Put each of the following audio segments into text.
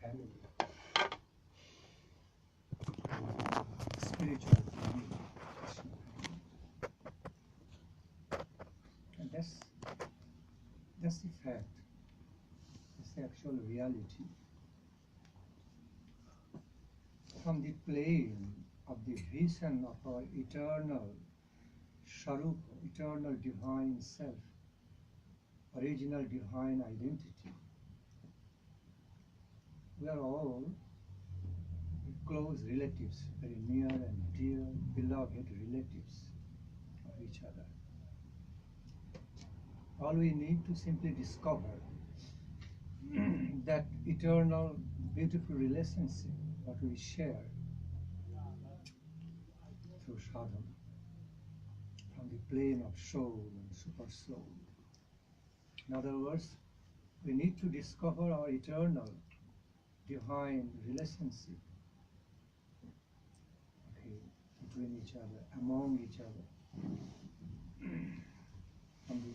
family, spiritual family, Krishna family. And that's the fact, that's the actual reality. From the plane of the vision of our eternal Sharup, eternal divine self, original divine identity, we are all close relatives, very near and dear, beloved relatives of each other. All we need to simply discover that eternal, beautiful relationship that we share through sadhana, from the plane of soul and super soul. In other words, we need to discover our eternal, divine relationship, between each other, among each other, from the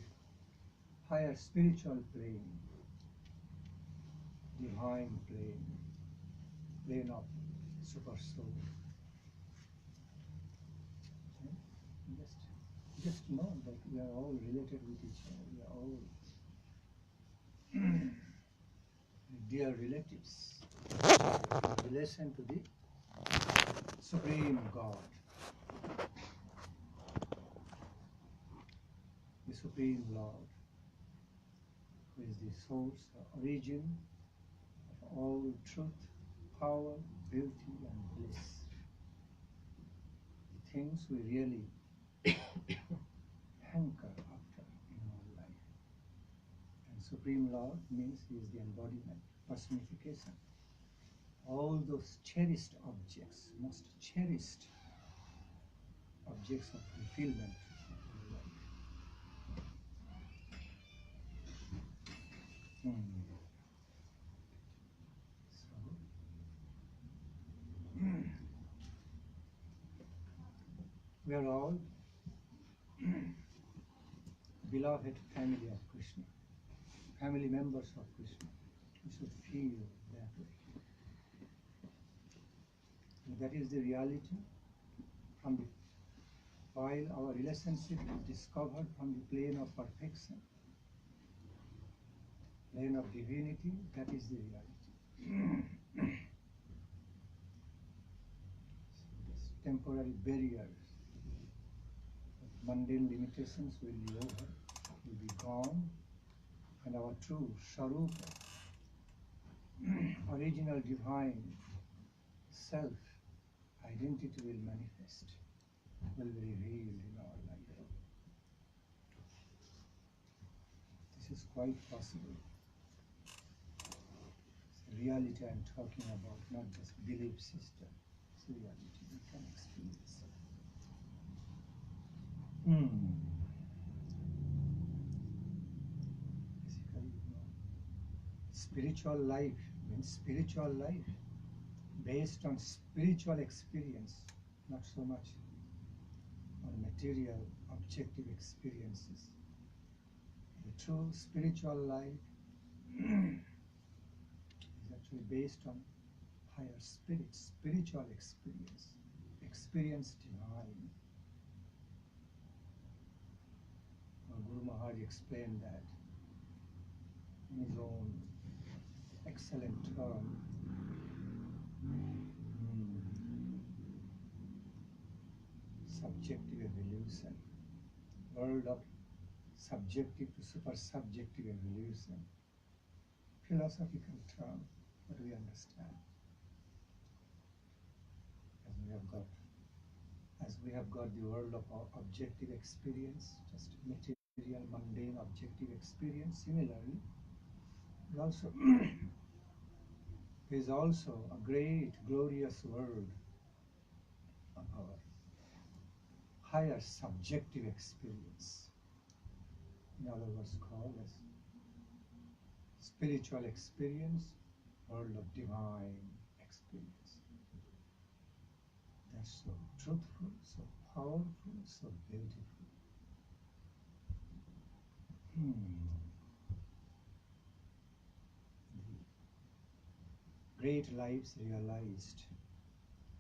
higher spiritual plane, divine plane, plane of super soul. Just know that we are all related with each other. We are all dear relatives in relation to the Supreme God, the Supreme Lord, who is the source, origin of all truth, power, beauty, and bliss. The things we really hanker after in our life. And Supreme Lord means He is the embodiment, personification. All those cherished objects, most cherished objects of fulfillment in life. We are all beloved family of Krishna, family members of Krishna. We should feel that way. And that is the reality. While our relationship is discovered from the plane of perfection, plane of divinity, that is the reality. These temporary barriers, mundane limitations will be over, will be gone, and our true Sharupa, original divine self identity will manifest, will be revealed in our life. This is quite possible. It's a reality I'm talking about, not just belief system. It's a reality we can experience. Basically, spiritual life means spiritual life based on spiritual experience, not so much on material, objective experiences. The true spiritual life is actually based on higher spirit, spiritual experience divine. Our Guru Maharaj explained that in his own excellent term. Subjective evolution, world of subjective to super subjective evolution, philosophical term that we understand. As we have got the world of our objective experience, just material, mundane, objective experience. Similarly, there is also a great, glorious world of our higher subjective experience. In other words, called as spiritual experience, world of divine experience. That's so truthful, so powerful, so beautiful. The great lives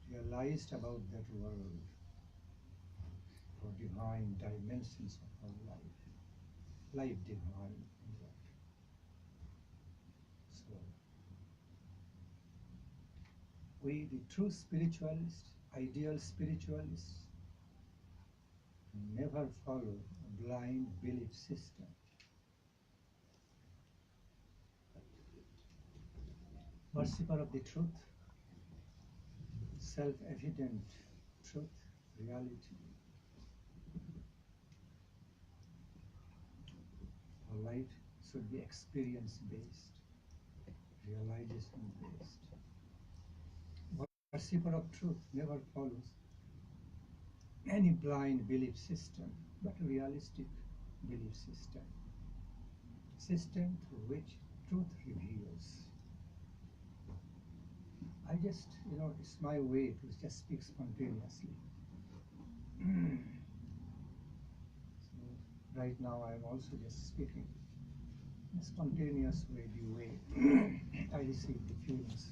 realized about that world, for divine dimensions of our life divine. So, we, the true spiritualists, ideal spiritualists, never follow a blind belief system. Worshipper of the truth, self-evident truth, reality. Our life should be experience-based, realization-based. Worshipper of truth never follows any blind belief system, but a realistic belief system through which truth reveals. I just, it's my way to just speak spontaneously. So right now I'm also just speaking in a spontaneous way, the way I receive the feelings.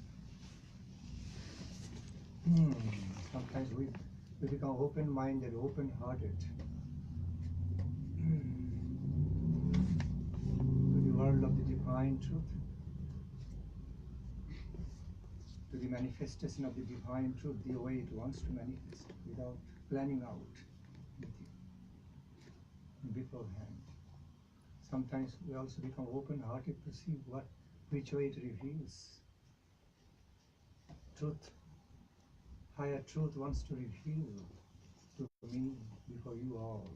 Sometimes we become open-minded, open-hearted to the world of the divine truth, to the manifestation of the divine truth, the way it wants to manifest, without planning out anything beforehand. Sometimes we also become open-hearted to see which way it reveals. Truth, higher truth wants to reveal to me before you all,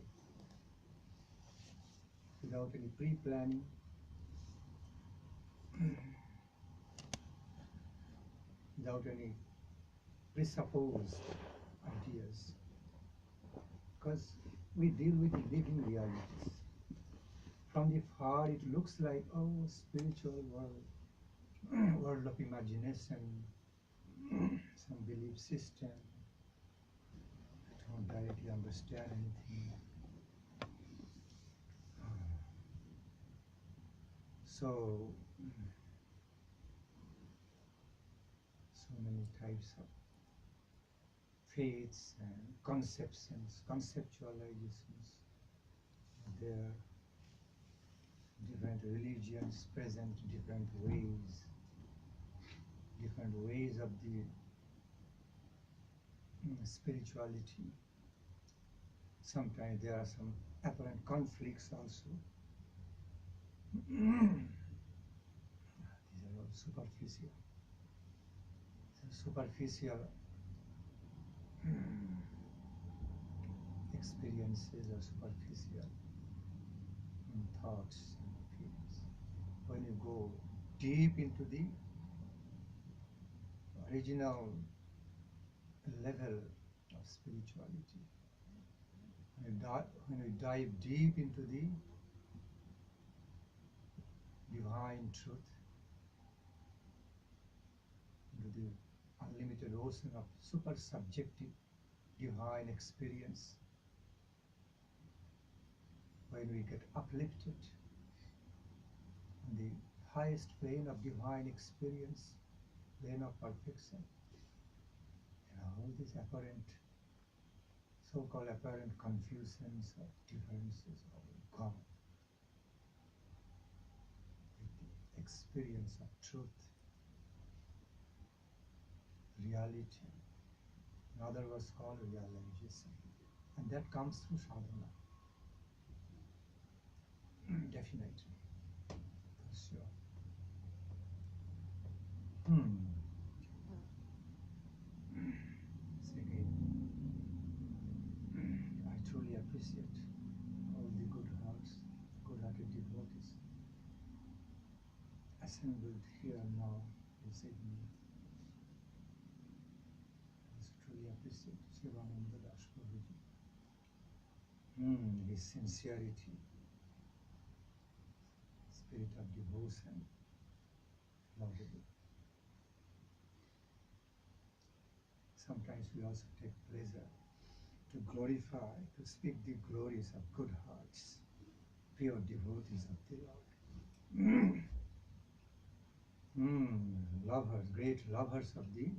without any pre-planning, without any presupposed ideas, because we deal with the living realities. From the far it looks like, oh, spiritual world, world of imagination, some belief system. I don't directly understand anything. So many types of faiths and conceptions, conceptualizations. There, different religions present different ways of the spirituality. Sometimes there are some apparent conflicts also. These are all superficial. Superficial experiences or superficial thoughts and feelings. When you go deep into the original level of spirituality, when you dive deep into the divine truth, into the unlimited ocean of super subjective divine experience, when we get uplifted in the highest plane of divine experience, plane of perfection, all these apparent, so-called apparent confusions or differences are gone. With the experience of truth, reality, in other words called realization, and that comes through sadhana. Definitely, for sure. Again, I truly appreciate all the good hearts, good-hearted devotees assembled here now this evening. I truly appreciate Shivananda Das Guruji. His sincerity, spirit of devotion, laudable. Sometimes we also take pleasure to glorify, to speak the glories of good hearts, pure devotees of the Lord. lovers, great lovers of the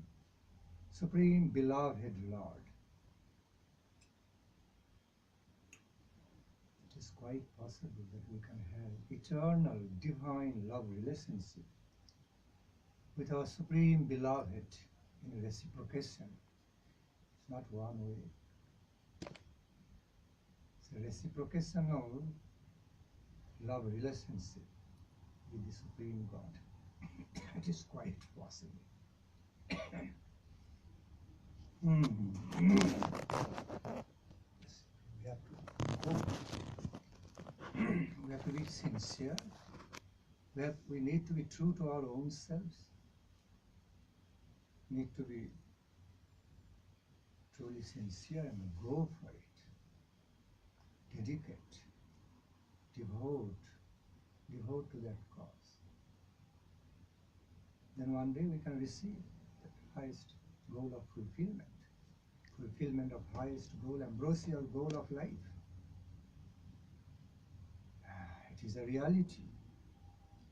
Supreme Beloved Lord. It is quite possible that we can have eternal divine love relationship with our Supreme Beloved in reciprocation. It's not one way. It's a reciprocational love relationship with the Supreme God. It is quite possible. We have to be sincere. We need to be true to our own selves. Need to be truly sincere and go for it. Dedicate, devote to that cause. Then one day we can receive the highest goal of fulfillment of highest goal, ambrosial goal of life. It is a reality,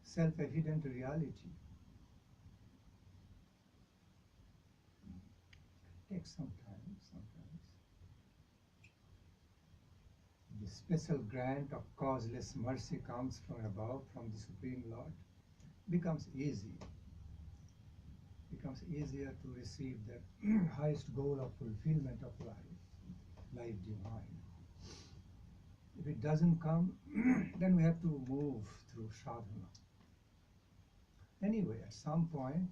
self-evident reality. It takes some time sometimes. The special grant of causeless mercy comes from above, from the Supreme Lord. Becomes easy. Becomes easier to receive the highest goal of fulfillment of life divine. If it doesn't come, then we have to move through sadhana. Anyway, at some point,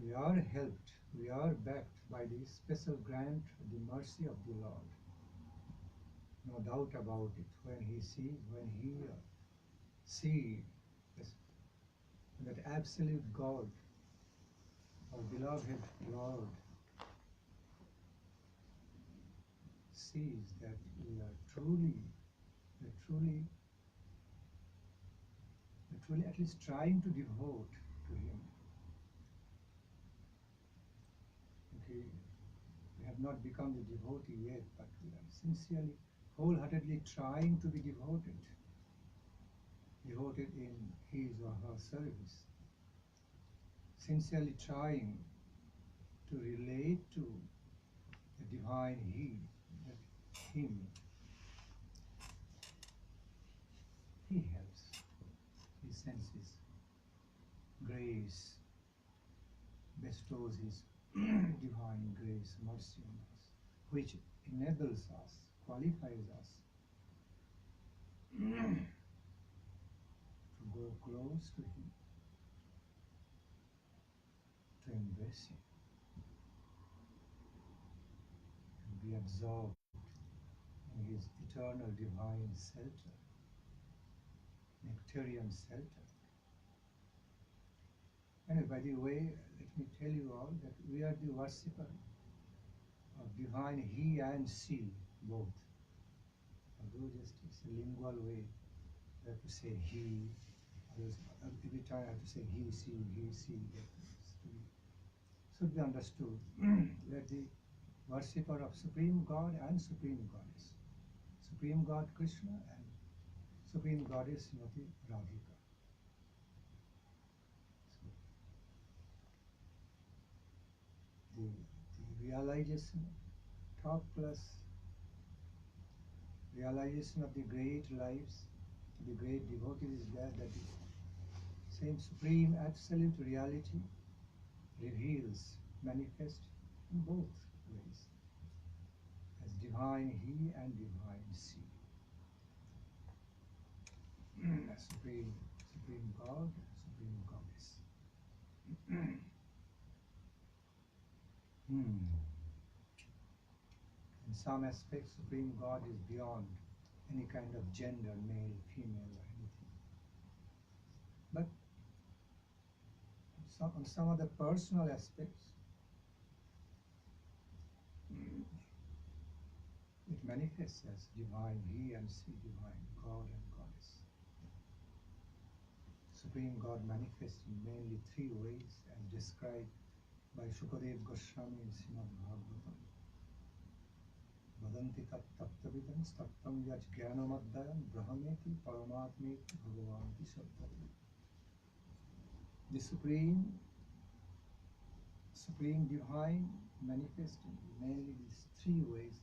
we are helped, we are backed by the special grant, the mercy of the Lord. No doubt about it. When he sees yes, that absolute God, our beloved Lord, sees that we are truly at least trying to devote to Him. Okay, we have not become the devotee yet, but we are sincerely, wholeheartedly trying to be devoted in his or her service, sincerely trying to relate to the divine He, that Him. He helps, He sends His grace, bestows His divine grace, mercy on us, which enables us, qualifies us to go close to Him, to embrace Him, to be absorbed in His eternal divine shelter, nectarian shelter. And by the way, let me tell you all that we are the worshipper of divine He and She, both. Although just it's a lingual way, we have to say He. Every time I have to say He, She. Should be understood that the worshipper of Supreme God and Supreme Goddess, Supreme God Krishna and Supreme Goddess Srimati Radhika. So, the realization, top class realization of the great lives, the great devotees is that the same supreme absolute reality reveals, manifests in both ways, as divine He and divine She. Supreme God, Supreme Goddess. In some aspects, Supreme God is beyond any kind of gender, male, female, or anything. But on some other personal aspects, it manifests as divine He and She, divine God and Goddess. Supreme God manifests in mainly three ways, as described by Shukadev Goswami in Srimad Bhagavatam. Vadanti tat taptavidam staptam yaj jnanamadhyam brahmeti paramatmeti bhagavanti sabdati. The Supreme Divine manifested mainly these three ways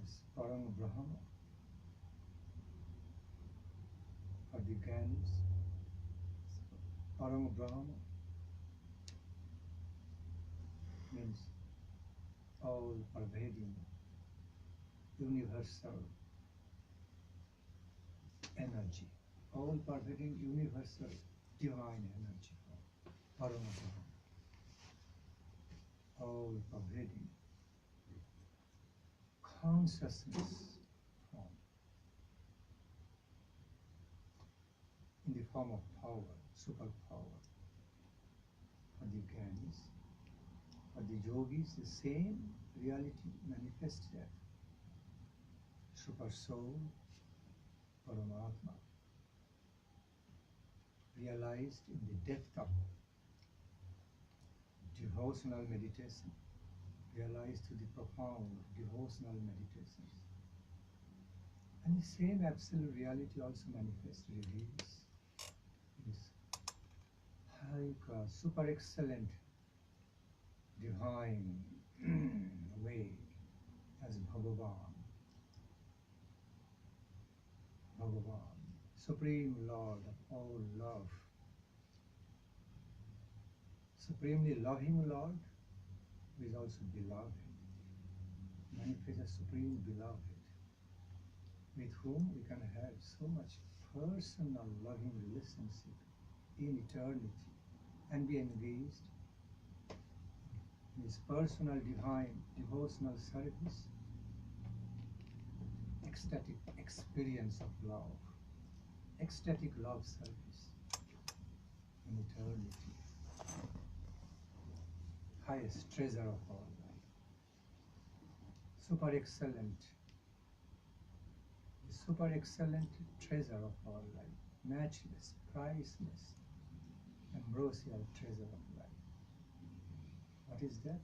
as Parama Brahma for the Gyanis. Parama Brahma means all pervading, universal energy, all pervading, universal divine energy, Parama Brahma, all pervading consciousness form in the form of power, superpower. For the Gyanis, for the yogis, the same reality manifests there. Super soul, Paramatma, realized in the depth of devotional meditation, realized to the profound devotional meditations. And the same absolute reality also manifests, reveals this high, super excellent, divine way as Bhagavan, Supreme Lord of all love, supremely loving Lord, who is also beloved, manifests as Supreme Beloved, with whom we can have so much personal loving relationship in eternity and be engaged in his personal divine devotional service, ecstatic experience of love, ecstatic love service in eternity, highest treasure of all life, super excellent, the super excellent treasure of all life, matchless, priceless, ambrosial treasure of life. What is that?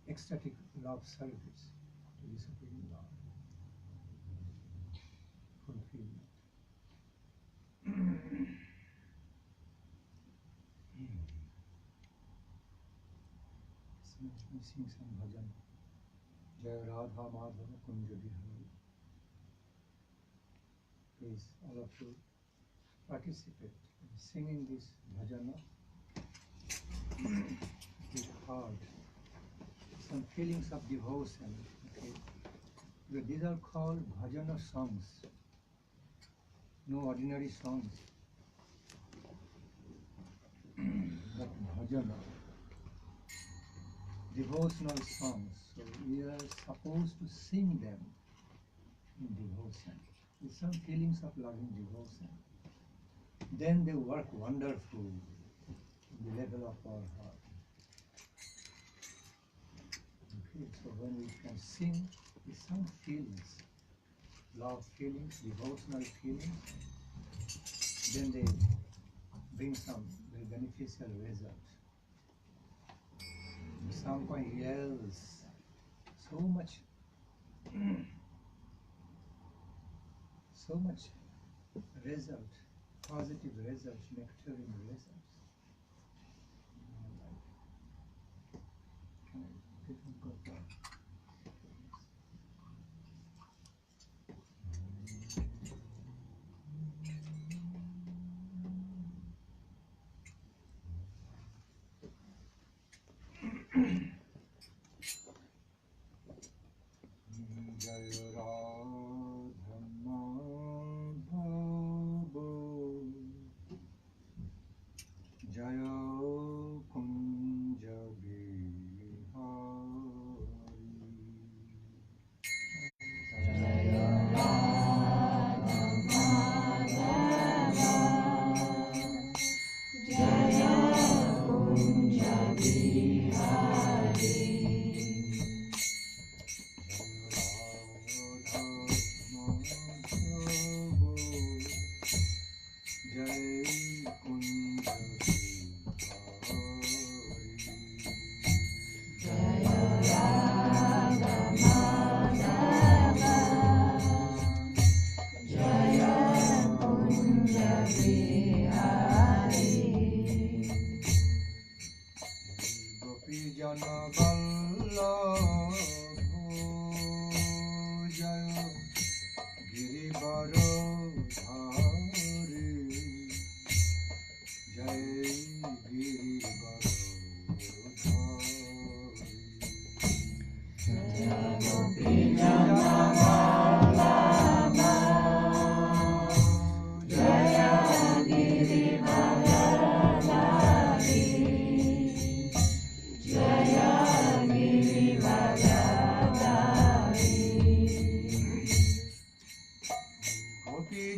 Ecstatic love service to the Supreme Lord. Fulfillment. Let me sing some bhajan. Jai Radha Madhava Kunja Bihari. Please, all of you, participate in singing this bhajana with heart, some feelings of devotion. Okay? Because these are called bhajana songs, no ordinary songs, but bhajana, devotional songs. So we are supposed to sing them in devotion, with some feelings of loving devotion. Then they work wonderful in the level of our heart. Okay, so when we can sing with some feelings, love feelings, devotional feelings, then they bring some very beneficial result. Some point yells, so much result, positive results, nectarine results in our life. Can I get one cup of Jaya Radha Madhava Jaya Kunja Bihari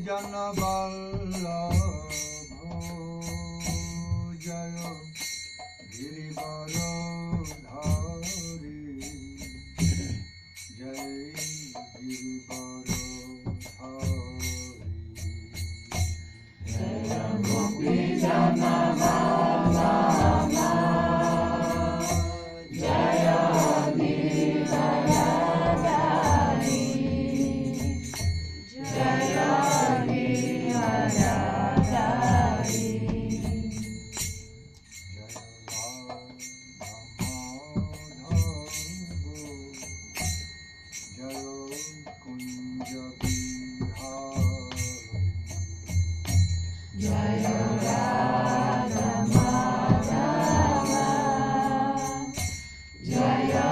jana vallabho jaya girivara dhari jai girivara dhari jaya gopi jana vallabha jaya girivara dhari jaya girivara dhari jaya Radha Madhava jaya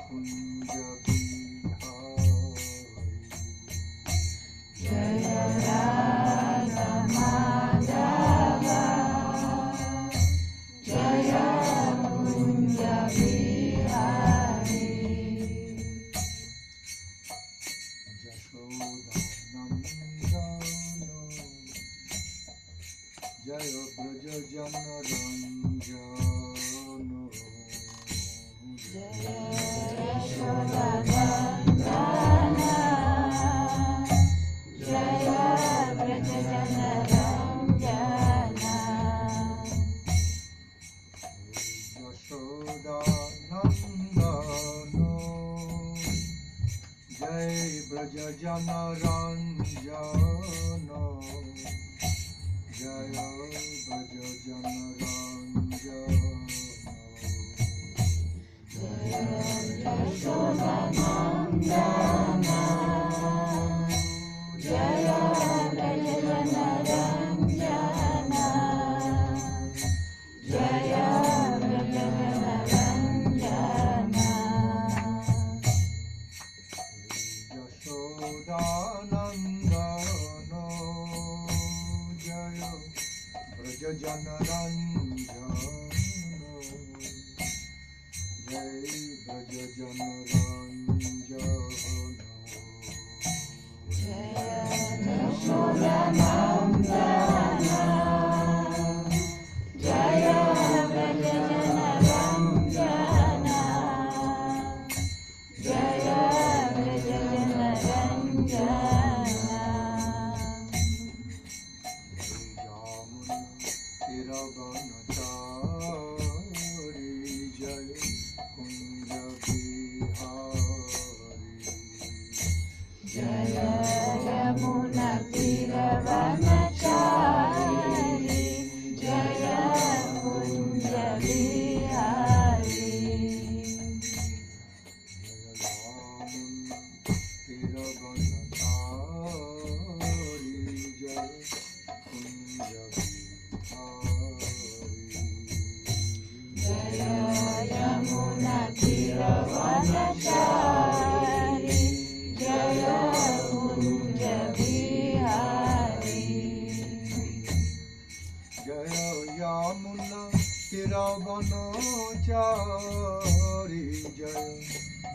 Kunja Bihari jaya Radha Madhava jaya Kunja Bihari jaya Braja Jana Ranjano jaya Yashoda Nandana jaya Braja Jana Ranjana Yashoda Nandano jai Braja Jana Ranjano jaya Braja Jana Ranjano jaya Yashoda Nandana jaya Braja Jana Ranjana jaya Braja Jana Ranjana Yashoda Nandana jaya Braja Jana Ranjana jai Braja Jana Ranjana jaya Yashoda Nandana jaya Braja Jana Ranjana jaya Braja Jana Ranjana Tiravanachari jaya Kunja Bihari jaya Yamuna Tiravanachari jaya Kunja Bihari jaya Yamuna Tiravanachari jaya Kunja Bihari jaya Yamuna Tiravanachari jaya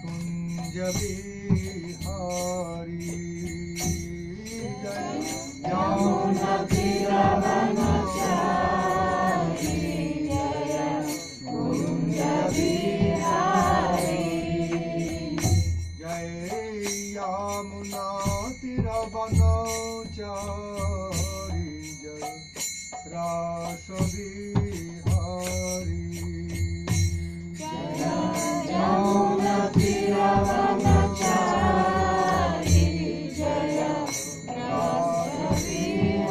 Kunja Bihari jaya Yamuna Tiravanachari jaya Kunja Bihari jaya Yamuna Tiravanachari jaya Rasa Bihari jaya Yamuna Tiravanachari jaya Rasa Bihari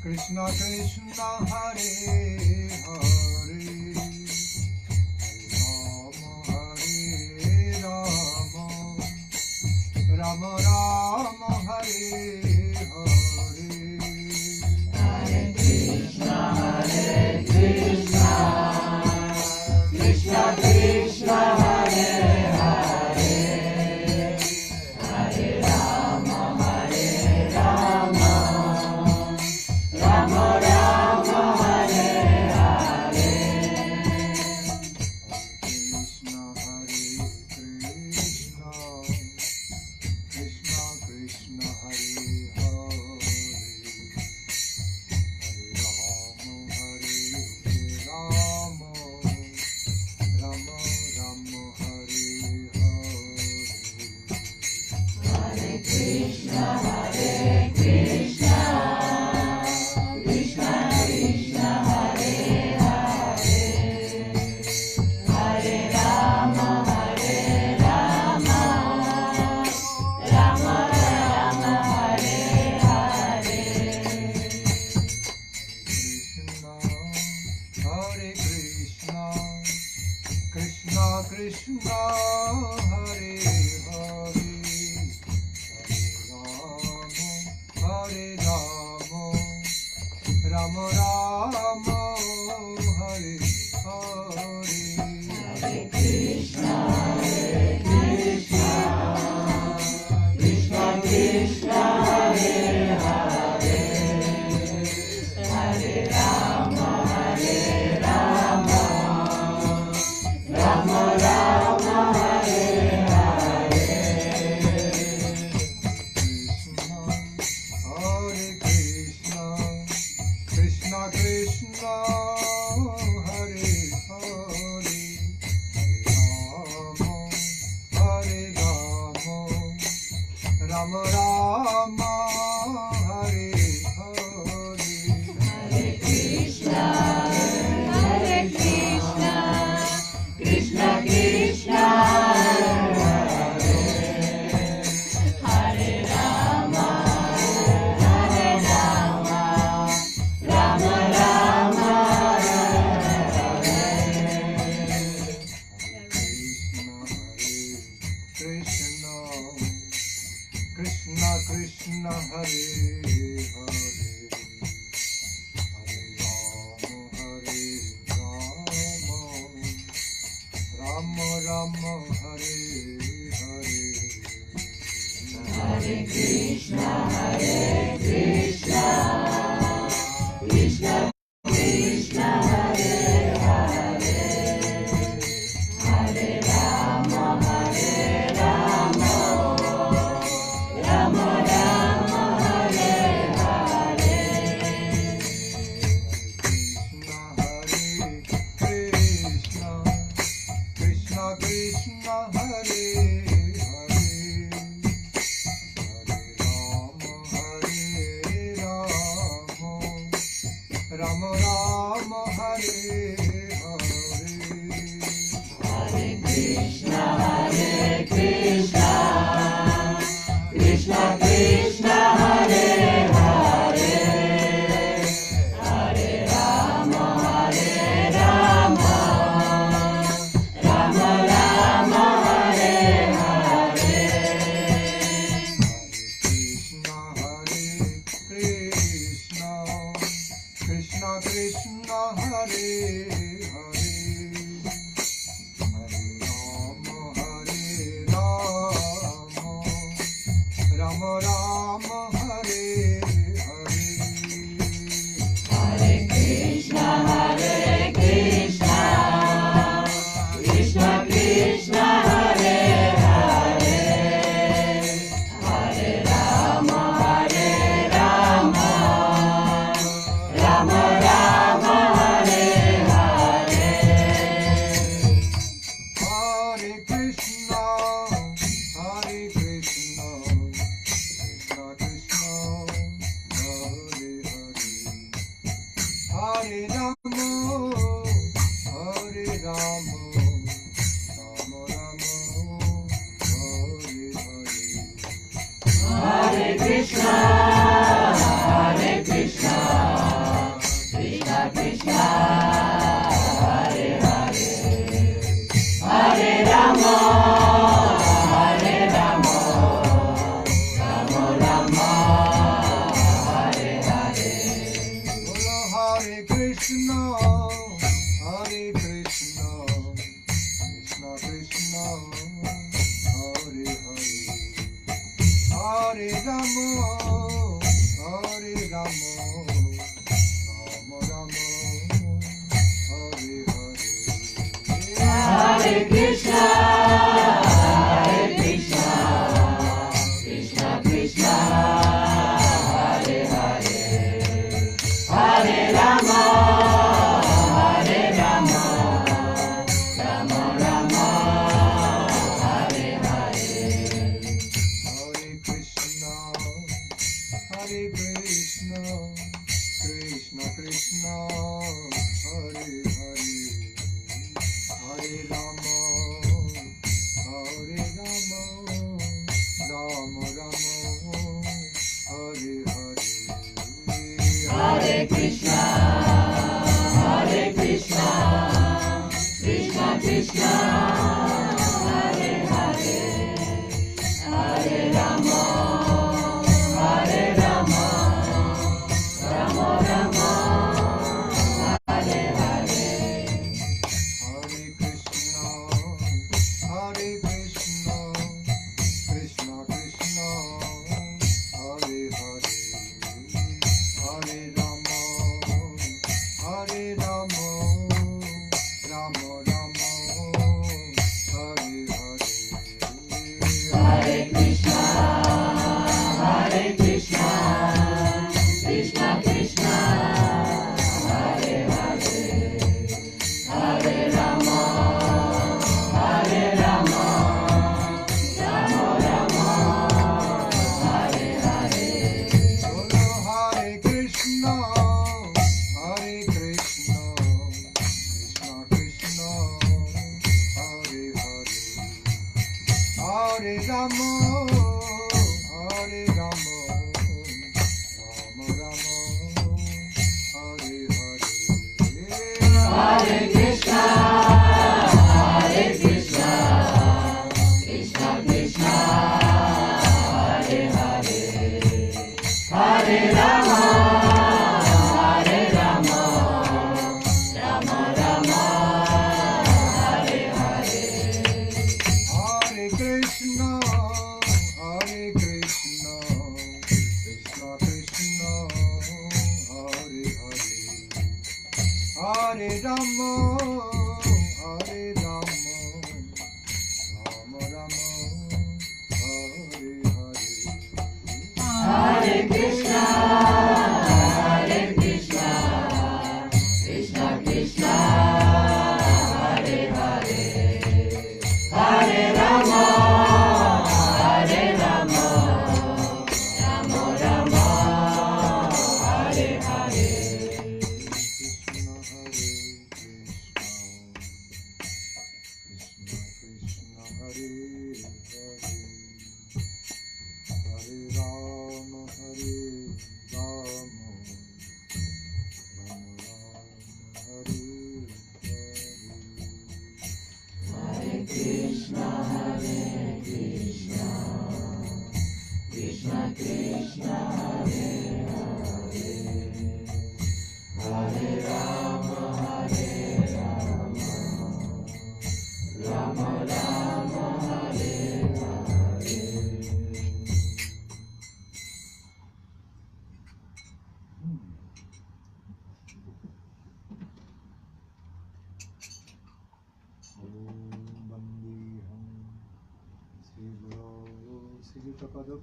Krishna Krishna Hare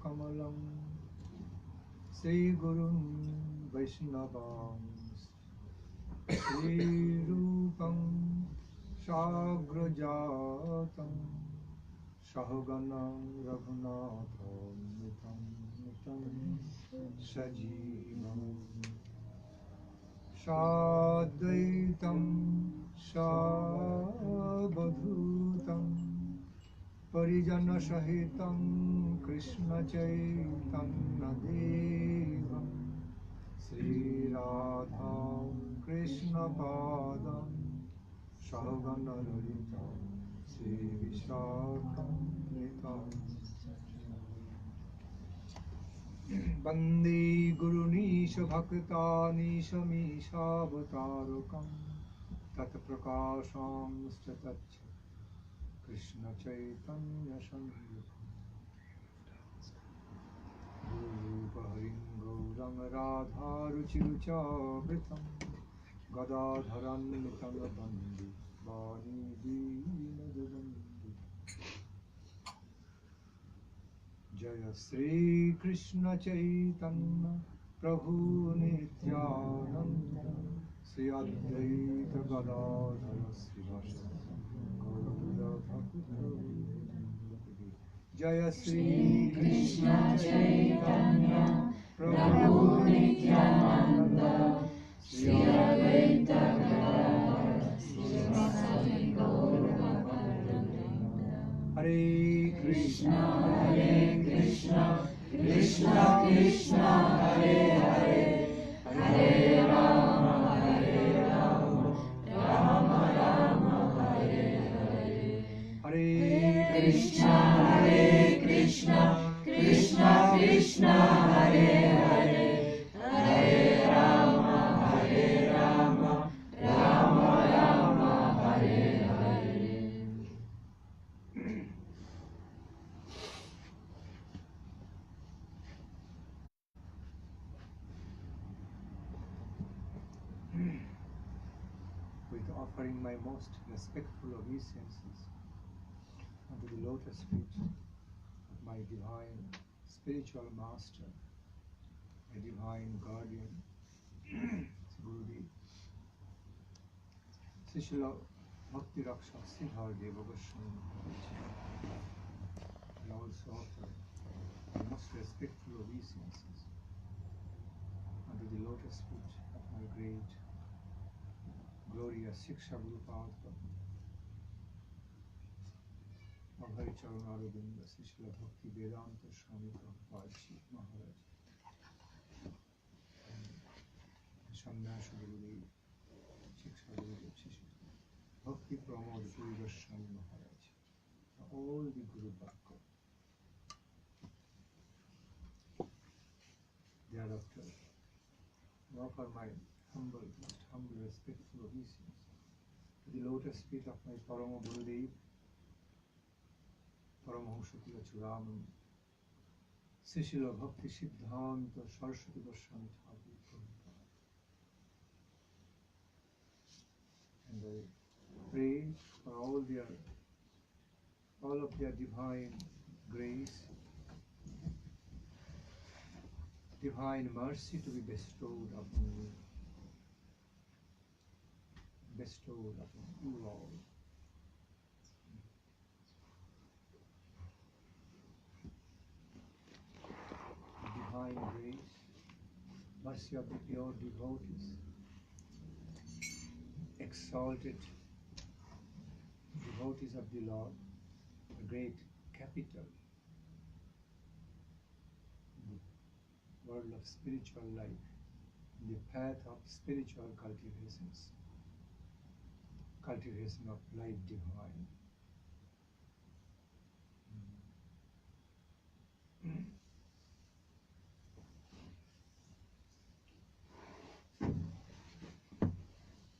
Kamalam Sri Gurun Vaishnavam Sri Rupam Shagrajatam Shahoganam Raghunatham Nitam Nitam Sajivam Shadvaitam Shabadhutam Parijana Sahitam Krishna Chaitanya Devam Sri Radha Krishna Padam Sahagana Lalitam Sri Vishakam Nitam Bande Guru Nisha Bhakta Nisha Misha Avatarukam Tat Prakasham Statacha Krishna Chaitanya Sambhava Harim Gaurang Radha Ruchiruchabritam Gadadharan Nitamabandi Vani Dinadabandi Jaya Sri Krishna Chaitanya Prabhu Nityananda Sri Advaita Gadadhara Srivasa Gaura Bhakta Jaya Sri Krishna Chaitanya Prabhu Nityananda Sri Advaita Gadadhara Srivasa Gaura Bhakta Hare Krishna Krishna Krishna Hare Hare Hare Rama Rama Rama Hare Hare Hare Krishna Krishna Krishna Hare Hare Hare Rama Rama Rama Hare Hare. With offering my most respectful obeisances unto the lotus feet of my divine spiritual master, my divine guardian, Gurudev, Srila Bhakti Rakshak Sridhara Deva Goswami Maharaj. I also offer my most respectful obeisances unto the lotus feet of my great, glorious Shiksha Guru Padma, Bhagavad Charanarvinda, Srila Bhakti Vedanta Swami Maharaj, sannyas Gurudev, Shiksha Gurudev, Bhakti Pramode Puri Maharaj, all the Guru Bhakti. Thereafter, I offer my most humble, respectful obeisance to the lotus feet of my Parama Gurudev, Paramahamsa Churaman, Srila Bhakti Siddhanta Saraswat Goswami Thakur. And I pray for all of their divine grace, divine mercy to be bestowed upon me, bestowed upon you all. Divine grace, mercy of the pure devotees, exalted devotees of the Lord, the great capital in the world of spiritual life, in the path of spiritual cultivation of life divine.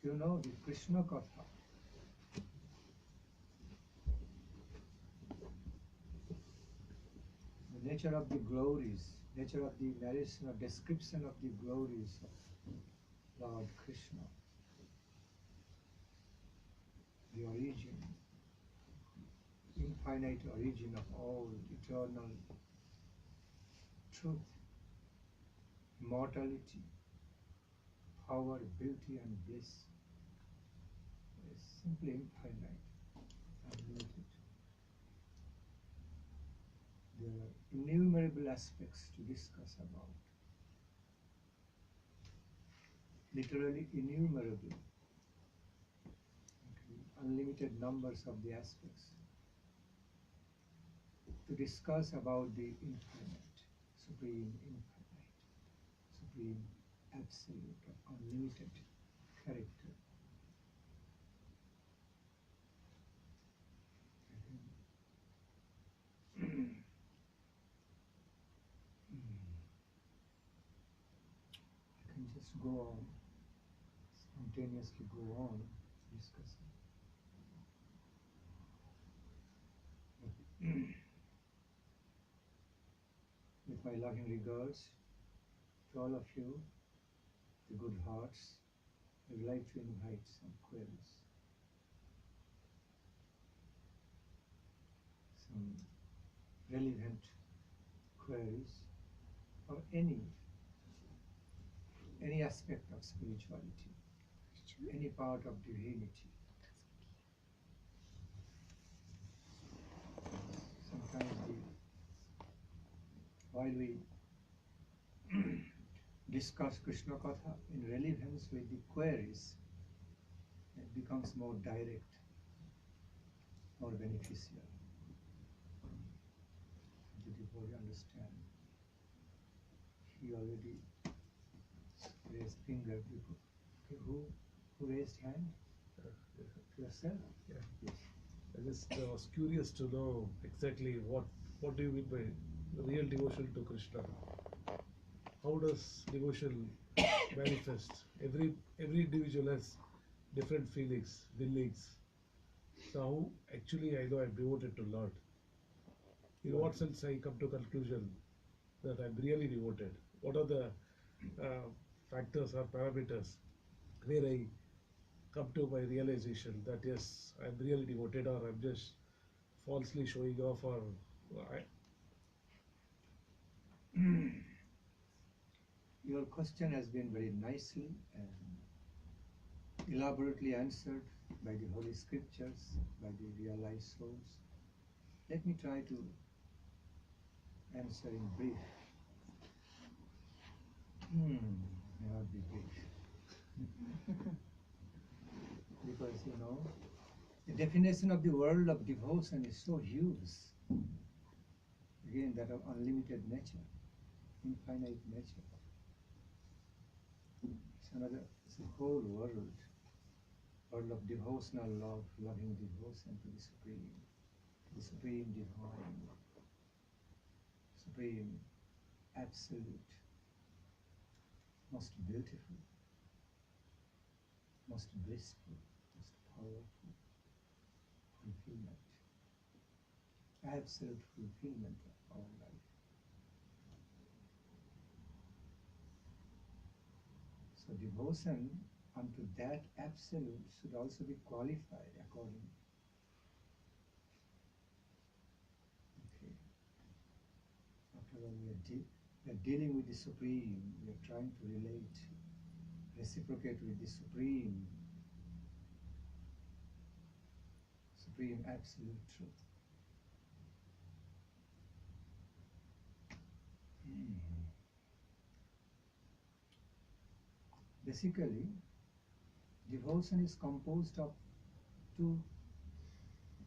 You know the Krishna Katha. The nature of the glories, nature of the narration or description of the glories of Lord Krishna. The origin, infinite origin of all eternal truth, immortality, power, beauty and bliss is simply infinite, unlimited. There are innumerable aspects to discuss about. Literally innumerable. Okay. Unlimited numbers of the aspects to discuss about the infinite, supreme infinite, supreme absolute, unlimited character. I can just go on, spontaneously go on discussing. But with My loving regards to all of you, the good hearts. I would like to invite some queries, some relevant queries for any aspect of spirituality, any part of divinity. Sometimes while we discuss Krishna Katha in relevance with the queries, it becomes more direct, more beneficial. The devotee understand. He already raised finger. Okay, who raised hand? Yourself? Yeah. Yes. I just was curious to know exactly what do you mean by real devotion to Krishna? How does devotion manifest? Every individual has different feelings, beliefs. So how actually I know I'm devoted to Lord? In what sense I come to conclusion that I'm really devoted? What are the factors or parameters where I come to my realization that yes, I'm really devoted, or I'm just falsely showing off, or I, Your question has been very nicely and elaborately answered by the Holy Scriptures, by the realized souls. Let me try to answer in brief. May not be brief. Because, the definition of the world of devotion is so huge. Again, that of unlimited nature, infinite nature. It's a whole world of devotional love, loving devotion to the Supreme Divine, Supreme Absolute, most beautiful, most blissful, most powerful fulfillment, absolute fulfillment of our life. So devotion unto that absolute should also be qualified accordingly. Okay. After all, we are dealing with the Supreme, we are trying to relate, reciprocate with the Supreme Absolute Truth. Basically, devotion is composed of two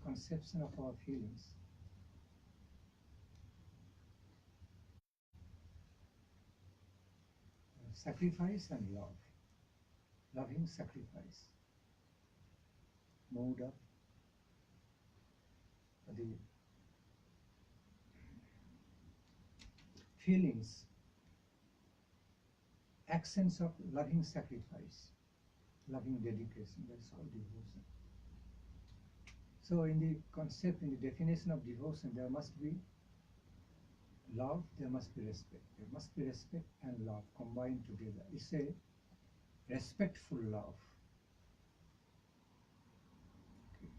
conceptions of our feelings. Sacrifice and love. Loving sacrifice. Mode of the feelings, actions of loving sacrifice, loving dedication. That's called devotion. So in the concept, in the definition of devotion, there must be love, there must be respect. There must be respect and love combined together. It's a respectful love. Okay.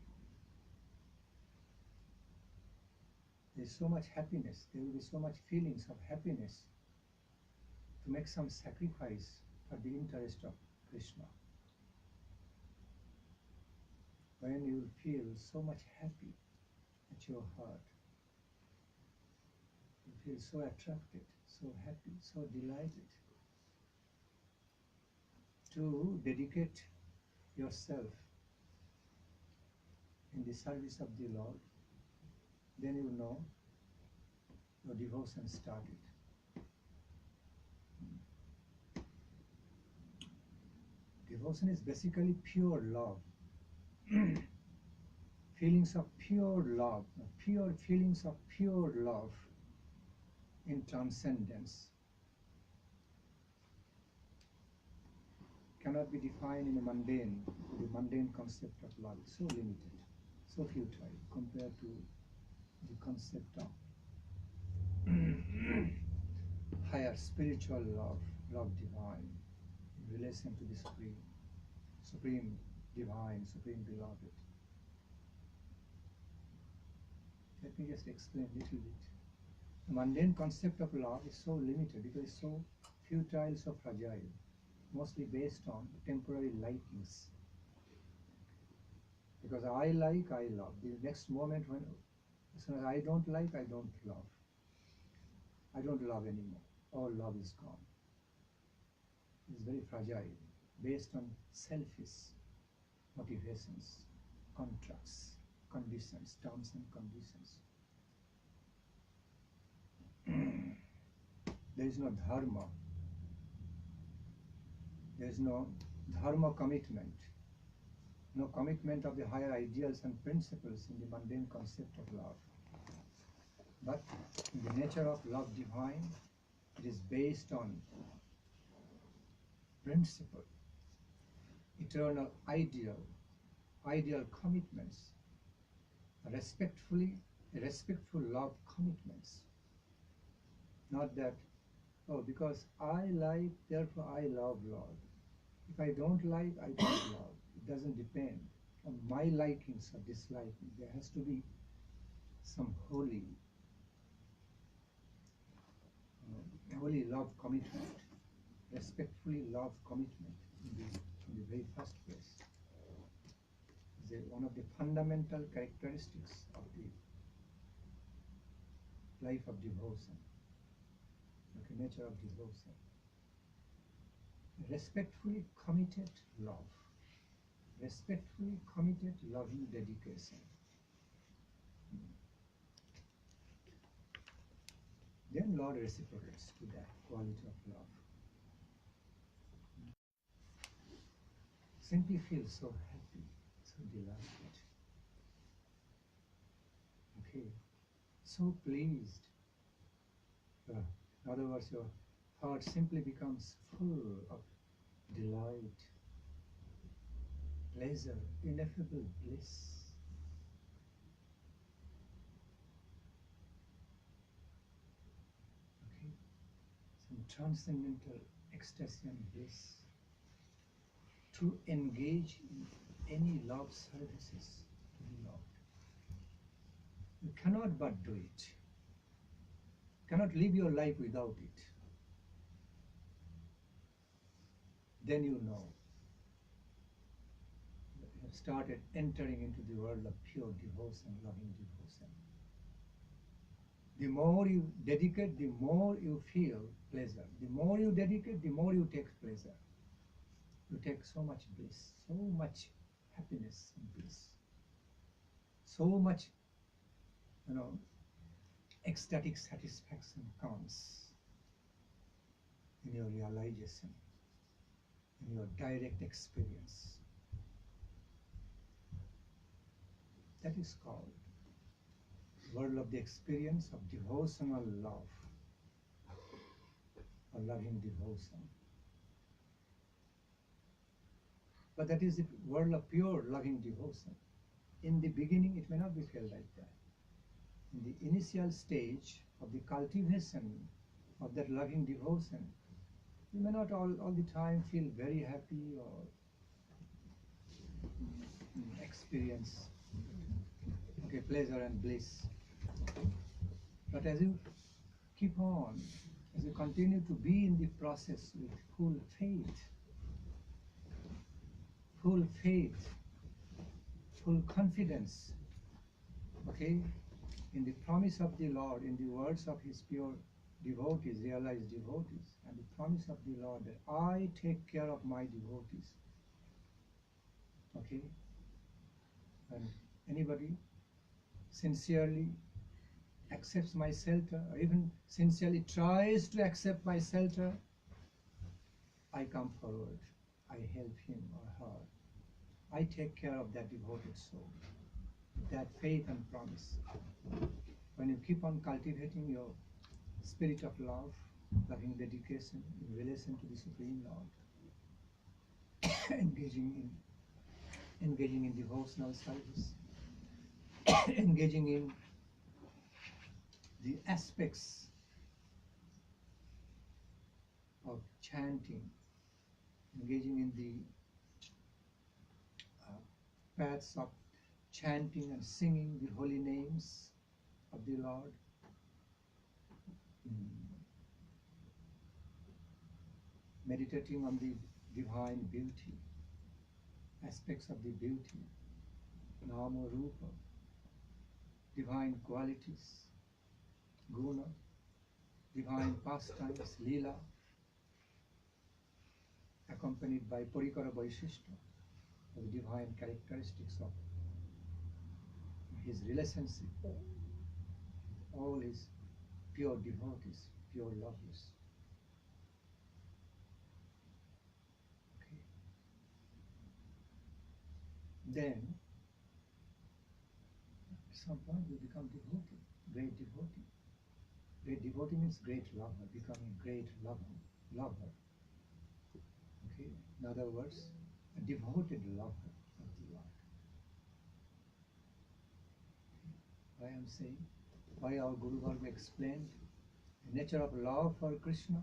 There's so much happiness, there will be so much feelings of happiness to make some sacrifice for the interest of Krishna. When you feel so much happy at your heart, you feel so attracted, so happy, so delighted to dedicate yourself in the service of the Lord, then you know your devotion started. Devotion is basically pure love. Feelings of pure love, pure feelings of pure love in transcendence. Cannot be defined in the mundane concept of love. It's so limited, so futile compared to the concept of higher spiritual love, love divine, in relation to the supreme divine, supreme beloved. Let me just explain a little bit. The mundane concept of love is so limited because it's so futile, so fragile, mostly based on temporary likings. Because I like, I love. The next moment, when as soon as I don't like, I don't love. I don't love anymore. All love is gone. It's very fragile, based on selfish motivations, contracts, conditions, terms and conditions. There is no dharma. There is no dharma commitment. No commitment of the higher ideals and principles in the mundane concept of love. But in the nature of love divine, it is based on principle, eternal ideal commitments, respectful love commitments. Not that, oh, because I like, therefore I love Lord. If I don't like, I don't love. It doesn't depend on my likings or disliking. There has to be some holy love commitment, respectfully love commitment in the very first place. It's one of the fundamental characteristics of the life of devotion, the nature of devotion. Respectfully committed love, respectfully committed loving dedication. Then Lord reciprocates to that quality of love. Simply feel so happy, so delighted. Okay, so pleased. In other words, your heart simply becomes full of delight, pleasure, ineffable bliss. Okay, some transcendental ecstasy and bliss. To engage in any love services to the Lord. You cannot but do it. You cannot live your life without it. Then you know you have started entering into the world of pure devotion, loving devotion. The more you dedicate, the more you feel pleasure. The more you dedicate, the more you take pleasure. You take so much bliss, so much happiness and bliss, so much, ecstatic satisfaction comes in your realization, in your direct experience. That is called world of the experience of devotional love, or loving devotion. But that is the world of pure loving devotion. In the beginning, it may not be felt like that. In the initial stage of the cultivation of that loving devotion, you may not all the time feel very happy or experience pleasure and bliss. But as you keep on, as you continue to be in the process with full faith, full confidence, in the promise of the Lord, in the words of His pure devotees, realized devotees, and the promise of the Lord that I take care of my devotees. And anybody sincerely accepts my shelter, or even sincerely tries to accept my shelter, I come forward, I help him or her. I take care of that devoted soul, that faith and promise. When you keep on cultivating your spirit of love, loving dedication in relation to the Supreme Lord, engaging in devotional service, engaging in the aspects chanting, engaging in the paths of chanting and singing the holy names of the Lord. Meditating on the divine beauty, aspects of the beauty, nama, rupa, divine qualities, guna, divine pastimes, lila, accompanied by parikara vaishishta, the divine characteristics of his relationship, all his pure devotees, pure lovers. Okay. Then, at some point, we become devotee, great devotee. Great devotee means great lover, becoming great lover. Okay. In other words, a devoted lover of the Lord. Why I am saying, why our Guru Varga explained the nature of love for Krishna,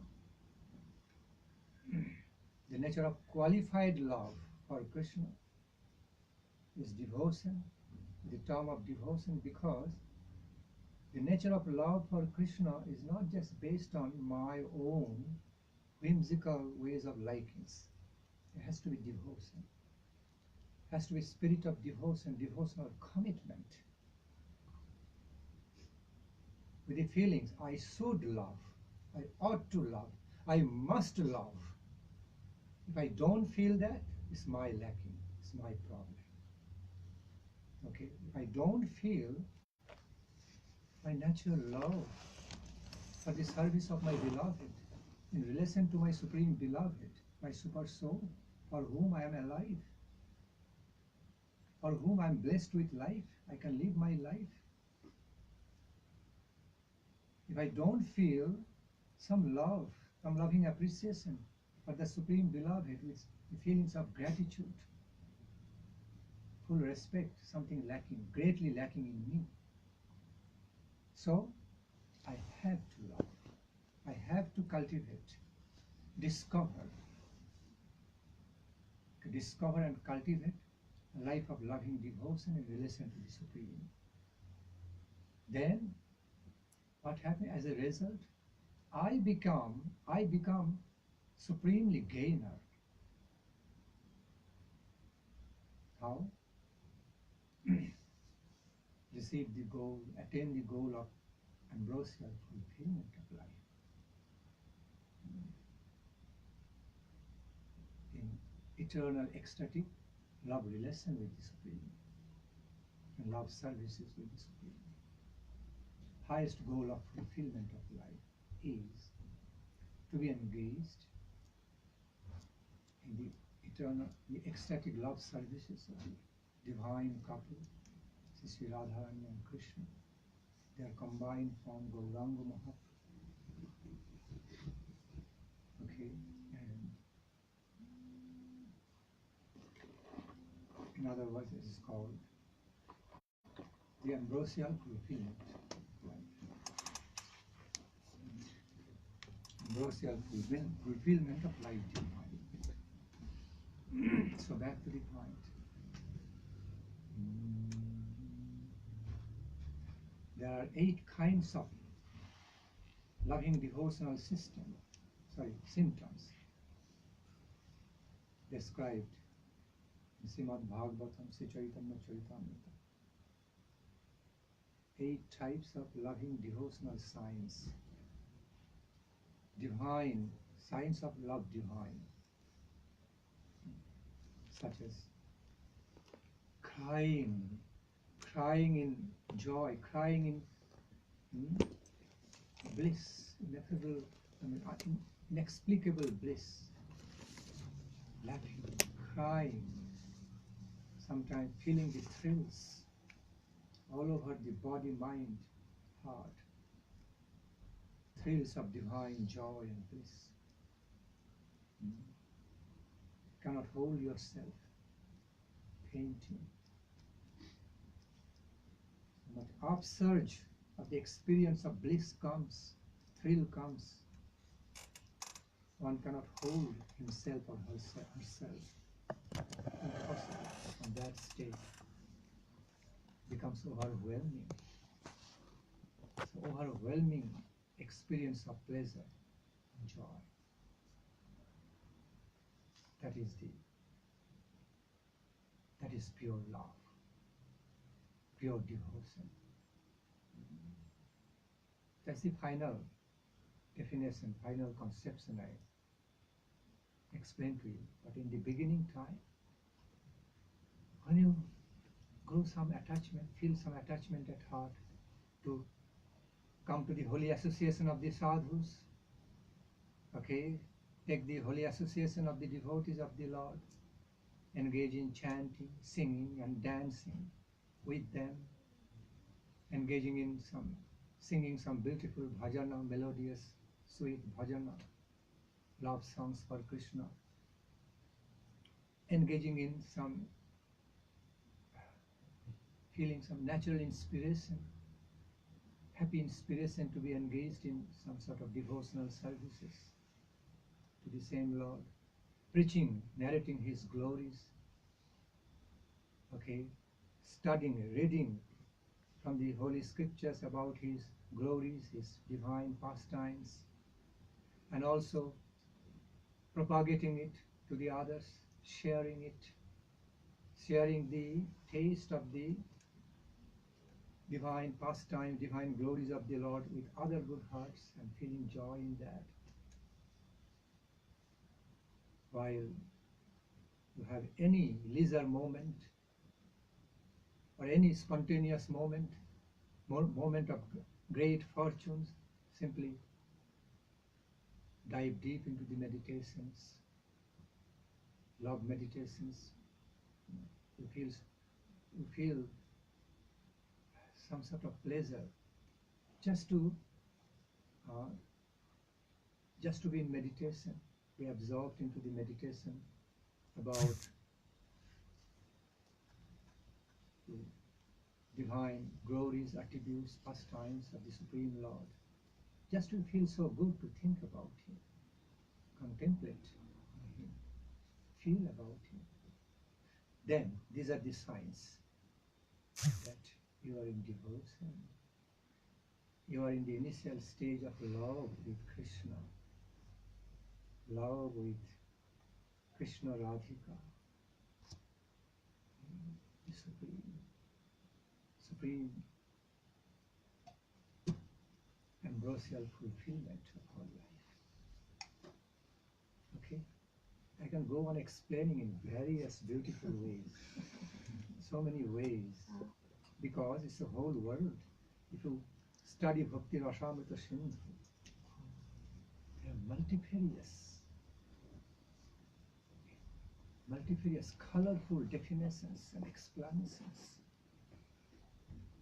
the nature of qualified love for Krishna is devotion, the term of devotion, because the nature of love for Krishna is not just based on my own whimsical ways of likings. It has to be devotion. It has to be spirit of devotion, devotional commitment. With the feelings, I should love, I ought to love, I must love. If I don't feel that, it's my lacking, it's my problem. Okay, if I don't feel my natural love for the service of my beloved, in relation to my supreme beloved, my super soul, for whom I am alive, for whom I am blessed with life, I can live my life. If I don't feel some love, some loving appreciation for the supreme beloved with the feelings of gratitude, full respect, something lacking, greatly lacking in me. So I have to love, I have to cultivate, discover and cultivate a life of loving devotion in relation to the Supreme. Then what happens as a result? I become supremely gainer. How? Receive the goal, attain the goal of ambrosial fulfillment of life. In eternal ecstatic love relation with the Supreme and love services with the Supreme. Highest goal of fulfillment of life is to be engaged in the eternal, the ecstatic love services of the divine couple, Sri Radha and Krishna. Their combined form Gauranga Mahaprabhu. Okay, and in other words, it is called the ambrosial fulfillment of life. Ambrosial fulfillment of life divine. So back to the point. There are 8 kinds of loving devotional symptoms described in Srimad Bhagavatam, Sri Chaitanya Charitamrita. 8 types of loving devotional signs. Divine, signs of love divine, such as crying in joy, crying in bliss, ineffable, inexplicable bliss, laughing, crying, sometimes feeling the thrills all over the body, mind, heart, thrills of divine joy and bliss. Cannot hold yourself, fainting. So much upsurge of the experience of bliss comes, thrill comes. one cannot hold himself or herself. Impossible. On that state becomes overwhelming. So overwhelming experience of pleasure and joy. That is pure love, pure devotion. That's the final definition, final conception I explained to you. But in the beginning time, when you grow some attachment, feel some attachment at heart to come to the holy association of the sadhus, okay, take the holy association of the devotees of the Lord, engage in chanting, singing and dancing with them, engaging in singing some beautiful bhajana, melodious, sweet bhajana, love songs for Krishna, engaging in some, feeling some natural inspiration, happy inspiration to be engaged in some sort of devotional services to the same Lord, preaching, narrating His glories, okay, studying, reading from the holy scriptures about His glories, His divine pastimes, and also propagating it to the others, sharing it, sharing the taste of the divine pastime, divine glories of the Lord with other good hearts and feeling joy in that. While you have any leisure moment or any spontaneous moment, moment of great fortunes, simply dive deep into the meditations, love meditations. You feel some sort of pleasure just to be in meditation, be absorbed into the meditation about the divine glories, attributes, pastimes of the Supreme Lord. Just to feel so good to think about Him, contemplate Him, feel about Him. Then these are the signs that you are in devotion. You are in the initial stage of love with Krishna, love with Krishna Radhika, the supreme ambrosial fulfillment of our life. Okay? I can go on explaining in various beautiful ways, so many ways, because it's a whole world. If you study Bhakti Rasamrita Sindhu, there are multifarious, colorful definitions and explanations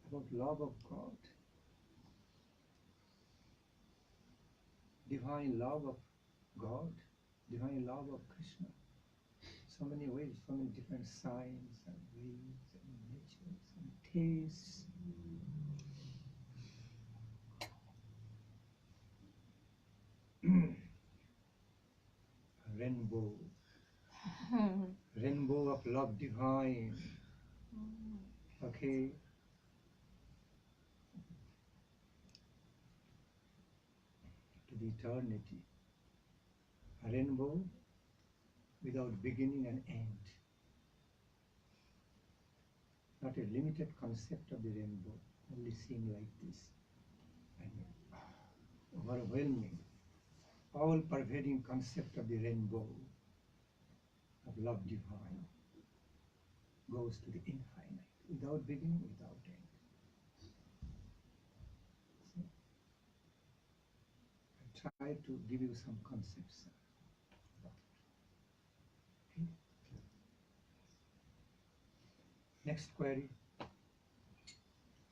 about love of God, divine love of God, divine love of Krishna. So many ways, so many different signs and ways and natures and tastes. Rainbow, rainbow of love divine. Okay, to the eternity. A rainbow without beginning and end. Not a limited concept of the rainbow, only seen like this. And overwhelming, all-pervading concept of the rainbow of love divine goes to the infinite, without beginning, without end. So, I try to give you some concepts. Okay. Next query.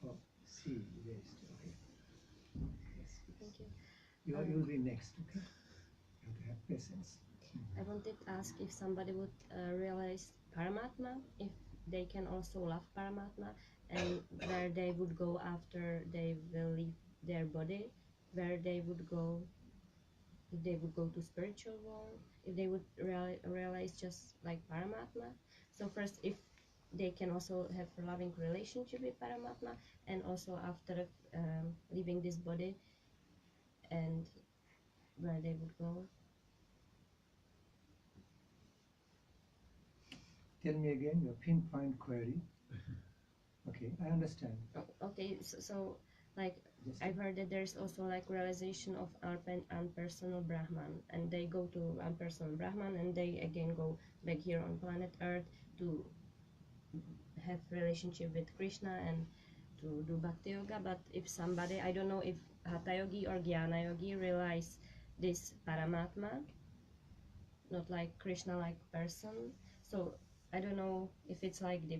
Oh, C raised. Okay. Yes, Thank you. you will be next. Okay. You have to have patience. I wanted to ask if somebody would realize Paramatma, if they can also love Paramatma, and where they would go after they will leave their body, where they would go if they would go to spiritual world, if they would realize just like Paramatma. So first, if they can also have a loving relationship with Paramatma, and also after leaving this body, and where they would go. Tell me again your pinpoint query. Okay, I understand. Okay, so like Just I've heard that there's also like realization of impersonal Brahman, and they go to impersonal Brahman, and they again go back here on planet Earth to have relationship with Krishna and to do bhakti yoga. But if somebody, I don't know if hatha yogi or jnana yogi realize this Paramatma, not like Krishna like person. So I don't know if it's like the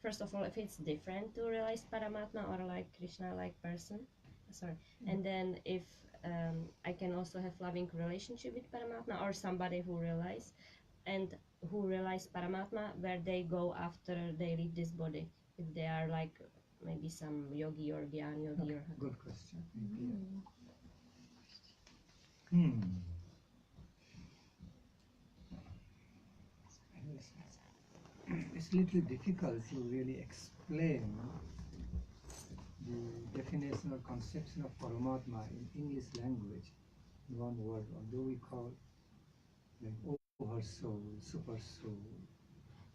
first of all, if it's different to realize Paramatma or like Krishna like person. Sorry. And then if I can also have loving relationship with Paramatma, or somebody who realize Paramatma, where they go after they leave this body, if they are like maybe some yogi or gyan yogi or hatha. good question. Hmm. It's a little difficult to really explain the definition or conception of Paramatma in English language in one word, although we call like over soul, super soul.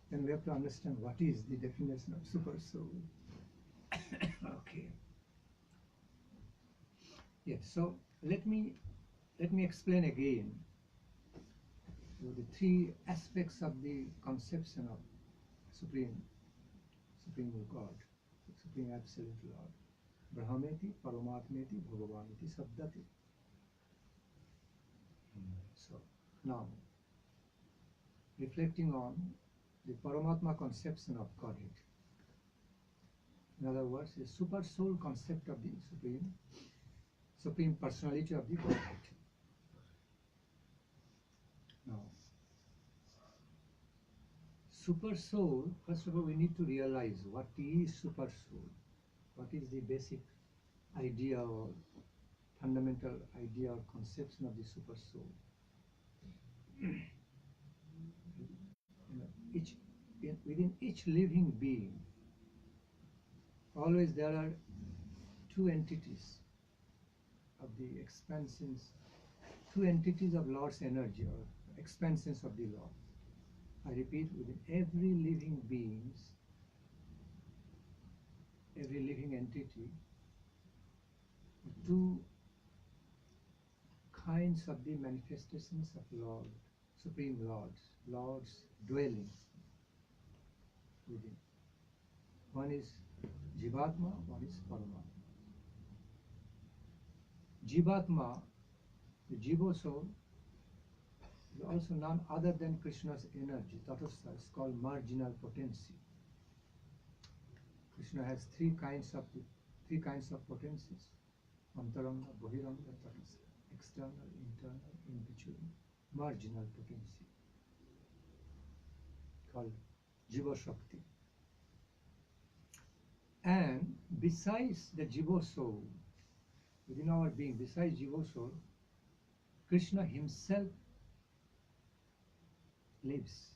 Then we have to understand what is the definition of super soul. Okay. Yes, so let me explain again the three aspects of the conception of Supreme God, Supreme Absolute Lord. Brahmeti, Paramatmeti, Bhagavaniti, Sabdati. So now, reflecting on the Paramatma conception of Godhead. In other words, the super soul concept of the Supreme Personality of the Godhead. Now, super soul, first of all, we need to realize what is super soul. What is the basic idea or fundamental idea or conception of the super soul? Within each living being, always there are two entities of the expansions, two entities of Lord's energy or expansions of the Lord. I repeat, within every living beings, every living entity, two kinds of the manifestations of Lord, Supreme Lord's dwelling within. One is Jivatma, one is Paramatma. Jivatma, the Jiva soul, is also none other than Krishna's energy. Tatastha is called marginal potency. Krishna has three kinds of potencies: antaranga, bahiranga, tatastha. External, internal, in between. Marginal potency called Jiva Shakti. And besides the Jiva soul, within our being, besides Jiva soul, Krishna himself lives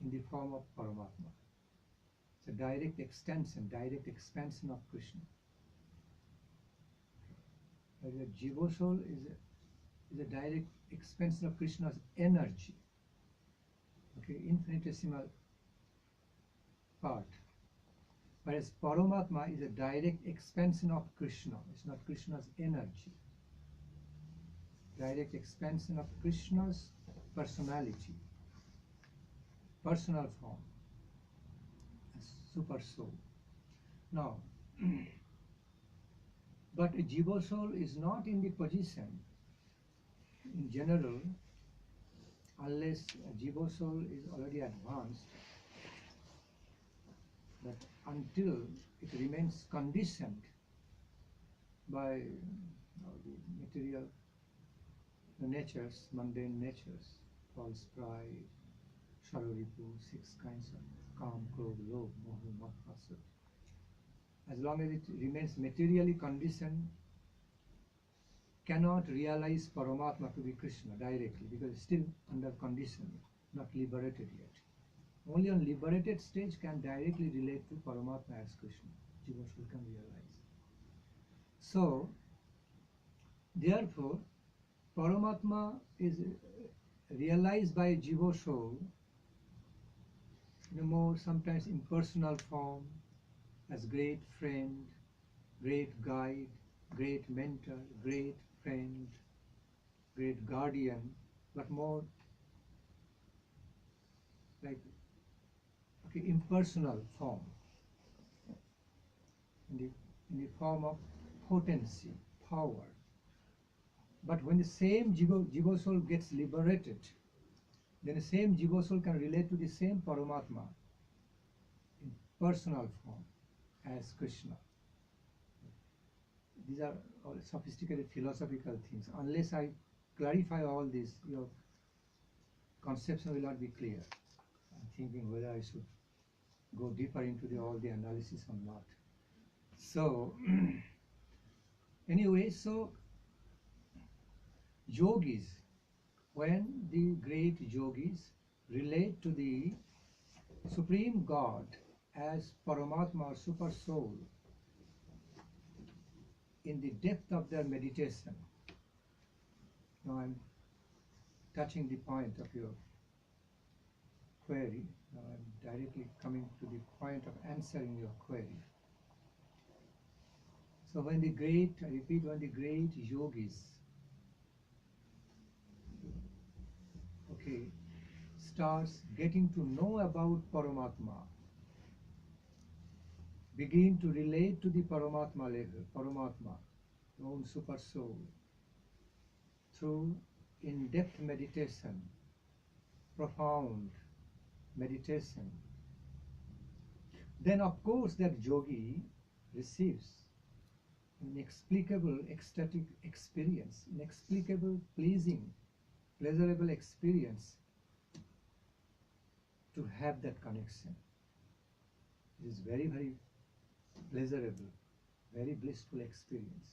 in the form of Paramatma. It's a direct extension, direct expansion of Krishna. The Jiva soul is a direct expansion of Krishna's energy. Okay, infinitesimal part. Whereas Paramatma is a direct expansion of Krishna. It's not Krishna's energy. Direct expansion of Krishna's personality, personal form, a super soul. Now, but a Jiva soul is not in the position, in general, unless a Jiva soul is already advanced, that until it remains conditioned by the material, the natures, mundane natures, false pride, Shararipu, six kinds of Kam, Krodh, Lobh, Moha, Mad, Asad. As long as it remains materially conditioned cannot realize Paramatma to be Krishna directly because it's still under conditioning, not liberated yet. Only on liberated stage can directly relate to Paramatma as Krishna. Jiva soul can realize. So, therefore, Paramatma is realized by Jiva soul in a more sometimes impersonal form, as great friend, great guide, great mentor, great friend, great guardian, but more like impersonal form, in the form of potency, power. But when the same Jiva soul gets liberated, then the same Jiva soul can relate to the same Paramatma in personal form as Krishna. These are all sophisticated philosophical things. Unless I clarify all this, your conception will not be clear. I'm thinking whether I should go deeper into all the analysis or not. So, anyway, so yogis, when the great yogis relate to the Supreme God as Paramatma or Super Soul in the depth of their meditation, now I'm touching the point of your query, now I'm directly coming to the point of answering your query. So when the great, I repeat, when the great yogis, starts getting to know about Paramatma, begin to relate to the Paramatma level, Paramatma, the own super soul, through in-depth meditation, profound meditation, then of course that yogi receives an inexplicable ecstatic experience, inexplicable pleasurable experience to have that connection. It is very, very pleasurable, very blissful experience.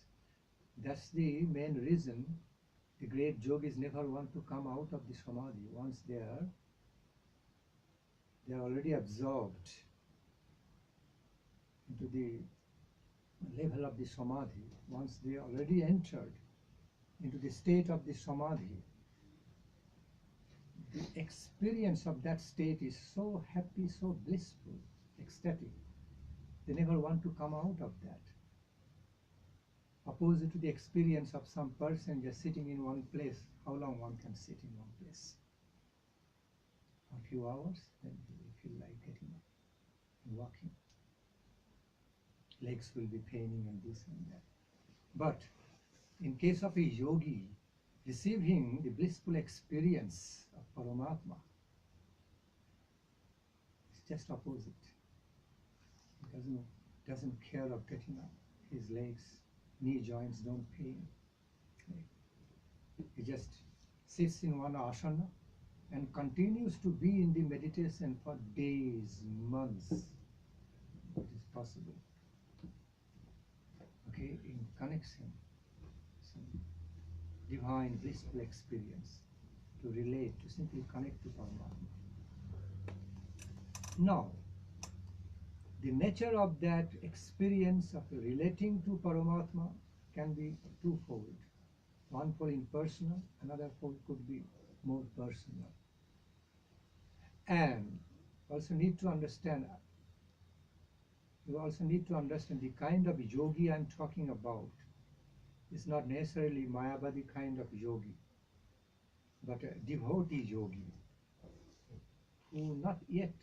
That's the main reason the great yogis never want to come out of the samadhi. Once they are already absorbed into the level of the samadhi. Once they already entered into the state of the samadhi, the experience of that state is so happy, so blissful, ecstatic. They never want to come out of that. Opposite to the experience of some person just sitting in one place. How long one can sit in one place? A few hours, then you will feel like getting up and walking. Legs will be paining and this and that. But in case of a yogi receiving the blissful experience of Paramatma, it's just opposite. He doesn't care of getting up. His legs, knee joints don't pain. He just sits in one asana and continues to be in the meditation for days, months. It is possible. In connection, some divine blissful experience to relate, to simply connect to Paramatma. Now, the nature of that experience of relating to Paramatma can be twofold. One for impersonal, another for could be more personal. And also need to understand, you also need to understand the kind of yogi I'm talking about is not necessarily Mayavadi kind of yogi, but a devotee yogi who not yet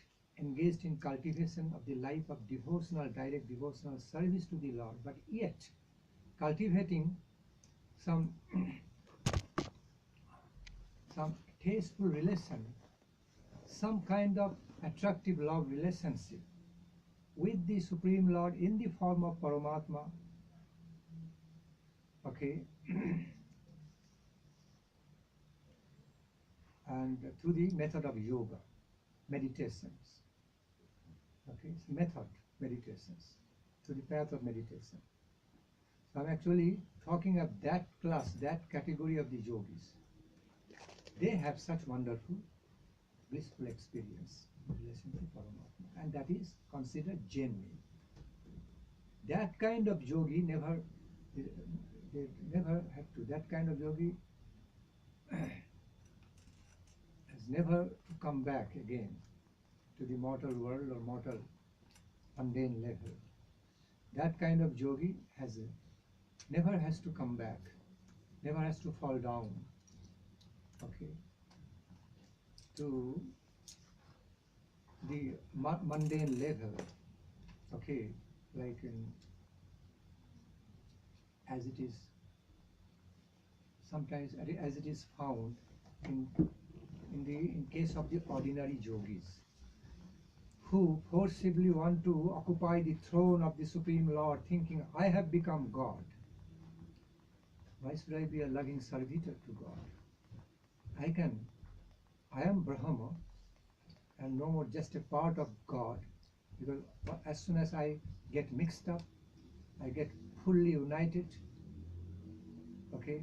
engaged in cultivation of the life of devotional, direct devotional service to the Lord, but yet cultivating some tasteful relation, some kind of attractive love relationship with the Supreme Lord in the form of Paramatma, and through the method of yoga, meditations, method meditations, through the path of meditation. So I'm actually talking of that class, that category of the yogis, they have such wonderful, blissful experience in relation to Paramatma, and that is considered genuine. That kind of yogi never, they never have to, that kind of yogi has never to come back again to the mortal world or mortal mundane level. That kind of yogi never has to come back, never has to fall down, okay, to the mundane level, okay, like as it is sometimes as it is found in case of the ordinary yogis, who forcibly want to occupy the throne of the Supreme Lord, thinking, I have become God. Why should I be a loving servitor to God? I am Brahma, and no more just a part of God, because as soon as I get mixed up, I get fully united, okay,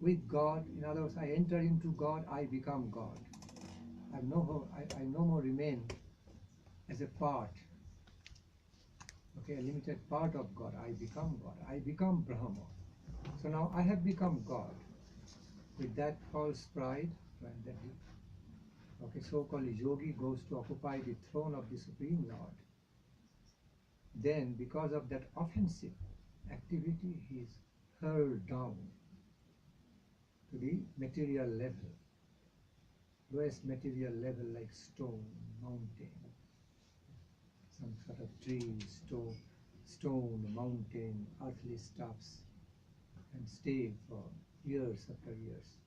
with God. In other words, I enter into God, I become God. I no more remain as a part, okay, a limited part of God. I become God. I become Brahma. So now I have become God. With that false pride, when that okay, so-called yogi goes to occupy the throne of the Supreme Lord, then because of that offensive activity, he is hurled down to the material level, lowest material level, like stone, mountain, some sort of tree, stone, mountain, earthly stuffs, and stay for years after years.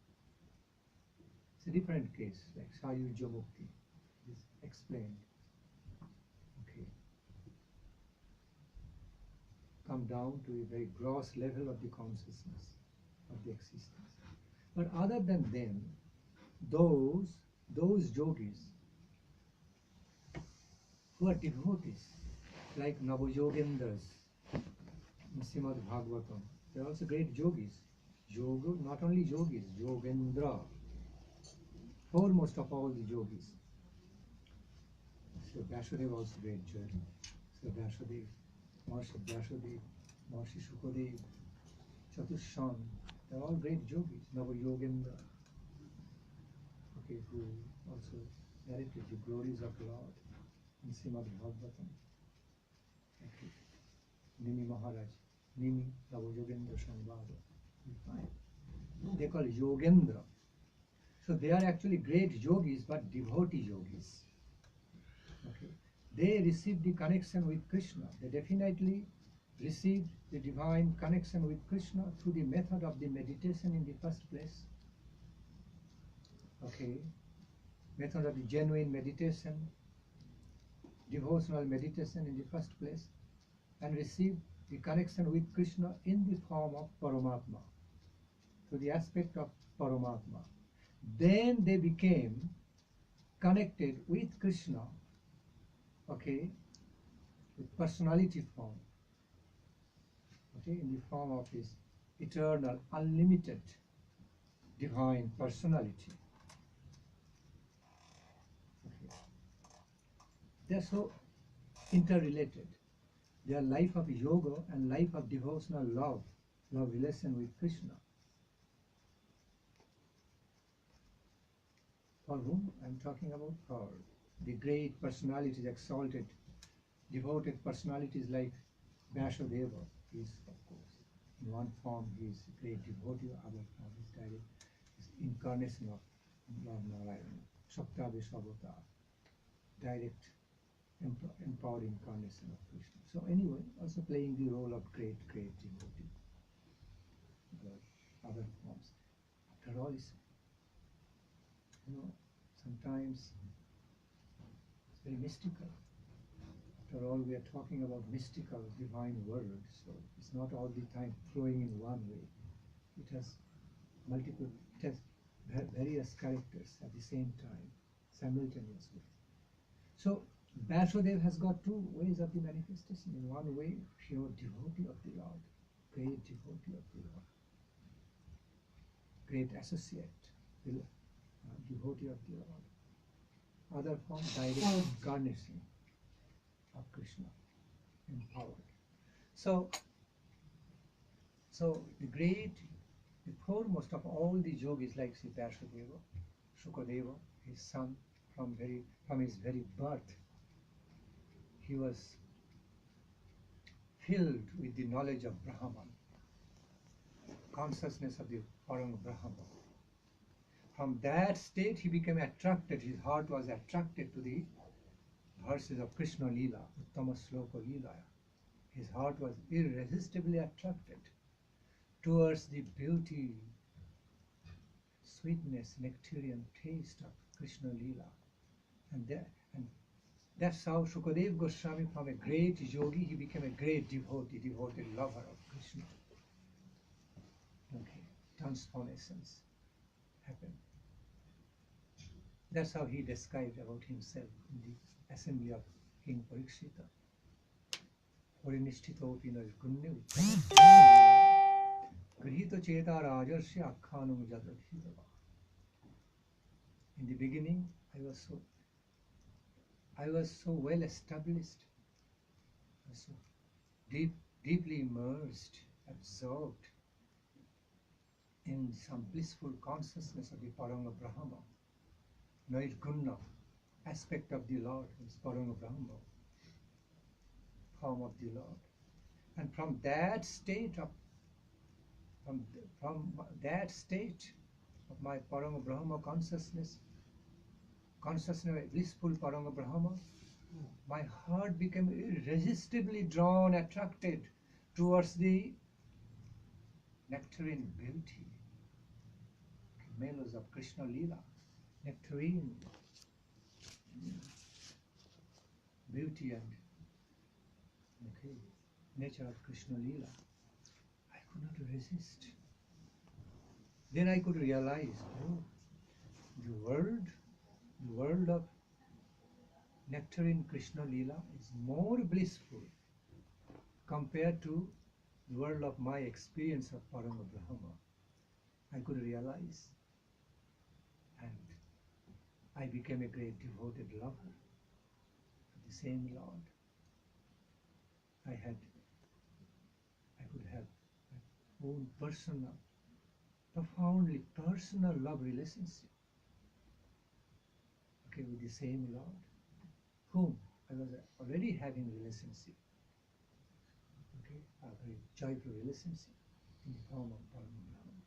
It's a different case, like Sayuja Mukti is explained. Okay. Come down to a very gross level of the consciousness, of the existence. But other than them, those yogis who are devotees, like Navayogendras in Srimad Bhagavatam, they are also great yogis. Yoga, not only yogis, Yogendra, foremost of all the yogis. So Vasudev also great yogi. So Vasudev, Maharishi Shukadev, Chatushan, they are all great yogis. Navayogendra, okay, who also narrated the glories of Lord in Srimad Bhagavatam. Okay. Nimi Maharaj, Nimi Navayogendra Samvada. We find they call Yogendra. So they are actually great yogis, but devotee yogis. Okay. They received the connection with Krishna. They definitely received the divine connection with Krishna through the method of the meditation in the first place. Okay. Method of the genuine meditation, devotional meditation in the first place, and received the connection with Krishna in the form of Paramatma, to the aspect of Paramatma. Then they became connected with Krishna, okay, with personality form, okay, in the form of his eternal, unlimited, divine personality. Okay. They are so interrelated. Their life of yoga and life of devotional love relation with Krishna. For whom I am talking about? For the great personalities, exalted, devoted personalities like Vyasadeva. He is, of course, in one form he is a great devotee, other form is direct incarnation of Lord Narayana, Shaktadesh Avatar, direct empowered incarnation of Krishna. So anyway, also playing the role of great devotee. Other forms. After all, is, sometimes it's very mystical. After all, we are talking about mystical, divine world, so it's not all the time flowing in one way. It has various characters at the same time, simultaneously. So Vasudev has got two ways of the manifestation. In one way, pure devotee of the Lord, great devotee of the Lord, great associate, the devotee of the Lord. Other form, direct incarnation of Krishna, empowered. So the foremost of all the yogis like Sri Vyasadeva, Shukadeva, his son, from his very birth, he was filled with the knowledge of Brahman, consciousness of the Parama Brahman. From that state he became attracted, his heart was attracted to the verses of Krishna Lila, Uttama Sloka Lila. His heart was irresistibly attracted towards the beauty, sweetness, nectarian taste of Krishna Lila. And that's how Shukadev Goswami, from a great yogi, he became a great devotee, devoted lover of Krishna. Okay, transformations happen. That's how he described about himself in the assembly of King Parikshita. Parinishthitopi nargunne grihito cheta rajarsya akkhanam jadadhidava. In the beginning, I was so well established, I was so deeply immersed, absorbed in some blissful consciousness of the Parama Brahma, Nirgunna, aspect of the Lord, is Parama Brahma, form of the Lord. And from that state of my Parama Brahma consciousness, blissful Parama Brahma, my heart became irresistibly drawn, attracted towards the nectarine beauty, mellows of Krishna Lila, nectarine beauty and nature of Krishna Lila. I could not resist. Then I could realize, the world of nectarine Krishna Lila is more blissful compared to the world of my experience of Parama Brahma. I could realize, and I became a great devoted lover of the same Lord. I could have my own personal, profoundly personal love relationship, with the same Lord, whom I was already having relationship, a very joyful relationship in the form of Parama Brahma.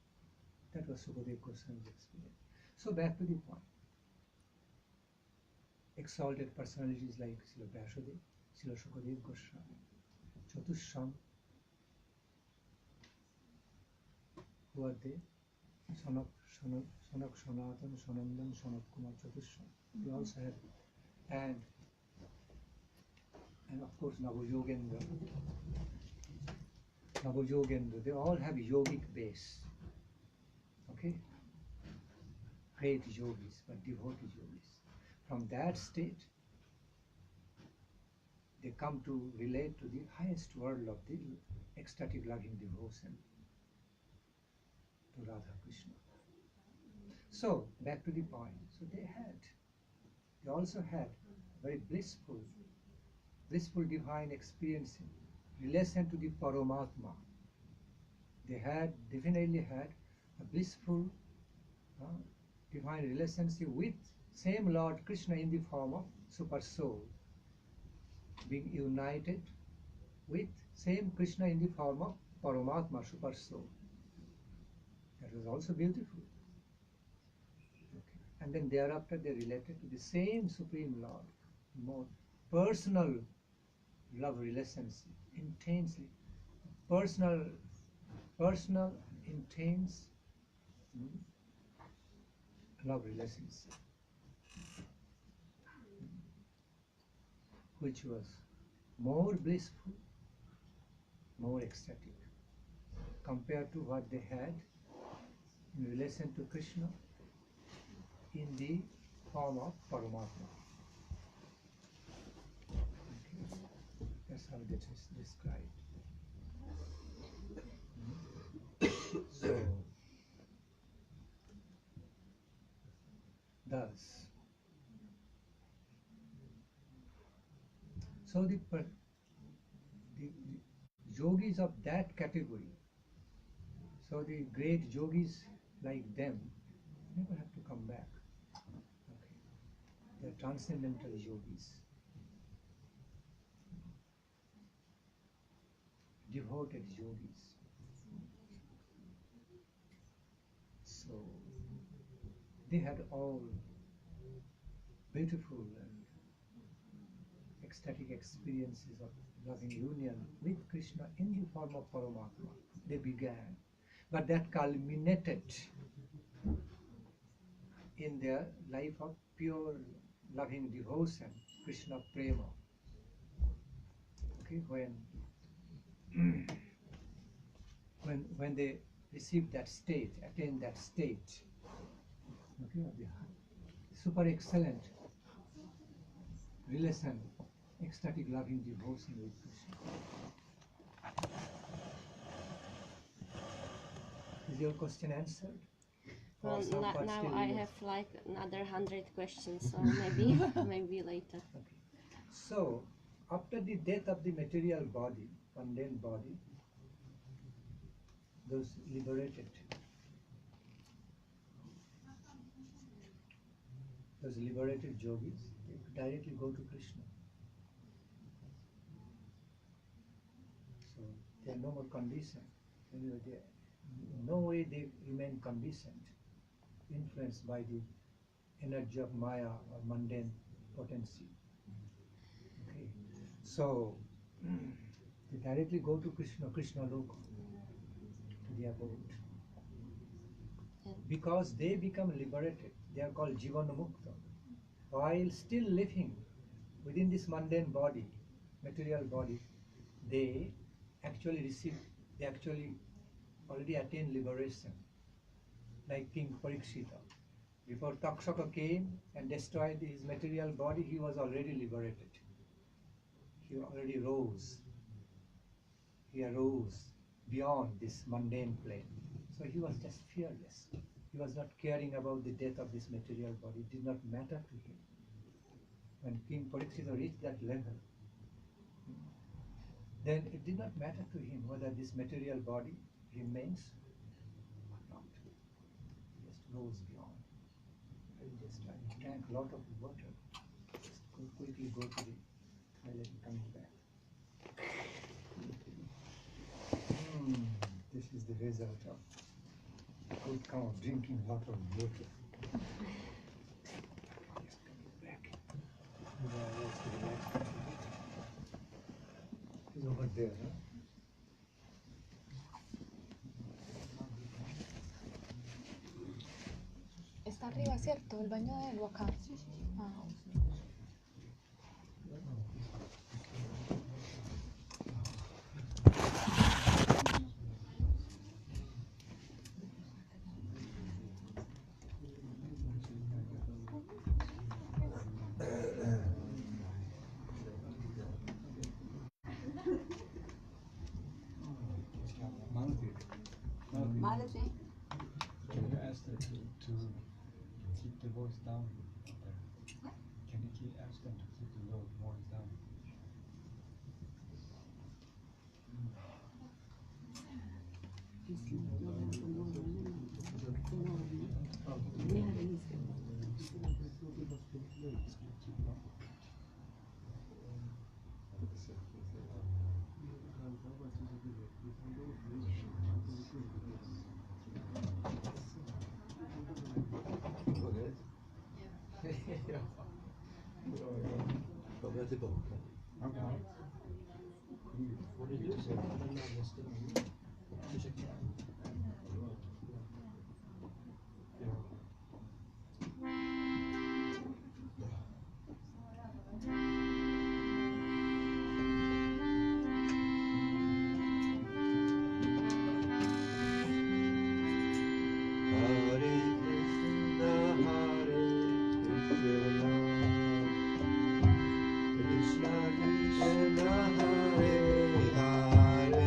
That was Sukadeva Goswami's experience. So back to the point. Exalted personalities like Srila Vyasadeva, Srila Sukadeva Goswami, Chatusham, who are they? Sanak Sanatan, Sanandan, Sanak Kumar, Chatusham. They also have, and of course Navayogendra, they all have yogic base. Great yogis, but devotee yogis. From that state, they come to relate to the highest world of the ecstatic loving devotion to Radha Krishna. So, back to the point. So they also had very blissful divine experience in relation to the Paramatma. They definitely had a blissful divine relationship with same Lord Krishna in the form of super soul, being united with same Krishna in the form of Paramatma, super soul. That was also beautiful. And then thereafter they related to the same Supreme Lord, more personal love relationship, intensely personal, intense love relationship, which was more blissful, more ecstatic compared to what they had in relation to Krishna in the form of Paramatma. That's how that is described. does. So the yogis of that category, so the great yogis like them never have to come back. Okay. They are transcendental yogis, devoted yogis. So they had all beautiful and ecstatic experiences of loving union with Krishna in the form of Paramatma. They began, but that culminated in their life of pure loving devotion, Krishna prema. Okay, when they receive that state, attain that state, okay, of the super excellent relation, ecstatic loving devotion with Krishna. Is your question answered? Well, Or some part now still I remains? have like another 100 questions, so maybe later. Okay. So, after the death of the material body, mundane body, those liberated yogis, they directly go to Krishna. So they are no more conditioned. Anyway, no way they remain conditioned, influenced by the energy of Maya or mundane potency. Okay. So they directly go to Krishna Loka, to the abode. Yeah. Because they become liberated, they are called Jivanamukta. While still living within this mundane body, material body, they actually already attain liberation. Like King Parikshita. Before Takshaka came and destroyed his material body, he was already liberated. He already rose. He arose beyond this mundane plane. So he was just fearless. He was not caring about the death of this material body. It did not matter to him. When King Parikshita reached that level, then it did not matter to him whether this material body remains or not. He just rose beyond. I just drank a lot of water. Just quickly go to the toilet and coming back. This is the result of outcome of drinking a lot of water. Just coming back. Let's relax. It's over there, huh? Está arriba, ¿cierto? El baño de él o acá. Ah. Mandir. Can you ask them to keep the voice down? Can you ask them to keep the voice down? Krishna Krishna Hare Hare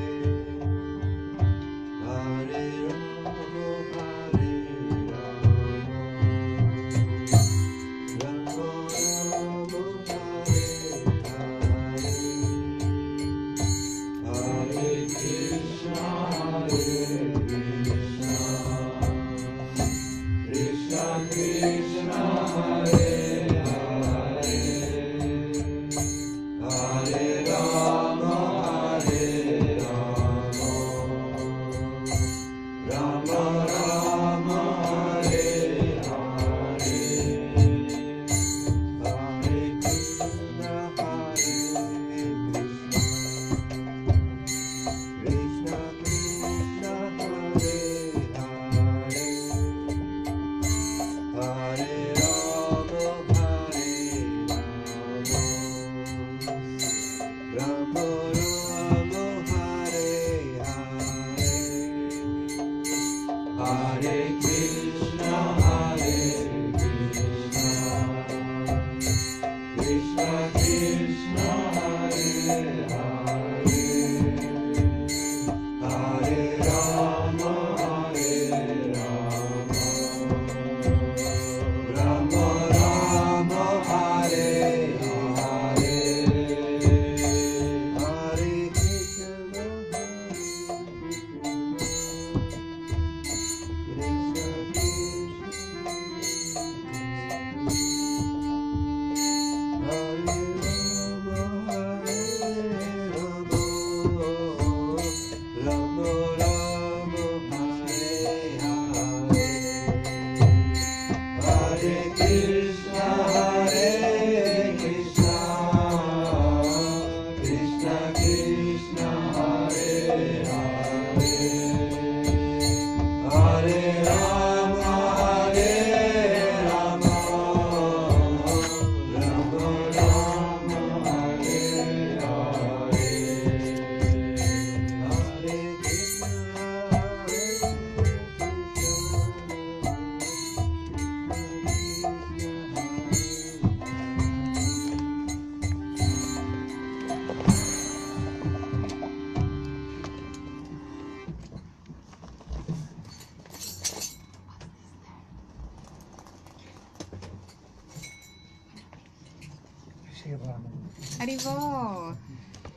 Arrivo!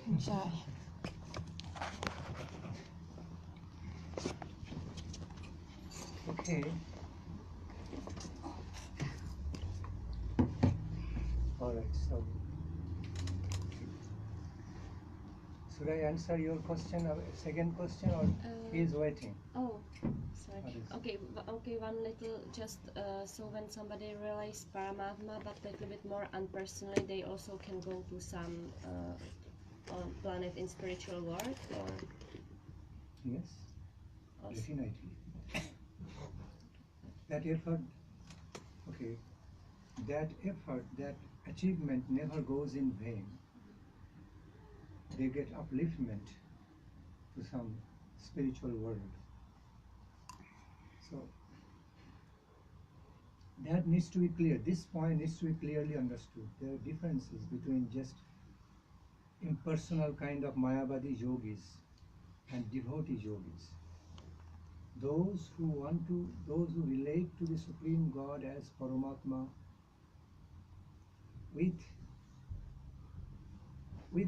Enjoy. Okay. All right. So, should I answer your question, or second question, or he is waiting? Oh, sorry. What is- Okay, one little just so when somebody realizes Paramatma, but a little bit more unpersonally, they also can go to some planet in spiritual world, or Yes. also. Definitely. That effort, okay, that effort, that achievement never goes in vain. They get upliftment to some spiritual world. So that needs to be clear. This point needs to be clearly understood. There are differences between just impersonal kind of Mayavadi yogis and devotee yogis. Those who relate to the Supreme God as Paramatma with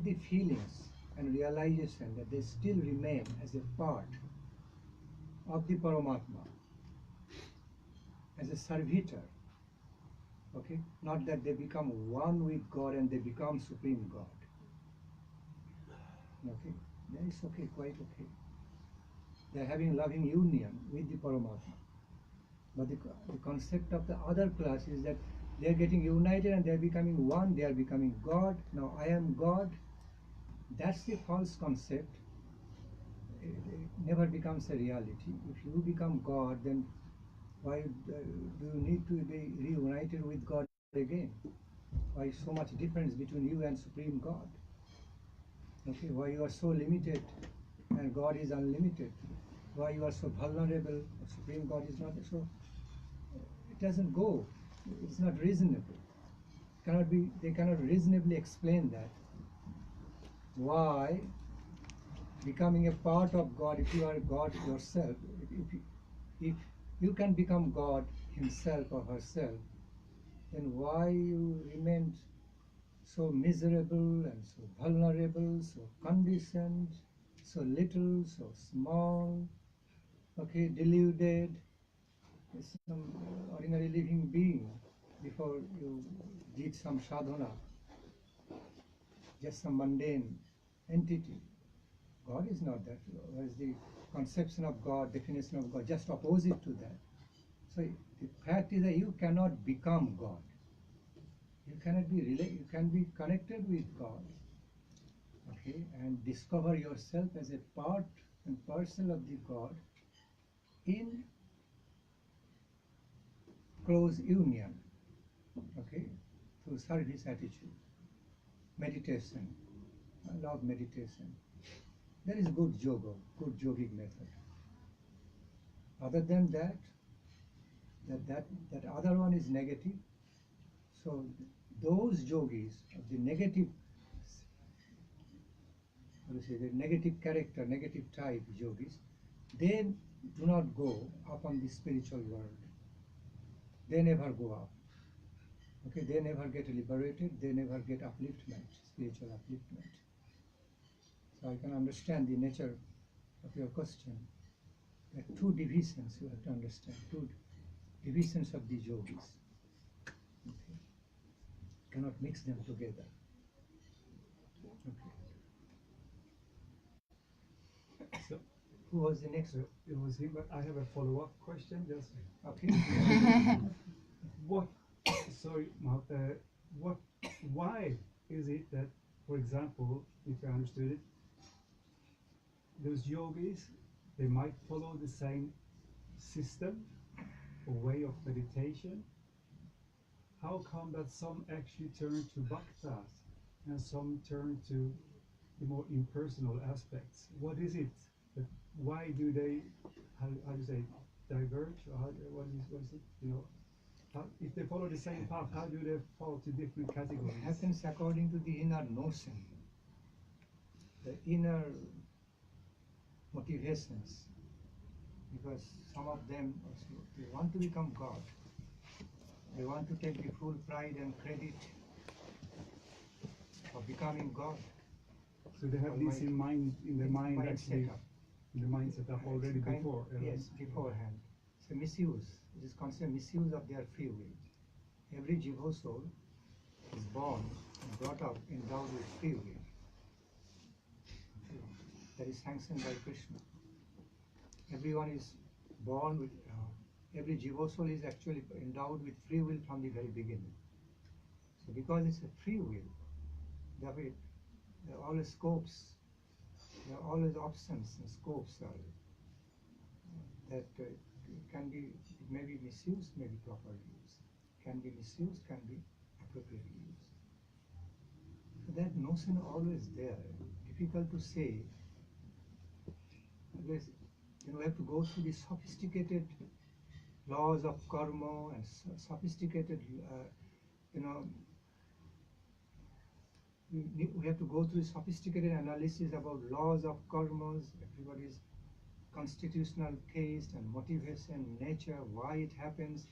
the feelings and realization that they still remain as a part of the Paramatma, as a servitor, okay? Not that they become one with God and they become Supreme God. Okay? That is okay, quite okay. They are having loving union with the Paramatma. But the concept of the other class is that they are getting united and they are becoming one, they are becoming God. Now I am God. That's the false concept. It never becomes a reality. If you become God, then why do you need to be reunited with God again? Why so much difference between you and Supreme God? Okay, why you are so limited and God is unlimited? Why you are so vulnerable, Supreme God is not? So it doesn't go. It's not reasonable. They cannot reasonably explain that. Why becoming a part of God, if you are God yourself, if you can become God himself or herself, then why you remain so miserable and so vulnerable, so conditioned, so little, so small, okay, deluded, some ordinary living being before you did some sadhana, just some mundane entity. God is not that. What is the conception of God, definition of God? Just opposite to that. So the fact is that you cannot become God. You cannot be you can be connected with God, okay, and discover yourself as a part and parcel of the God in close union, okay, through service attitude, meditation. I love meditation. That is good yoga, good yogic method. Other than that, that other one is negative. So those yogis of the negative, how to say, the negative character, negative type yogis, they do not go up on the spiritual world. They never go up. Okay, they never get liberated, they never get upliftment, spiritual upliftment. So I can understand the nature of your question. There are two divisions you have to understand, two divisions of the yogis. Okay. Cannot mix them together. Okay. So Who was the next? it was him, but I have a follow-up question. Just Okay. what? Sorry, what? Why is it that, for example, if I understood it, those yogis they might follow the same system or way of meditation? How come that some actually turn to bhaktas and some turn to the more impersonal aspects? What is it? That, why do they, how do you say, diverge? Or what is it? You know, if they follow the same path, how do they fall to different categories? It happens according to the inner notion, the inner motivations. Because some of them also, they want to become God. They want to take the full pride and credit of becoming God. So they have this in mind, in the mind actually, setup. in the mind set up already It's kind- before. Yes, beforehand. It's a misuse. It is considered misuse of their free will. Every jiva soul is born and brought up endowed with free will. That is sanctioned by Krishna. Everyone is born with, every jiva soul is actually endowed with free will from the very beginning. So because it's a free will, therefore there are always scopes, there are always options and scopes are, that can be, it may be misused, may be properly used. Can be misused, can be appropriately used. So that notion always there. Difficult to say. Because, you know, we have to go through the sophisticated laws of karma and sophisticated, we have to go through sophisticated analysis about laws of karmas, everybody's constitutional taste and motivation, nature, why it happens.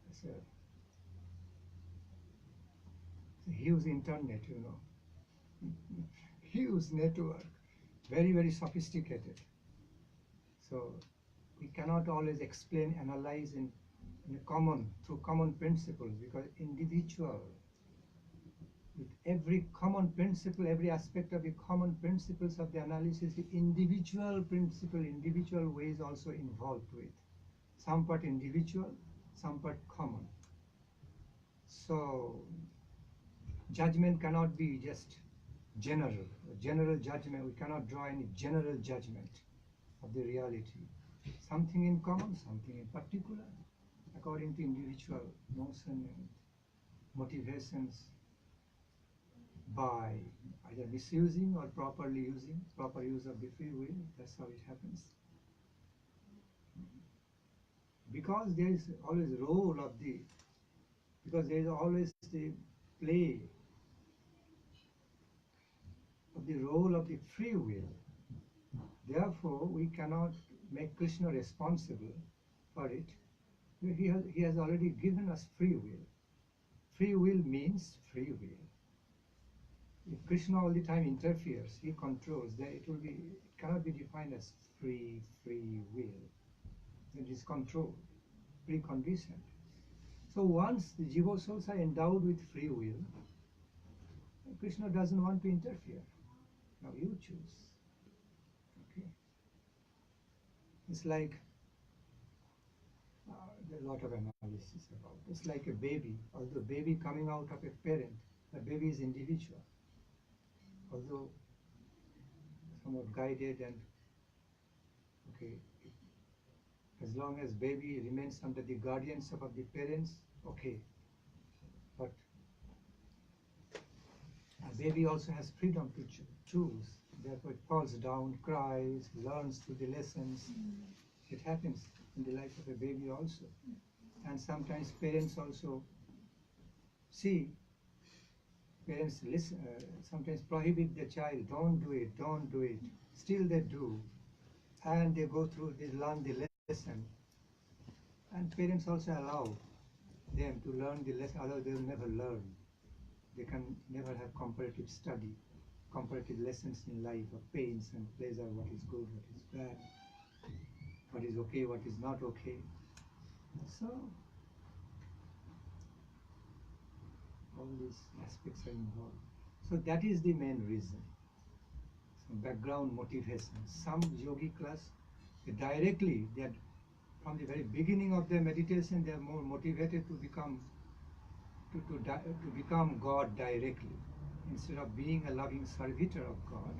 It's a huge internet, you know, huge network, very, very sophisticated. So we cannot always explain, analyze in through common principles, because individual, with every common principle, every aspect of the common principles of the analysis, the individual principle, individual ways also involved with. Some part individual, some part common. So judgment cannot be just general judgment. We cannot draw any general judgment of the reality. Something in common, something in particular, according to individual notion and motivations, by either misusing or properly using, proper use of the free will. That's how it happens. Because there is always role of the, because there is always the play of the role of the free will. Therefore, we cannot make Krishna responsible for it. He has already given us free will. Free will means free will. If Krishna all the time interferes, he controls, then it cannot be defined as free will. It is controlled, preconditioned. So once the jiva souls are endowed with free will, Krishna doesn't want to interfere. Now you choose. Okay. It's like there are a lot of analysis about. It's like a baby. Although baby coming out of a parent, the baby is individual. Although somewhat guided and okay, as long as baby remains under the guardianship of the parents, okay. But a baby also has freedom to choose. Therefore, it falls down, cries, learns through the lessons. It happens in the life of a baby also. And sometimes parents also see, parents listen, sometimes prohibit the child, don't do it, don't do it. Still they do. And they go through, they learn the lesson. And parents also allow them to learn the lesson, otherwise they will never learn. They can never have comparative study, comparative lessons in life of pains and pleasure, what is good, what is bad, what is okay, what is not okay. So, all these aspects are involved. So that is the main reason. Some background motivation. Some yogi class, directly, they are, from the very beginning of their meditation, they are more motivated to become God directly. Instead of being a loving servitor of God,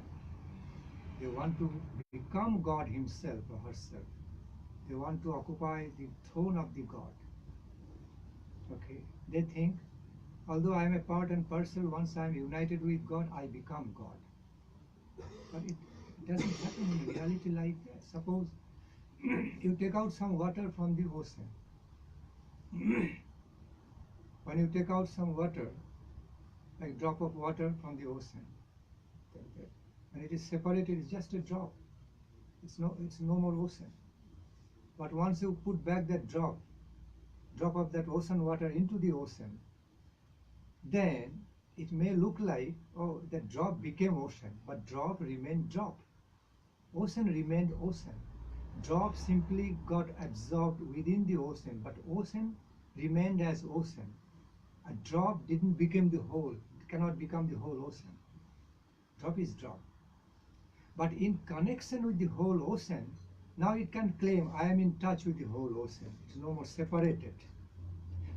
they want to become God himself or herself. They want to occupy the throne of the God. Okay, they think, although I am a part and parcel, once I am united with God, I become God. But it doesn't happen in reality like that. Suppose you take out some water from the ocean. When you take out some water, like drop of water from the ocean, when it is separated, it's just a drop. It's no more ocean. But once you put back that drop of that ocean water into the ocean, then it may look like, oh, that drop became ocean, but drop remained drop. Ocean remained ocean. Drop simply got absorbed within the ocean, but ocean remained as ocean. A drop didn't become the whole. It cannot become the whole ocean. Drop is drop. But in connection with the whole ocean, now it can claim, I am in touch with the whole ocean. It's no more separated.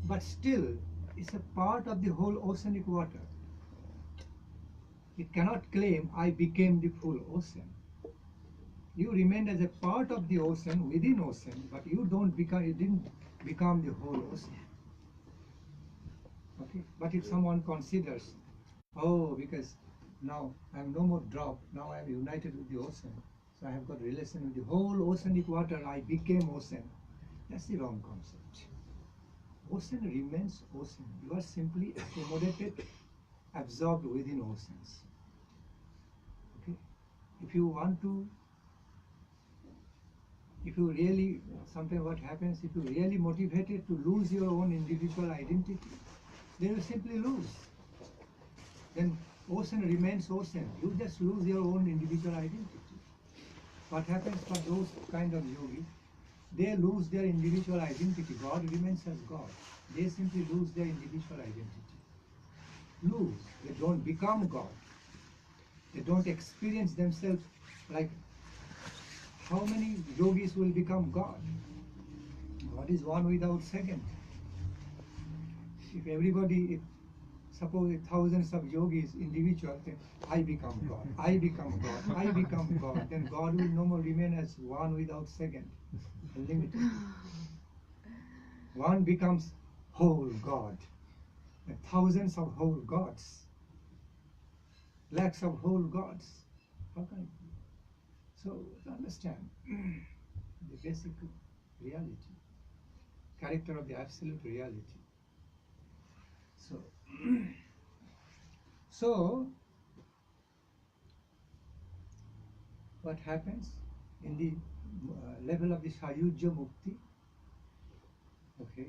But still, it's a part of the whole oceanic water. It cannot claim, I became the full ocean. You remained as a part of the ocean, within ocean, but you didn't become the whole ocean. Okay? But if someone considers, oh, because now I am no more drop, now I am united with the ocean, so I have got relation with the whole oceanic water, I became ocean. That's the wrong concept. Ocean remains ocean. You are simply accommodated, absorbed within oceans. Okay? If you really, sometimes what happens, if you really motivated to lose your own individual identity, then you simply lose. Then ocean remains ocean. You just lose your own individual identity. What happens for those kind of yogis? They lose their individual identity. God remains as God. They simply lose their individual identity. Lose. They don't become God. They don't experience themselves like, how many yogis will become God? God is one without second. If suppose thousands of yogis, individuals, then I become God, I become God, I become God, then God will no more remain as one without second, unlimited. One becomes whole God, and thousands of whole gods, lakhs of whole gods. How can it be? So, to understand the basic reality, character of the absolute reality. So what happens in the level of the Sayujya Mukti? Okay,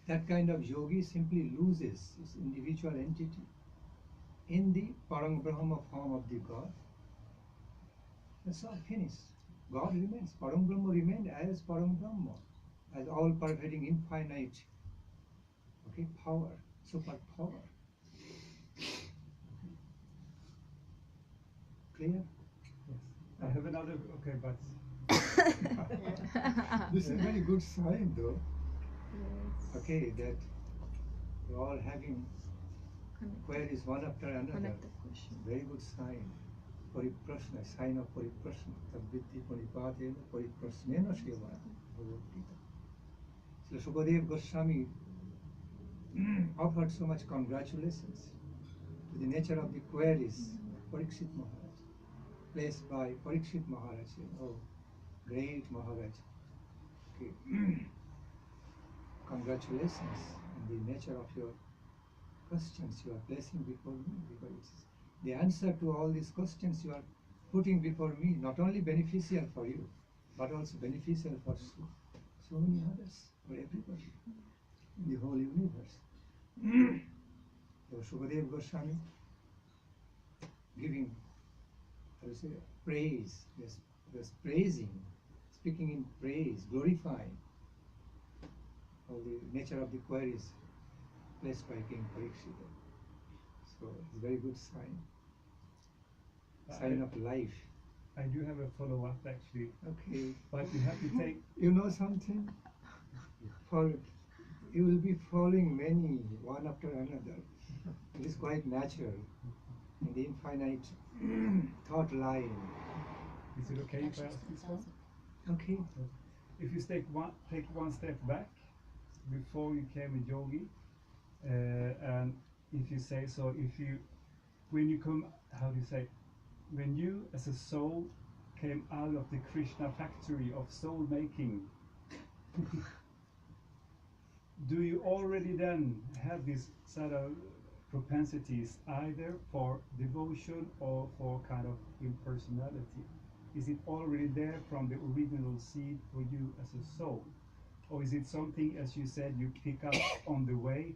that kind of yogi simply loses his individual entity. in the Parang Brahma form of the God. That's all finished. God remains. Parang Brahma remained as Parang Brahma, as all pervading infinite, okay, power, super power. Clear? Yes. I have another. Okay, but This is a very good sign, though. Okay, that we're all having queries one after another. Connected question. Very good sign. Pariprasna, sign of pariprasna. Tadvitti panipadena pariprasnena sevaya. Bhagavad Gita. So Sukadev Goswami offered so much congratulations to the nature of the queries of Parikshit Maharaj, placed by Parikshit Maharaj. Oh, great Maharaj. Okay. Congratulations on the nature of your questions you are placing before me, because it's the answer to all these questions you are putting before me, not only beneficial for you, but also beneficial for so many others, for everybody in the whole universe. So Sukadev Goswami giving, I would say, praise, yes, was praising, speaking in praise, glorifying all the nature of the queries placed by King Parikshit. So it's a very good sign. Sign of life. I do have a follow-up actually, Okay. but you have to take. You know something? For you will be following many one after another. It is quite natural in the infinite thought line. Is it okay if I ask this one? Okay. If you take one step back, before you came a yogi, and if you say so, when you come, how do you say, when you as a soul came out of the Krishna factory of soul making, do you already then have these sort of propensities either for devotion or for kind of impersonality? Is it already there from the original seed for you as a soul? Or is it something, as you said, you pick up on the way,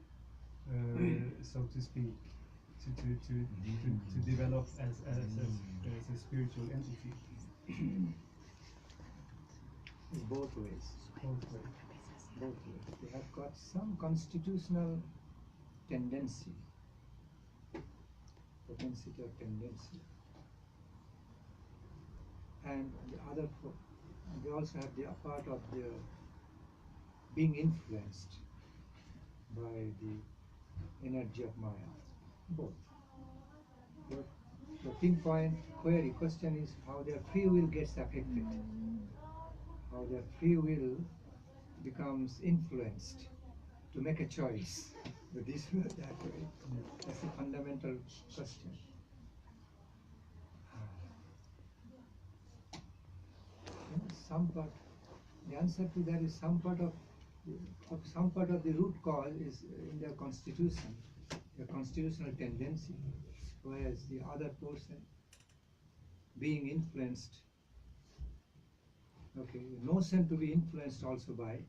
so to speak, to develop as a spiritual entity? Both ways. Both ways. Both ways. They have got some constitutional tendency, propensity or tendency. And the other, they also have the part of the being influenced by the energy of Maya. Both. The pinpoint query question is how their free will gets affected, how their free will becomes influenced to make a choice. But this way, that way. That's the fundamental question. Some part, the answer to that is some part of the root cause is in their constitution, their constitutional tendency, whereas the other portion being influenced, okay, notion to be influenced also by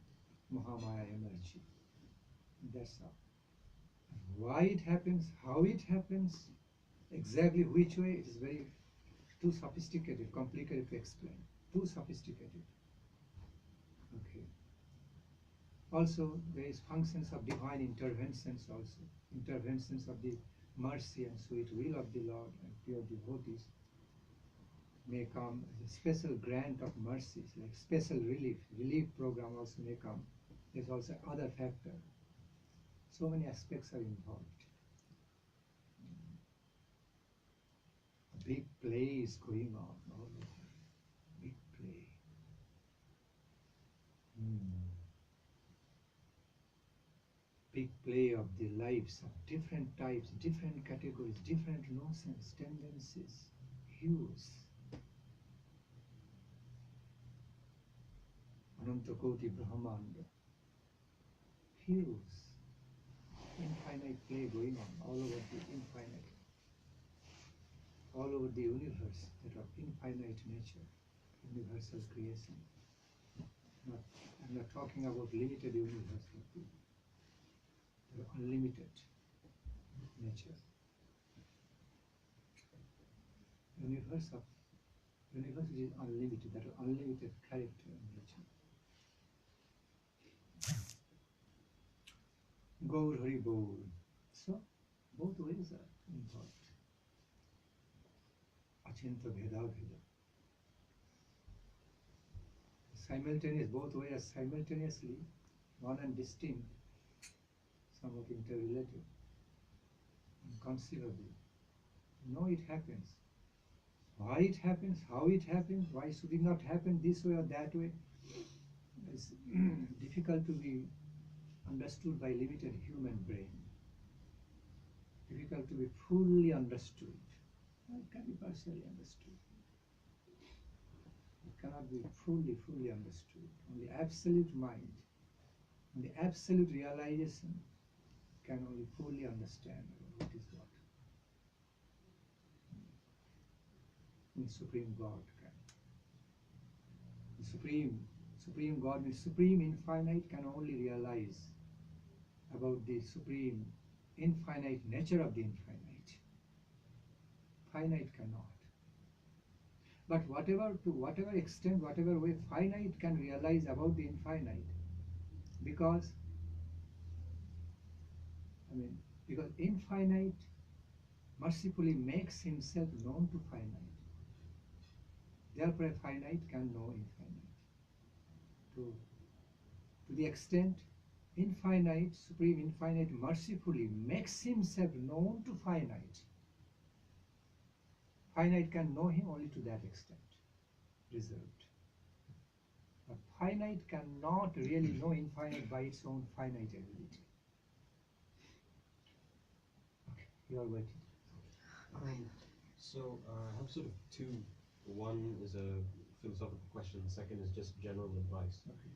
Mahamaya energy. That's all. Why it happens, how it happens, exactly which way, it is very too sophisticated, complicated to explain. Too sophisticated. Okay. Also, there is functions of divine interventions also. Interventions of the mercy and sweet will of the Lord and pure devotees may come as a special grant of mercies, like special relief program also may come. There's also other factor. So many aspects are involved. A big play is going on all over. Big play. Big play of the lives of different types, different categories, different notions, tendencies, hues. Ananta Koti Brahmanda. Hues. Infinite play going on all over the infinite. All over the universe that are infinite nature, universal creation. I'm not talking about limited universe, but the unlimited nature. universe is unlimited, that unlimited character and nature. Gaur Hari Bol. So both ways are involved. Achinta Bheda Bheda. Simultaneous, both ways are simultaneously one and distinct, somewhat interrelated, inconceivable. No, it happens. Why it happens, how it happens, why should it not happen this way or that way? It's difficult to be understood by limited human brain. Difficult to be fully understood. It can be partially understood. It cannot be fully understood. Only absolute mind, only absolute realization can only fully understand what is what. The Supreme God can. The Supreme God, the Supreme Infinite can only realize about the Supreme Infinite nature of the infinite. Finite cannot. But to whatever extent, whatever way, finite can realize about the infinite, because infinite mercifully makes himself known to finite. Therefore, a finite can know infinite. To the extent infinite, Supreme Infinite mercifully makes himself known to finite. Finite can know him only to that extent, reserved. But finite cannot really know infinite by its own finite ability. Okay, you are waiting. So I have sort of two. One is a philosophical question. The second is just general advice. Okay.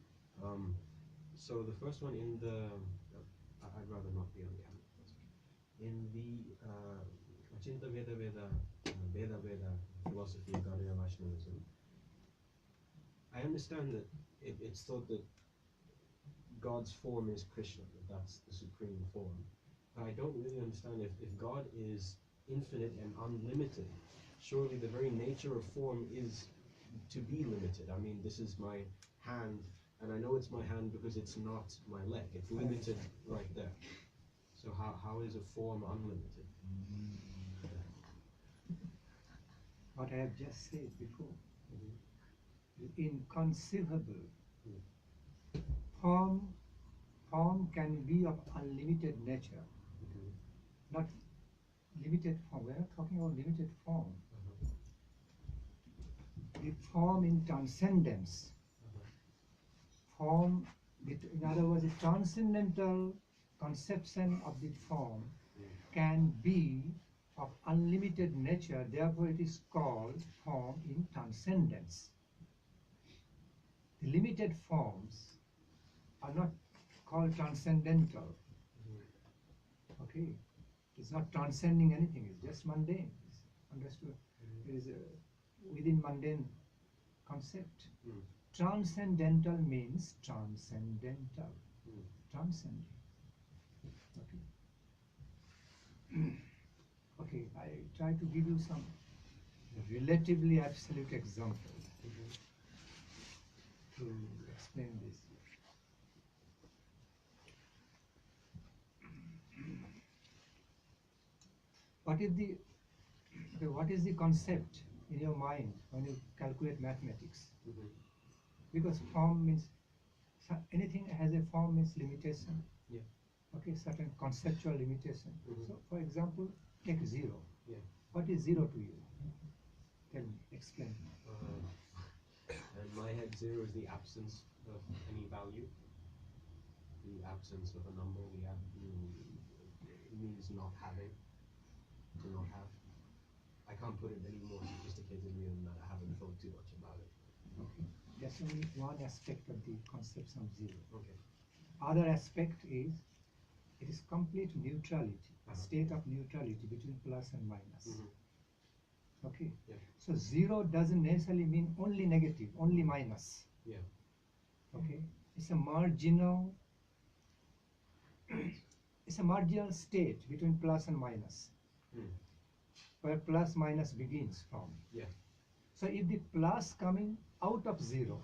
So the first one in the, I'd rather not be on camera. In the Achinta Veda Veda philosophy of Gaudiya Vaishnavism, I understand that it's thought that God's form is Krishna, that's the supreme form. But I don't really understand if God is infinite and unlimited, surely the very nature of form is to be limited. I mean, this is my hand, and I know it's my hand because it's not my leg. It's limited right there. So how is a form unlimited? What I have just said before, inconceivable. Form can be of unlimited nature, not limited form. We are not talking about limited form. The form in transcendence. Form, in other words, the transcendental conception of the form can be of unlimited nature, therefore it is called form in transcendence. The limited forms are not called transcendental. Okay, it's not transcending anything, it's just mundane. It's understood. It is within mundane concept. Transcendental means transcendental. Transcending. Okay. Okay, I try to give you some relatively absolute examples to explain this. What is the concept in your mind when you calculate mathematics? Because form means anything has a form means limitation. Yeah. Okay, certain conceptual limitation. So, for example, take 0. Yeah. What is 0 to you? Tell me, explain. In my head, 0 is the absence of any value. The absence of a number. It means not having. To not have. I can't put it any more sophisticatedly than that. I haven't thought too much about it. Okay. That's only one aspect of the conception of 0. Okay. Other aspect is it is complete neutrality, a state of neutrality between plus and minus. Okay. Yeah. So 0 doesn't necessarily mean only negative, only minus. Yeah. Okay. It's a marginal state between plus and minus. where plus minus begins from. Yeah. So if the plus coming out of 0,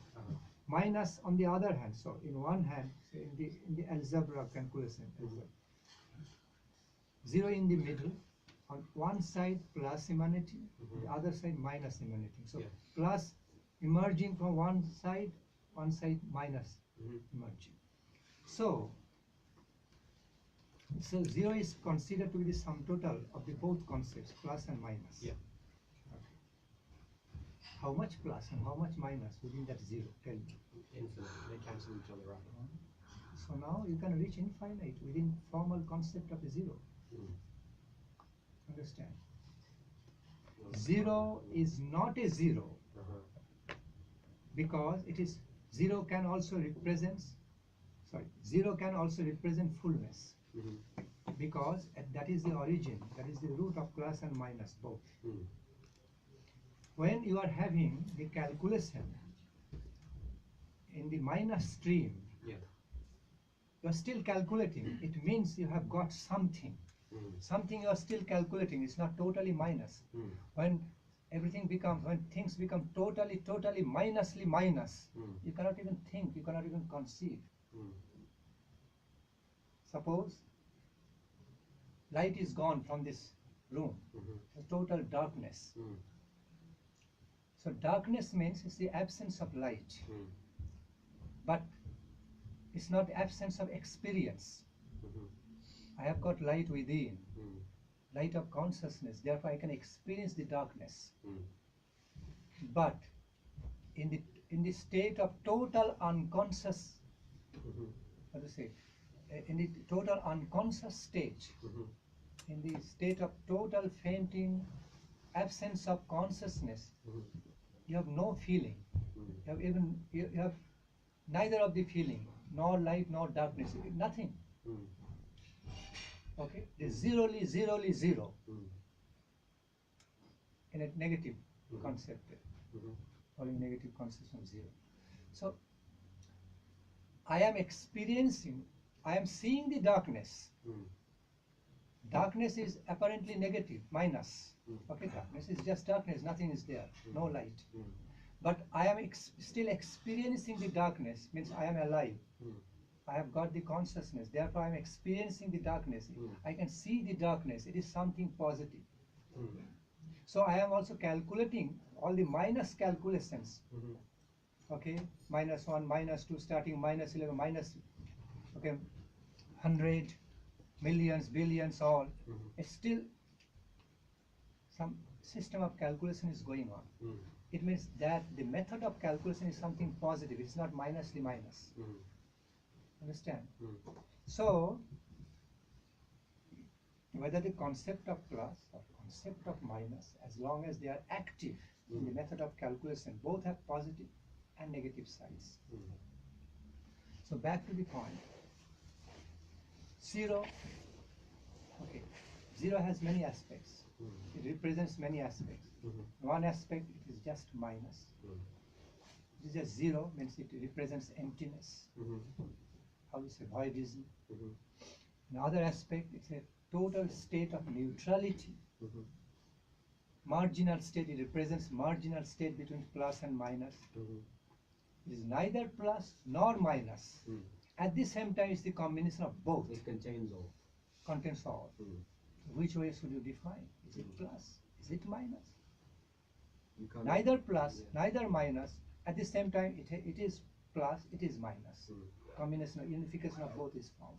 minus on the other hand, so in one hand, so in the algebra calculation, 0 in the middle, on one side plus emanating, the other side minus emanating. So Yeah. plus emerging from one side minus emerging. So 0 is considered to be the sum total of the both concepts, plus and minus. Yeah. Okay. How much plus and how much minus within that 0? Tell me. Infinite. They cancel each other out. So now you can reach infinite within formal concept of a 0. Understand? 0 is not a 0 because it is 0 can also represent fullness, because that is the origin, that is the root of plus and minus both. When you are having the calculation in the minus stream, Yeah. you are still calculating. It means you have got something. Something you are still calculating. It's not totally minus. When things become totally minusly minus, you cannot even think, you cannot even conceive. Suppose light is gone from this room, total darkness. So darkness means it's the absence of light, but it's not absence of experience. I have got light within, light of consciousness, therefore I can experience the darkness. But in the state of total unconscious, how to say, in the total unconscious stage, in the state of total fainting, absence of consciousness, you have no feeling. You have neither of the feeling, nor light nor darkness, nothing. Okay, the zeroli, zero in a negative concept, or in negative concept of 0. So I am seeing the darkness. Darkness is apparently negative, minus. Okay, darkness is just darkness, nothing is there, no light. But I am still experiencing the darkness, means I am alive. I have got the consciousness, therefore I am experiencing the darkness. I can see the darkness, it is something positive. So I am also calculating all the minus calculations. Okay, minus 1, minus 2, starting minus 11, minus, okay, 100, millions, billions, all. It's still some system of calculation is going on. It means that the method of calculation is something positive, it's not minusly minus. Understand? So, whether the concept of plus or concept of minus, as long as they are active in the method of calculation, both have positive and negative sides. So back to the point. 0, okay, 0 has many aspects. It represents many aspects. One aspect, it is just minus. It is just 0, means it represents emptiness. How we say, voidism. Another aspect, it's a total state of neutrality. Marginal state, it represents marginal state between plus and minus. It is neither plus nor minus. At the same time, it's the combination of both. It contains all. Contains all. Which way should you define? Is it plus? Is it minus? You can't. Neither plus, neither minus. At the same time, it is plus, it is minus. Combination, unification of both is found.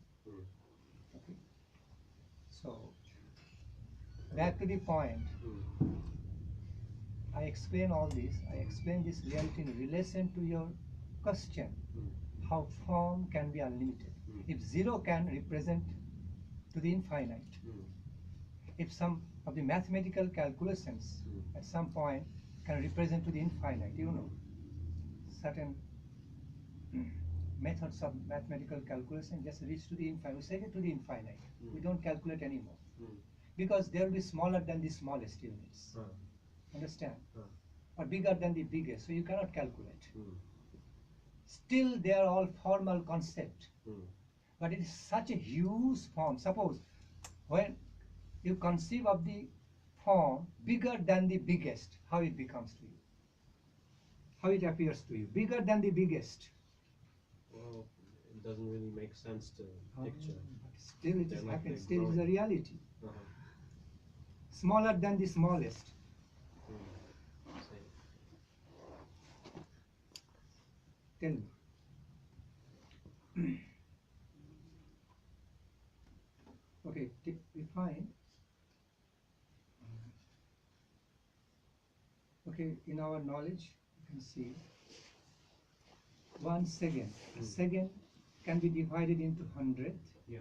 Okay. So, back to the point. I explain all this. I explain this reality in relation to your question. How form can be unlimited? If 0 can represent to the infinite, if some of the mathematical calculations at some point can represent to the infinite, you know, certain methods of mathematical calculation just reach to the infinite. We take it to the infinite. We don't calculate anymore. Because they will be smaller than the smallest units. Understand? Or bigger than the biggest, so you cannot calculate. Still, they are all formal concept. But it is such a huge form. Suppose when you conceive of the form bigger than the biggest, how it becomes to you? How it appears to you? Bigger than the biggest. Well, it doesn't really make sense to picture. But still it They're is like happening, they're still it is a growing. reality. Uh-huh. Smaller than the smallest. Same. Tell me. Okay, we find. Okay, in our knowledge, you can see 1 second. A second can be divided into 100. Yeah.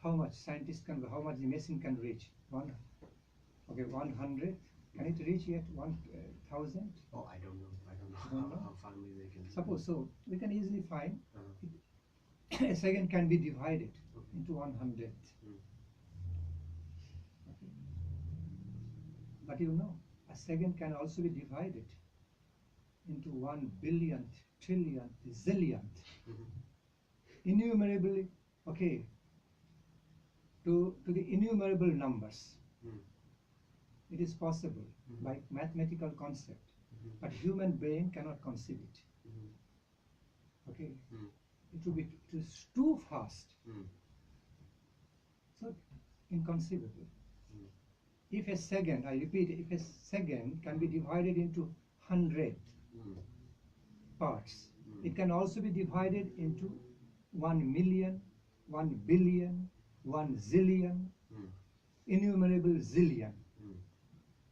How much scientists can, how much the machine can reach? 100. Can it reach yet 1,000? Oh, I don't know. I don't know Don't know? how finely they can. Suppose so, we can easily find Uh-huh. a second can be divided into 100. Okay. But you know, a second can also be divided into 1 billionth, trillionth, zillionth, innumerably, okay, to the innumerable numbers. It is possible by mathematical concept, but human brain cannot conceive it. Okay, it is too fast, so inconceivable. If a second, I repeat, if a second can be divided into 100 parts, it can also be divided into 1 million, 1 billion, 1 zillion, innumerable zillion.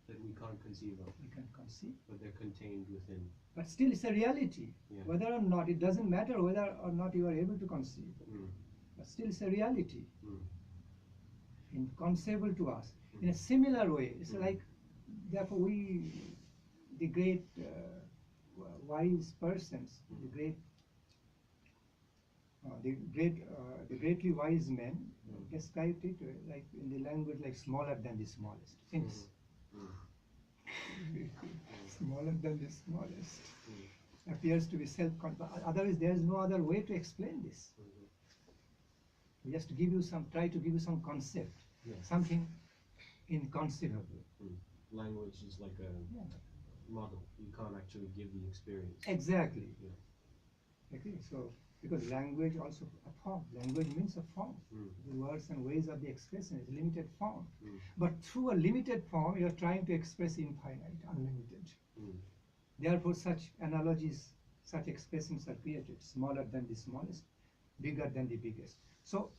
That we can't conceive of, We can conceive. but they're contained within. But still it's a reality. Yeah. Whether or not, it doesn't matter whether or not you are able to conceive. But still it's a reality. Inconceivable to us. In a similar way, it's like, therefore the great wise persons, the greatly wise men described it like in the language like smaller than the smallest. Things. Smaller than the smallest. Appears to be self-conscious. Otherwise, there is no other way to explain this. Just to give you try to give you some concept, something inconceivable. Language is like a model. You can't actually give the experience. Exactly. Yeah. Okay, so because language also a form. Language means a form. The words and ways of the expression is limited form. But through a limited form, you are trying to express infinite, unlimited. Therefore, such analogies, such expressions are created, smaller than the smallest, bigger than the biggest. So,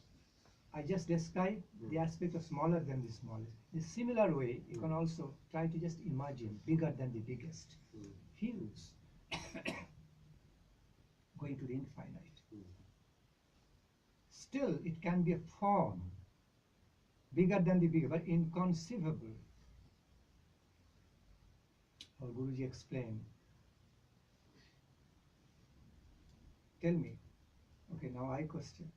I just described the aspect of smaller than the smallest. In a similar way, you can also try to just imagine bigger than the biggest. Huge, going to the infinite. Still, it can be a form, bigger than the bigger, but inconceivable. Our Guruji explained. Tell me, okay, now I question.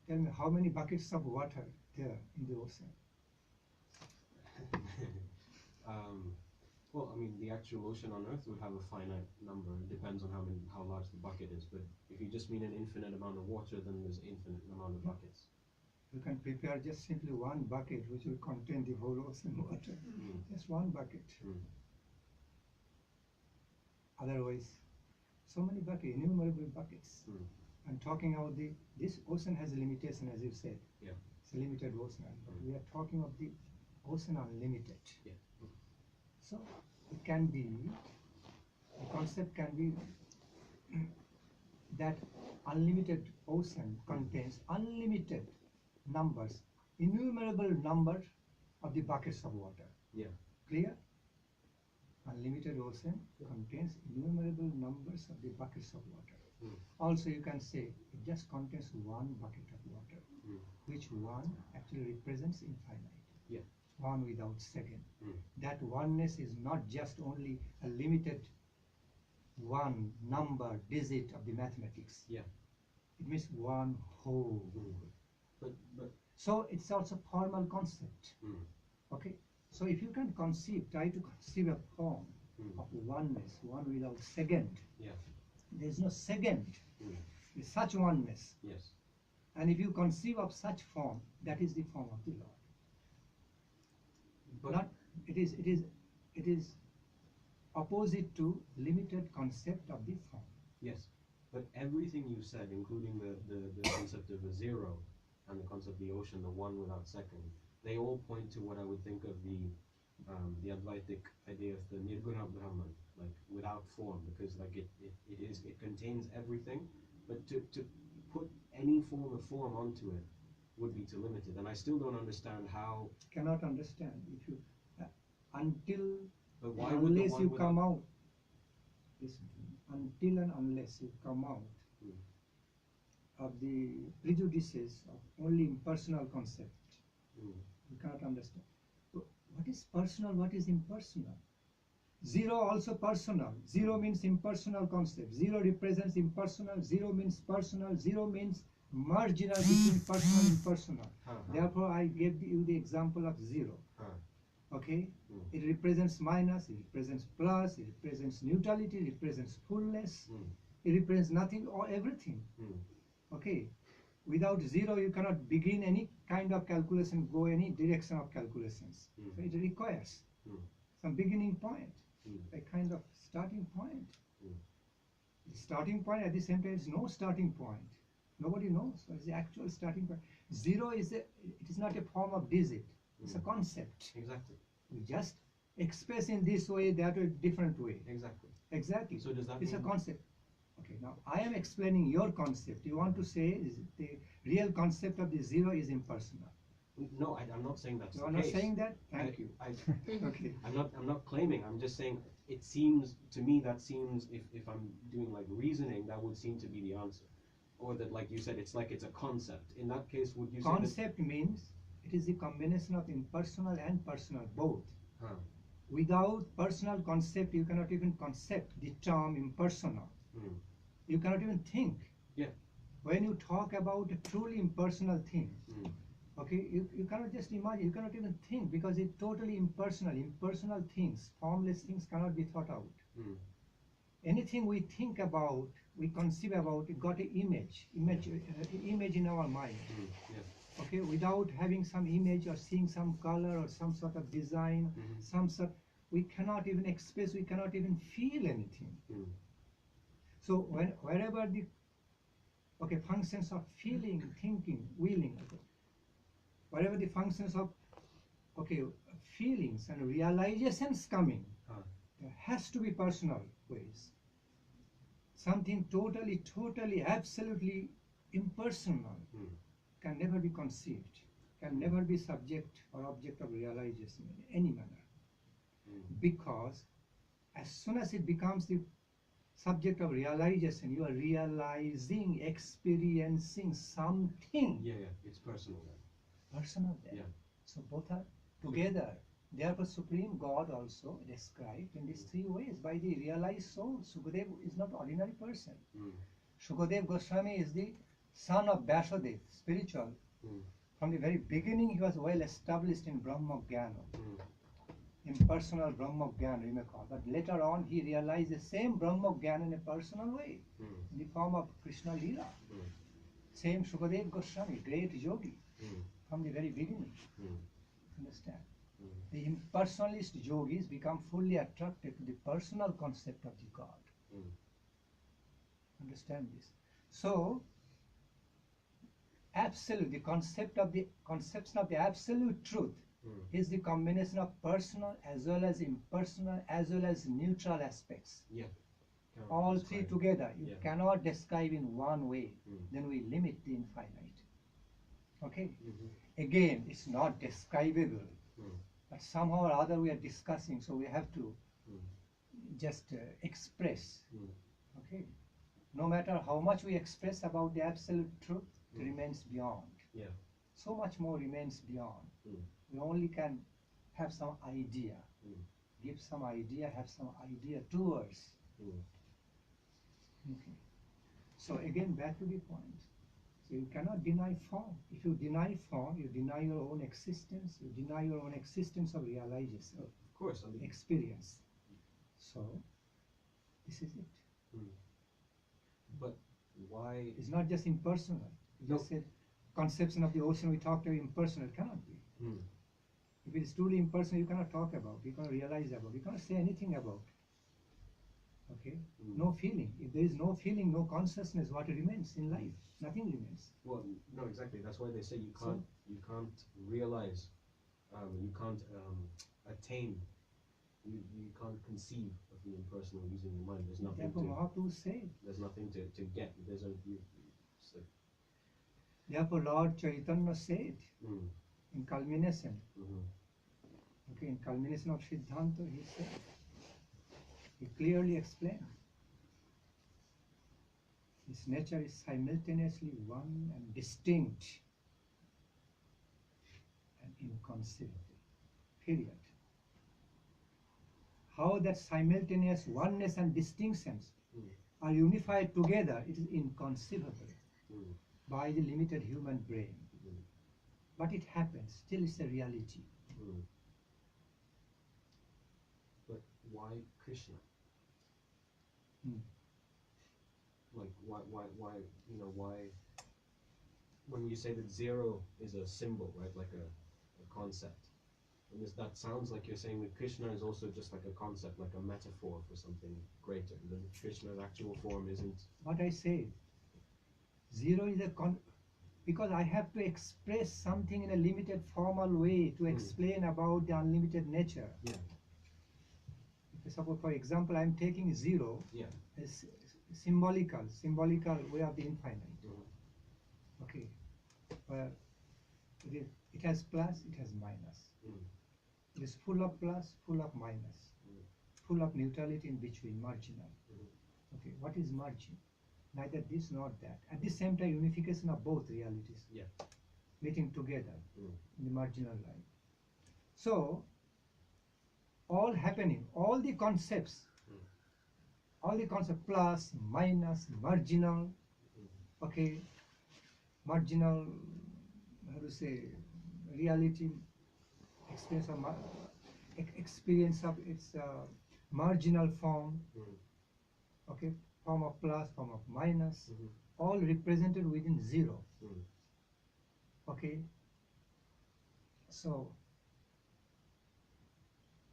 Tell me, how many buckets of water there in the ocean? Well, I mean, the actual ocean on Earth would have a finite number. It depends on how large the bucket is. But if you just mean an infinite amount of water, then there's infinite amount of buckets. You can prepare just simply one bucket which will contain the whole ocean water. Just one bucket. Otherwise, so many buckets, innumerable buckets. I'm talking about this ocean has a limitation, as you said. Yeah. It's a limited ocean. But we are talking of the ocean unlimited. Yeah. So it can be, the concept can be that unlimited ocean contains unlimited numbers, innumerable number of the buckets of water. Yeah. Clear? Unlimited ocean contains innumerable numbers of the buckets of water. Also, you can say it just contains one bucket of water, which one actually represents infinite. Yeah. One without second. That oneness is not just only a limited one number, digit of the mathematics. Yeah. It means one whole. But So it's also formal concept. Okay. So if you can conceive, try to conceive a form of oneness, one without second. yeah. There is no second. It's such oneness. Yes. And if you conceive of such form, that is the form of the Lord. But Not it is opposite to limited concept of the form. yes, but everything you said, including the concept of a zero and the concept of the ocean, the one without second, they all point to what I would think of the Advaitic idea of the Nirguna Brahman, like without form, because like it contains everything, but to put any form of form onto it would be to limit it, and I still don't understand how. Cannot understand if you until But why would the unless one you without, come out. Listen to me. Until and unless you come out of the prejudices of only impersonal concept, you cannot understand. So what is personal? What is impersonal? Zero also personal. Zero means impersonal concept. Zero represents impersonal. Zero means personal. Zero means marginal between personal and impersonal. Therefore, I gave you the example of zero. Okay? It represents minus, it represents plus, it represents neutrality, it represents fullness, it represents nothing or everything. Okay? Without zero, you cannot begin any kind of calculation, go any direction of calculations. So it requires some beginning point, a kind of starting point. The starting point at the same time is no starting point. Nobody knows what is the actual starting point. Zero is it is not a form of digit. It's a concept. exactly. We just express in this way, that way, different way. Exactly. Exactly. So does that It's a mean concept. Okay, now I am explaining your concept. You want to say is the real concept of the zero is impersonal. no? I'm not saying that's You the are not case. saying that? Thank you. Okay. I'm not claiming. I'm just saying it seems to me that seems if I'm doing like reasoning, that would seem to be the answer, or that like you said, it's like it's a concept. In that case, would you say Concept means it is the combination of impersonal and personal both. that? Without personal concept, you cannot even concept the term impersonal. You cannot even think. Yeah. When you talk about a truly impersonal thing, okay, you cannot just imagine, you cannot even think because it's totally impersonal. Impersonal things, formless things cannot be thought out. Anything we think about, we conceive about, it got an image in our mind. Yeah. Okay, without having some image or seeing some color or some sort of design, some sort, we cannot even express, we cannot even feel anything. So wherever the functions of feeling, thinking, willing, wherever the functions of feelings and realizations coming, there has to be personal ways. Something totally, absolutely impersonal can never be conceived, can never be subject or object of realization in any manner. Because as soon as it becomes the subject of realization, you are realizing, experiencing something. Yeah. It's personal then. Personal there. Yeah. So both are together. Therefore, Supreme God also described in these three ways by the realized soul. Sukadev is not ordinary person. Sukadev Goswami is the son of Vasudev, spiritual. From the very beginning, he was well established in Brahma Jnana. Impersonal Brahma Jnana, you may call. But later on, he realized the same Brahma Jnana in a personal way, in the form of Krishna Leela. Same Sukadev Goswami, great yogi, from the very beginning. Understand? The impersonalist yogis become fully attracted to the personal concept of the God. Understand this? So, absolute, the conception of the absolute truth is the combination of personal as well as impersonal as well as neutral aspects. Yeah. All three together. You Yeah. cannot describe in one way. Then we limit the infinite. Okay? Again, it's not describable. But somehow or other we are discussing, so we have to just express. Okay? No matter how much we express about the absolute truth, it remains beyond. Yeah. So much more remains beyond. We only can have some idea, give some idea, have some idea towards. Okay. So again, back to the point. So you cannot deny form. If you deny form, you deny your own existence. You deny your own existence of realization, of Of course. I mean, experience. So this is it. but why? It's not just impersonal. You just said conception of the ocean we talked about impersonal. It cannot be. If it is truly impersonal, you cannot talk about, you cannot realize about, you cannot say anything about. Okay? No feeling. If there is no feeling, no consciousness, what remains in life? Nothing remains. Well, no, exactly. That's why they say you So- can't realize, you can't attain, you can't conceive of the impersonal using the mind. There's nothing Therefore, to, Mahaprabhu said. there's nothing to get. There's a it's like, Therefore, Lord Chaitanya said mm, in culmination, mhm, okay, in culmination of Siddhanta, he said, he clearly explained, his nature is simultaneously one and distinct and inconceivable. Period. How that simultaneous oneness and distinctions mm, are unified together, it is inconceivable mm, by the limited human brain. mm, But it happens, still it's a reality. mm. But why Krishna? Hmm. Like why why when you say that zero is a symbol, right, like a concept, and that sounds like you're saying that Krishna is also just like a concept, like a metaphor for something greater, and that Krishna's actual form isn't. What I say, zero is a because I have to express something in a limited formal way to explain about the unlimited nature. Yeah. Suppose, for example, I am taking zero Yeah. as symbolical way of the infinite. Mhm. Okay, where it has plus, it has minus. Mm. It is full of plus, full of minus, full of neutrality in between, marginal. Mhm. Okay, what is margin? Neither this nor that. At the same time, unification of both realities Yeah. meeting together Mm. in the marginal line. So, all happening, all the concepts, plus, minus, marginal, okay, marginal, how to say, reality, experience of, experience of its marginal form, Mm. okay, form of plus, form of minus, Mhm. all represented within zero, Mm. okay. So,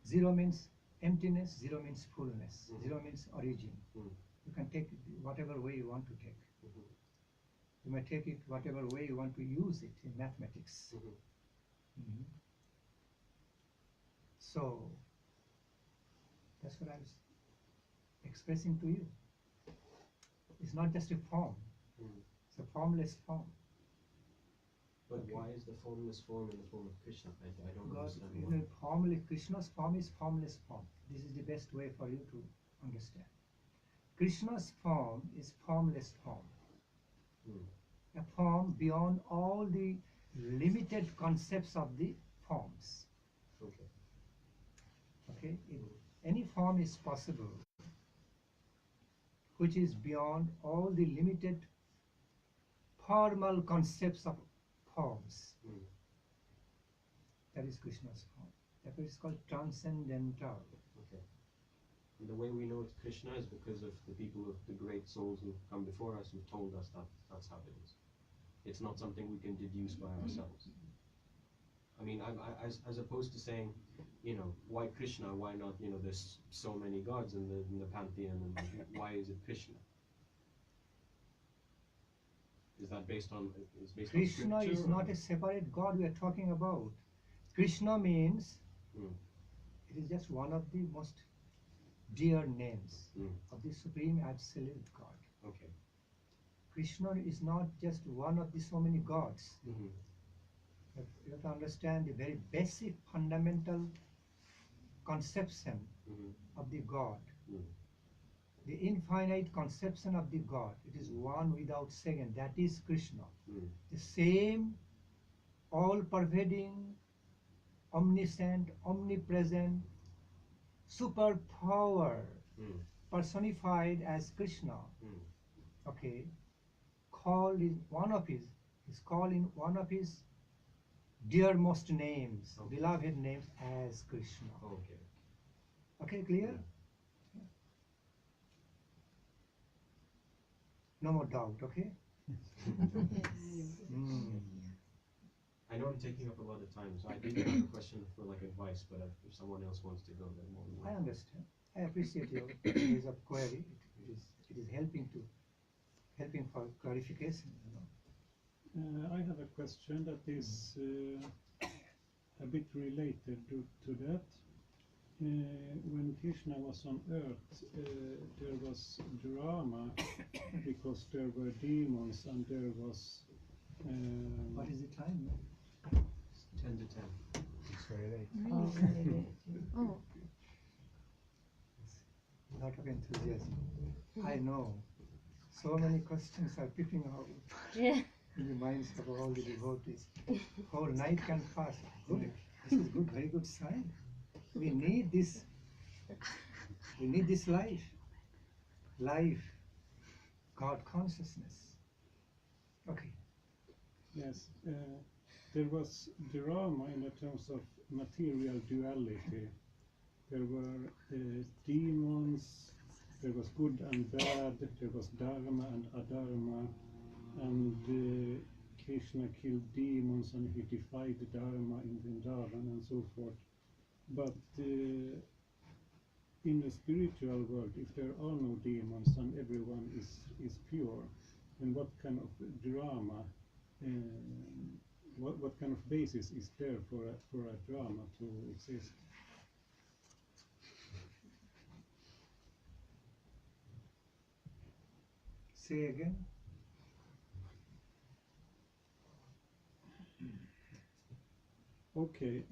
zero means emptiness, zero means fullness, zero means origin. Mm. You can take it whatever way you want to take. Mhm. You may take it whatever way you want to use it in mathematics. Mhm. Mhm. So, that's what I was expressing to you. It's not just a form, Mm. it's a formless form. But Okay. why is the formless form in the form of Krishna? I don't God, understand you why. know, formless, Krishna's form is formless form. This is the best way for you to understand. Krishna's form is formless form. Mm. A form beyond all the limited concepts of the forms. Okay. Okay? Any form is possible which is beyond all the limited formal concepts of forms. Mm. That is Krishna's form. Therefore, it's called transcendental. Okay. And the way we know it's Krishna is because of the people of the great souls who've come before us who've told us that that's how it is. It's not something we can deduce by ourselves. I mean, as opposed to saying, you know, why Krishna? Why not? You know, there's so many gods in the pantheon, and why is it Krishna? Is that based on? Is based Krishna on scripture? is not a separate God we are talking about. Krishna means Mm. it is just one of the most dear names Mm. of the Supreme Absolute God. Okay. Krishna is not just one of the so many gods. Mm-hmm. You have to understand the very basic fundamental conception Mm-hmm. of the God. Mm. The infinite conception of the God. It is one without second. That is Krishna. Mm. The same all-pervading, omniscient, omnipresent, superpower Mm. personified as Krishna. Mm. Okay, called in one of his is called in one of his dearmost names, Okay. beloved names as Krishna. Okay. Okay, clear? Yeah. No more doubt, okay? Yes. Mm. I know I'm taking up a lot of time, so I did have a question for like advice, but if someone else wants to go, then more than I welcome. understand. I appreciate your ways of query. It is helping for clarification. I have a question that is a bit related to that. When Krishna was on earth, there was drama because there were demons and there was. What is the time? 10 to 10. It's very late. Oh, A lot of enthusiasm. I know. So many questions are picking out Yeah. in the minds of all the devotees. Whole night can pass. Good. This is good. Very good sign. We need this. We need this life. Life. God consciousness. Okay. Yes, there was drama in the terms of material duality. There were demons, there was good and bad, there was dharma and adharma, and Krishna killed demons and he defied the dharma in Vrindavan and so forth. But in the spiritual world, if there are no demons and everyone is pure, then what kind of drama? What kind of basis is there for a drama to exist? Say again. Okay,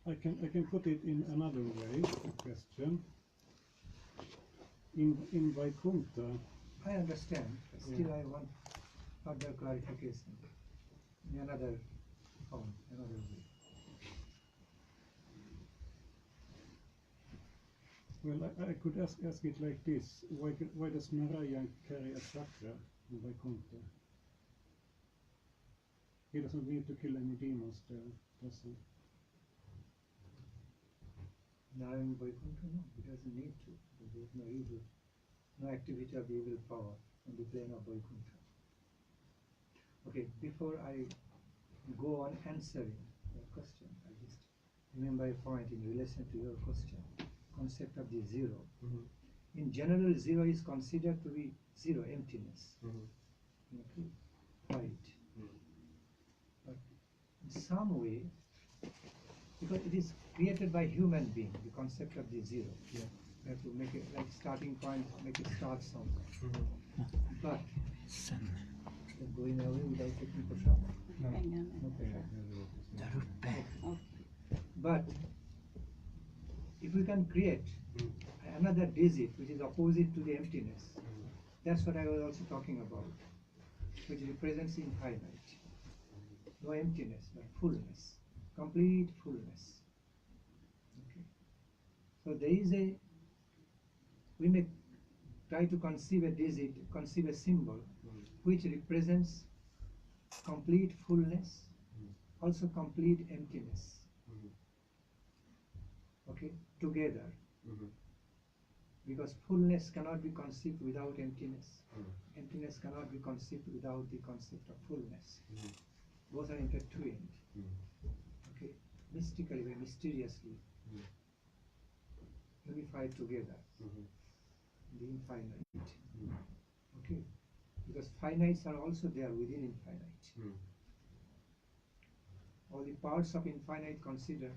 I can put it in another way. The question in Vaikuntha. I understand. But still, I want further clarification in another form, another way. Well, I could ask it like this: why does Narayan carry a chakra in Vaikuntha? He doesn't need to kill any demons there, does he? Narayan Vaikuntha, no, he doesn't need to. There is no evil, no activity of evil power on the plane of Vaikuntha. Okay, before I go on answering your question, I just remember a point in relation to your question, concept of the zero. In general, zero is considered to be zero, emptiness. Okay, right. But in some way, because it is created by human being, the concept of the zero. Yeah. We have to make it like starting point, make it start somewhere. But they're going away without taking for shot. No pressure. But if we can create another digit which is opposite to the emptiness, that's what I was also talking about, which represents infinite. No emptiness, but fullness, complete fullness. Okay. So there is we may try to conceive a digit, conceive a symbol which represents complete fullness, also complete emptiness. Okay, together. Because fullness cannot be conceived without emptiness. Emptiness cannot be conceived without the concept of fullness. Both are intertwined. Okay, mystically, very mysteriously unified together. The infinite. Okay, because finites are also there within infinite. All the parts of infinite consider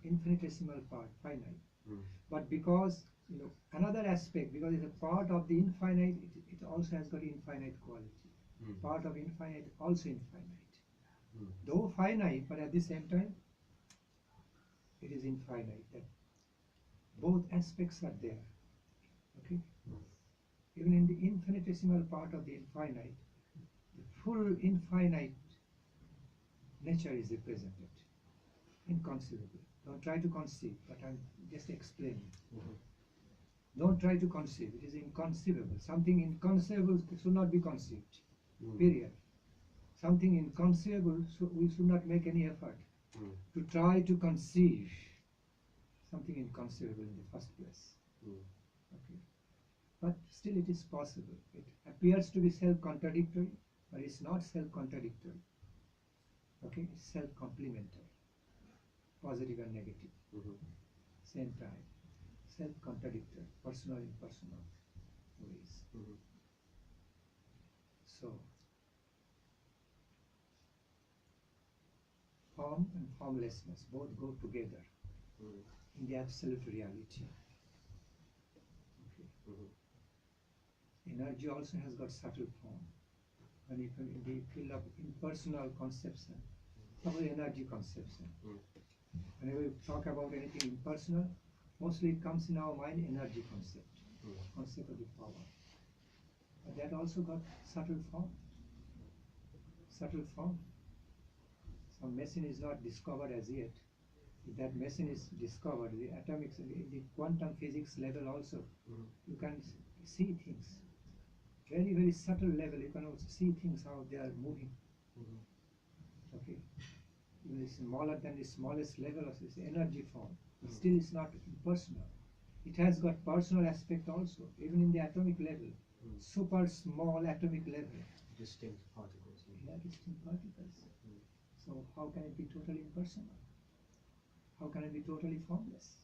infinitesimal part, finite. But because another aspect, because it's a part of the infinite, it also has got infinite quality. Part of infinite, also infinite. Though finite, but at the same time, it is infinite. That both aspects are there. Okay? Even in the infinitesimal part of the infinite, the full infinite nature is represented. Inconceivable. Don't try to conceive, but I'm just explaining. Don't try to conceive. It is inconceivable. Something inconceivable should not be conceived. Period. Something inconceivable, so we should not make any effort to try to conceive something inconceivable in the first place. Okay. But still it is possible. It appears to be self-contradictory, but it's not self-contradictory. Okay, it's self-complementary, positive and negative. Same time, self-contradictory, personal, impersonal ways. So, form and formlessness both go together in the absolute reality. Okay. Energy also has got subtle form. And if in the field of impersonal conception, probably energy conception. Whenever we talk about anything impersonal, mostly it comes in our mind energy concept, concept of the power. But that also got subtle form. Subtle form. Some machine is not discovered as yet. If that machine is discovered, the atomics, the quantum physics level also, you can see things. Very, very subtle level, you can also see things how they are moving. Okay. Even smaller than the smallest level of this energy form. Still it's not impersonal. It has got personal aspect also, even in the atomic level. Super small atomic level. Distinct particles. Yeah, distinct particles. So how can it be totally impersonal? How can it be totally formless?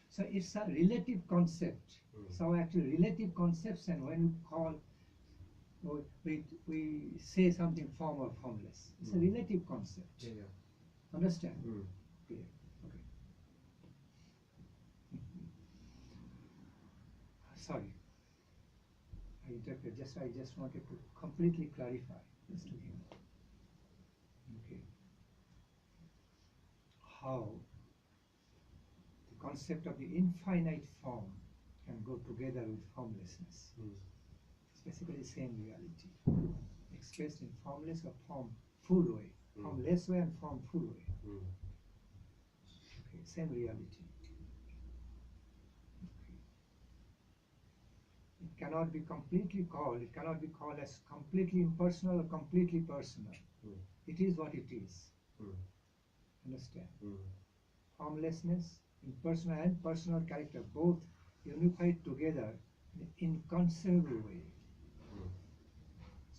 So it's a relative concept. So actually relative conception when we call, we say something form or formless. It's a relative concept. Yeah. Understand? Clear. Okay. Sorry. I interpret. I just wanted to completely clarify this to him. Okay. How the concept of the infinite form can go together with formlessness. It's basically the same reality, expressed in formless or formful way, formless way and formful way. Okay, same reality. Okay. It cannot be completely called. It cannot be called as completely impersonal or completely personal. It is what it is. Understand? Formlessness, impersonal and personal character, both unified together in an inconceivable way.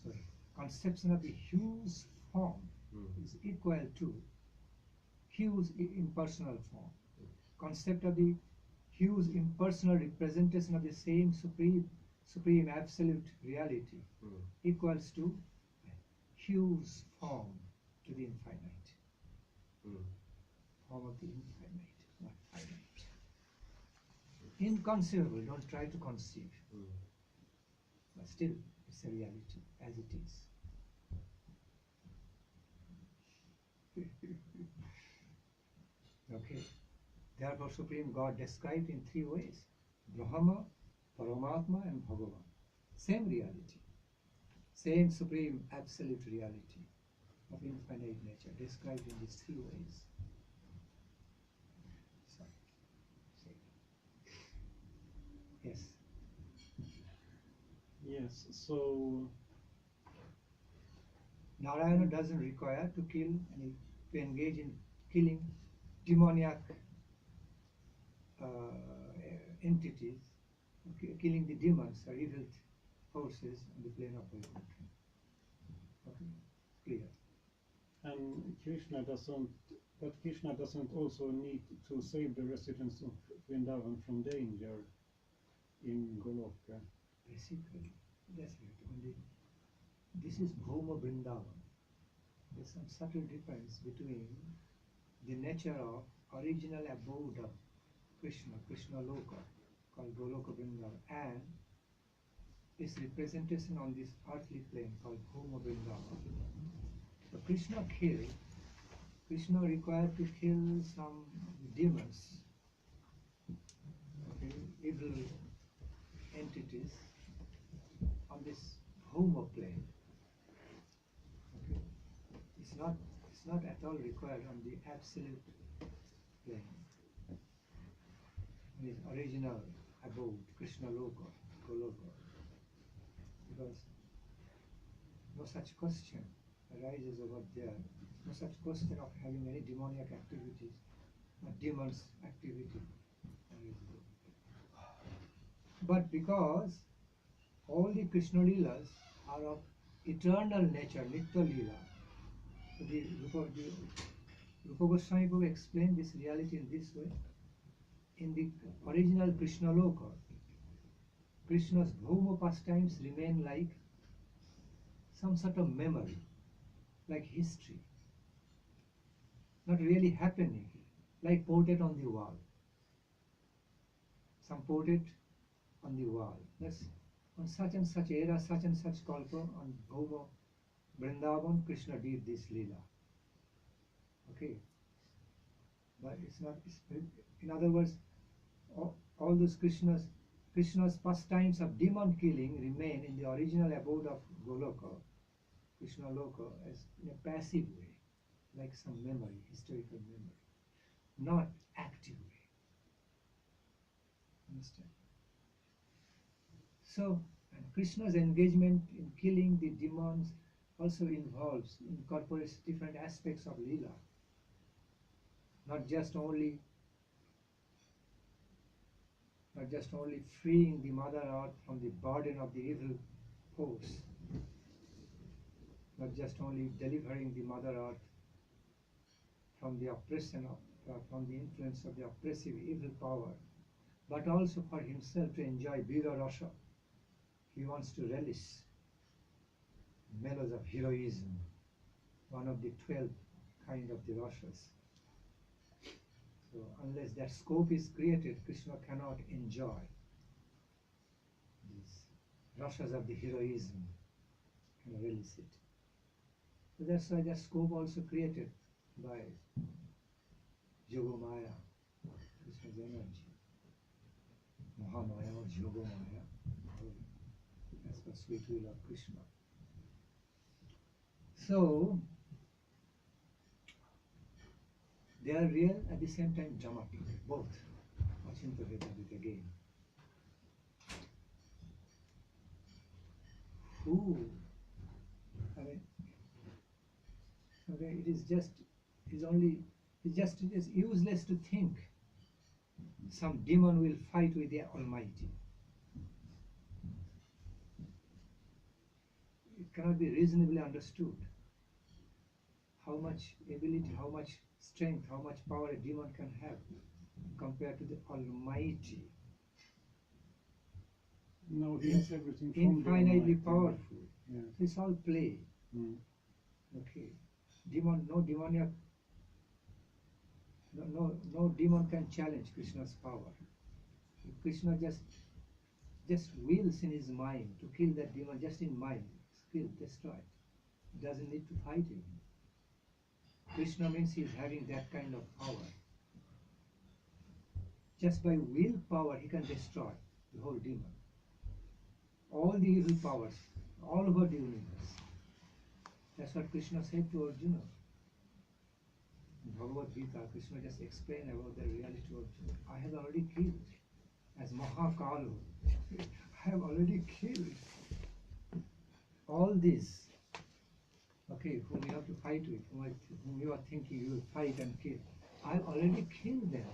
So, conception of the huge form is equal to huge impersonal form. Concept of the huge impersonal representation of the same supreme absolute reality equals to huge form to the infinite. Form of the infinite, not finite. Inconceivable, don't try to conceive. But still, it's a reality as it is. Okay. Therefore, Supreme God described in three ways: Brahma, Paramatma, and Bhagavan. Same reality. Same supreme absolute reality of infinite nature described in these three ways. So, yes. Yes, so Narayana doesn't require to kill to engage in killing demoniac entities, okay, killing the demons or evil forces on the plane of Vaikuntha. Okay, clear. and Krishna doesn't also need to save the residents of Vrindavan from danger in Goloka. Basically, that's right. Only this is Bhoma Vrindavan. There's some subtle difference between the nature of original abode of Krishna Loka, called Goloka Vrindavan, and its representation on this earthly plane called Bhoma Vrindavan. So Krishna required to kill some demons, okay, evil entities on this Bhoma plane. Okay, it's not at all required on the absolute plane. His original abode, Krishna Loka, Goloka, because no such question arises over there. No such question of having any demoniac activities, or demons activity arises over there. But because all the Krishna Leelas are of eternal nature, Nitya Leela, The Rupa Goswami Prabhu explained this reality in this way. In the original Krishna Loka, Krishna's bhoma pastimes remain like some sort of memory, like history, not really happening, like portrait on the wall. Some portrait on the wall. That's on such and such era, such and such kalpa, on Bhoma, Vrindavan, Krishna did this lila. Okay, but it's not. In other words, all those Krishna's pastimes of demon killing remain in the original abode of Goloka, Krishna Loka, as in a passive way, like some memory, historical memory, not active way. Understand? So, and Krishna's engagement in killing the demons also incorporates different aspects of Leela, not just only freeing the Mother Earth from the burden of the evil force, not just only delivering the Mother Earth from the oppression from the influence of the oppressive evil power, but also for himself to enjoy Vira Rasa. He wants to relish mellows of heroism, one of the 12 kind of the Rasas. So unless that scope is created, Krishna cannot enjoy these Rasas of the heroism, cannot relish it. So that's why that scope also created by Yogomaya, Krishna's energy. Mahamaya or Yogomaya, as per sweet will of Krishna. So they are real at the same time dramatic, both. Achinta Vedavit again. I mean, okay, it is useless to think some demon will fight with the Almighty. It cannot be reasonably understood how much ability, how much strength, how much power a demon can have compared to the Almighty. No, he has everything from Infinitely the Almighty. powerful. Yeah. It's all play. Mm. Okay. No demoniac, no demon can challenge Krishna's power. If Krishna just wills in his mind to kill that demon, just in mind, kill, destroy. He doesn't need to fight him. Krishna means he is having that kind of power. Just by willpower, he can destroy the whole demon. All the evil powers, all over the universe. That's what Krishna said to Arjuna. In Bhagavad Gita, Krishna just explained about the reality to Arjuna. I have already killed. As Mahakala, I have already killed all these, okay, whom you have to fight with, whom you are thinking you will fight and kill. I have already killed them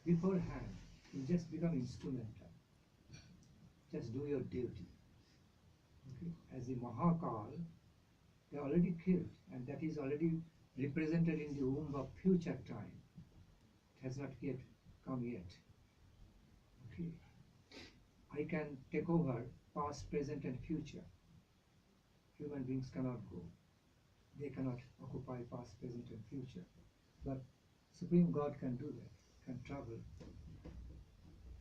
beforehand. You just become instrumental. Just do your duty. Okay? As the Mahakal, they are already killed, and that is already represented in the womb of future time. It has not yet come yet. Okay. I can take over past, present, and future. Human beings cannot go. They cannot occupy past, present, and future. But Supreme God can do that, can travel,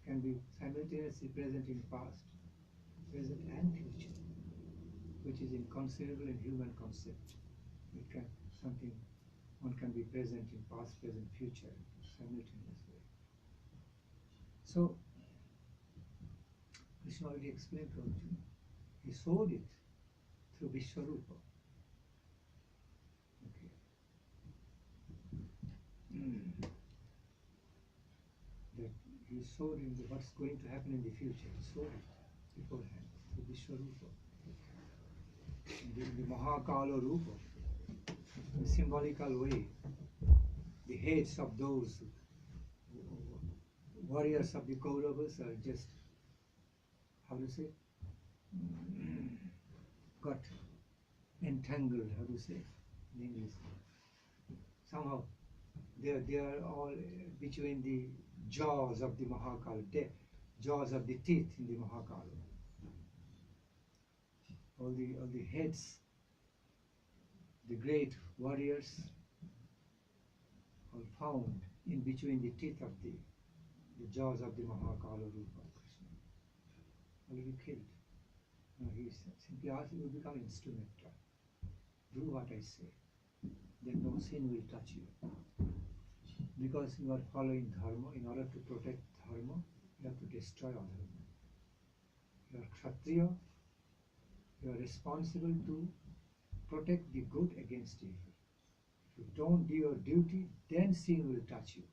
can be simultaneously present in past, present, and future, which is inconceivable in human concept. One can be present in past, present, future simultaneously. So, Krishna already explained to Arjuna. He showed it through Vishwarupa. Okay. That he showed him what's going to happen in the future. He showed it beforehand through Vishwarupa. In the Mahakala Rupa, in a symbolical way, the heads of those warriors of the Kauravas are just, how do you say, got entangled, how do you say in English, somehow they are all between the jaws of the Mahakala, the jaws of the teeth in the Mahakala. All the heads, the great warriors, are found in between the teeth of the jaws of the Mahakala Rupa Krishna. Will be killed. No, he simply asked, you will become instrumental. Do what I say. Then no sin will touch you. Because you are following dharma. In order to protect dharma, you have to destroy adharma. You are Kshatriya. You are responsible to protect the good against evil. If you don't do your duty, then sin will touch you.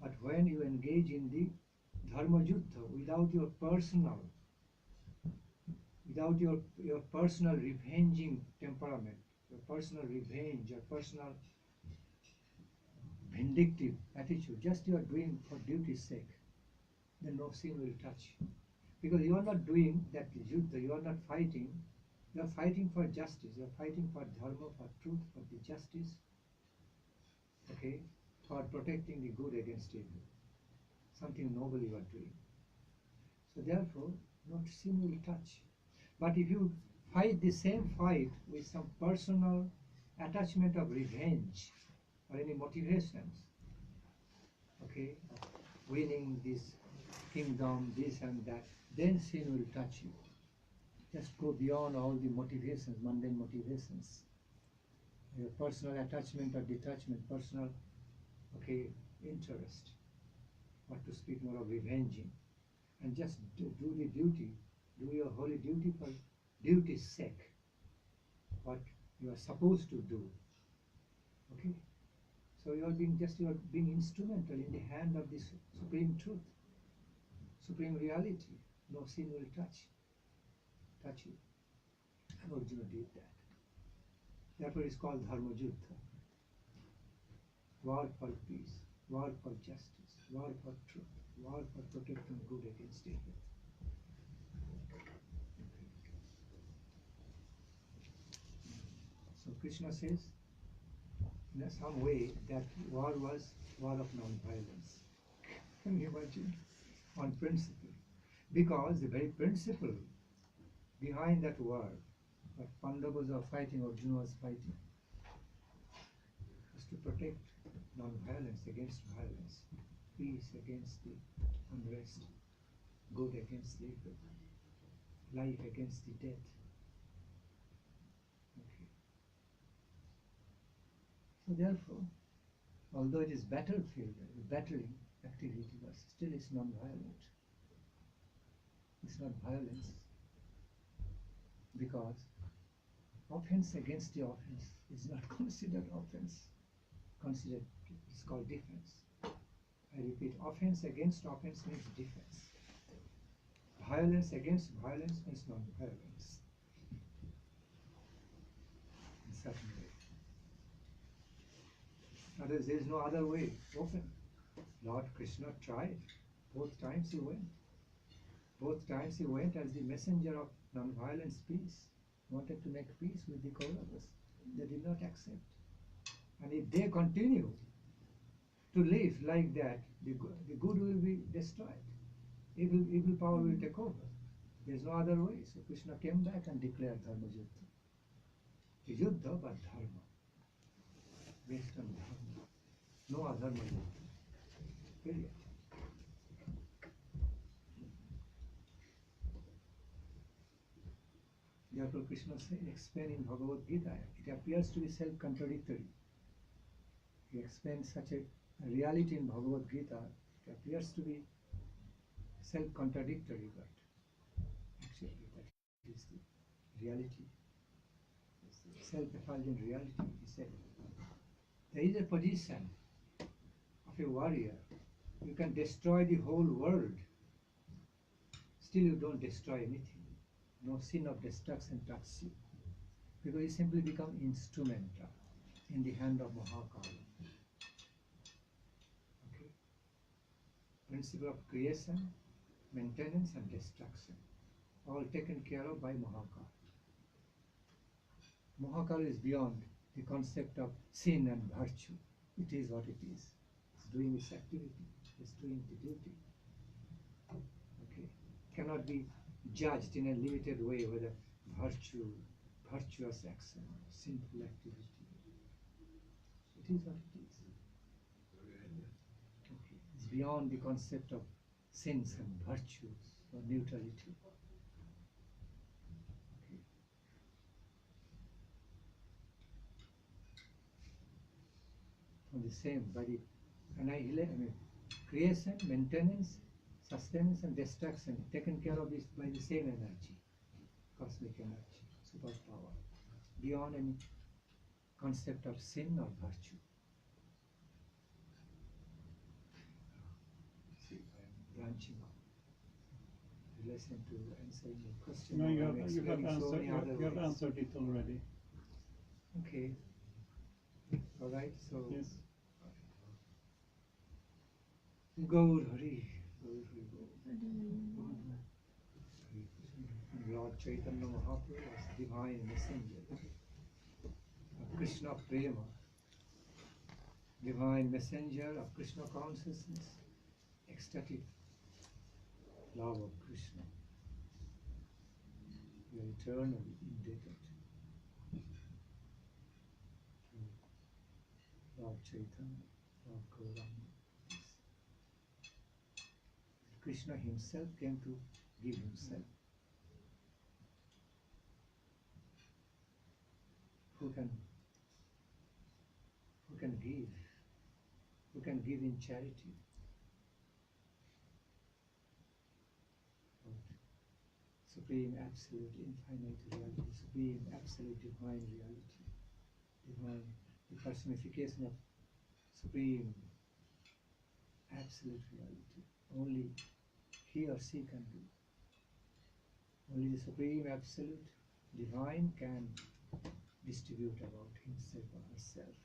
But when you engage in the dharma yuddha without your personal revenging temperament, your personal revenge, your personal vindictive attitude, just you are doing for duty's sake, then no sin will touch you. Because you are not doing that yuddha, you are not fighting, you are fighting for justice, you are fighting for dharma, for truth, for the justice, okay, for protecting the good against evil. Something noble you are doing. So therefore, no sin will touch. But if you fight the same fight with some personal attachment of revenge or any motivations, okay, winning this kingdom, this and that, then sin will touch you. Just go beyond all the motivations, mundane motivations. Your personal attachment or detachment, personal, okay, interest, or to speak more of revenging, and just do the duty, do your holy duty for duty's sake, what you are supposed to do. Okay? So you are being instrumental in the hand of this supreme truth, supreme reality. No sin will touch you. And Arjuna did that. Therefore it's called Dharma Yuddha. War for peace, war for justice, war for truth, war for protecting good against evil. So Krishna says, in some way, that war was war of non-violence. Can you imagine? On principle. Because the very principle behind that war, what Pandavas are fighting, Arjuna was fighting, was to protect non-violence against violence, peace against the unrest, good against the evil, life against the death. Okay. So therefore, although it is battlefield, battling activity, but still it's non-violent. It's not violence, because offense against the offense is not considered offense. It's called defense. I repeat, offense against offense means defense. Violence against violence means non-violence. In certain way. Otherwise, there is no other way open. Lord Krishna tried. Both times he went. Both times he went as the messenger of non-violence peace. Wanted to make peace with the Kauravas. They did not accept. And if they continue to live like that, the good will be destroyed. Evil power will take over. There is no other way. So Krishna came back and declared Dharma Yuddha. Yuddha but Dharma. Based on Dharma. No Adharma Yuddha. Period. Therefore Krishna said, explain in Bhagavad Gita, it appears to be self-contradictory. He explains such a reality in Bhagavad Gita, it appears to be self-contradictory, but actually that is the reality. It's the self-effulgent reality. He said, there is a position of a warrior. You can destroy the whole world. Still you don't destroy anything. No sin of destruction touches you. Because you simply become instrumental in the hand of Mahakala. Okay? Principle of creation, maintenance and destruction. All taken care of by Mahakala. Mahakala is beyond the concept of sin and virtue. It is what it is. It's doing its activity. It's doing the duty. Okay. Cannot be judged in a limited way whether virtuous action, sinful activity. It is what it is. Okay. It's beyond the concept of sins and virtues or neutrality. Okay. From the same body, creation, maintenance, sustenance, and destruction taken care of is by the same energy, cosmic energy, superpower, beyond any concept of sin or virtue. See, I am branching out. Relation to answering your question. No, now you I'm have explaining so answered. many You other have ways. answered it already. Okay. All right. So. Yes. Gaur Hari, Gaur Hari, Gaur. Lord Chaitanya Mahaprabhu was divine messenger of Krishna Prema, divine messenger of Krishna consciousness, ecstatic love of Krishna. We are eternally indebted to Lord Chaitanya, Lord Gauranga. Krishna himself came to give himself. Who can give? Who can give in charity? But supreme, absolute, infinite reality, supreme, absolute, divine reality, divine, the personification of supreme, absolute reality. Only he or she can do. Only the supreme, absolute, divine can distribute about himself or herself.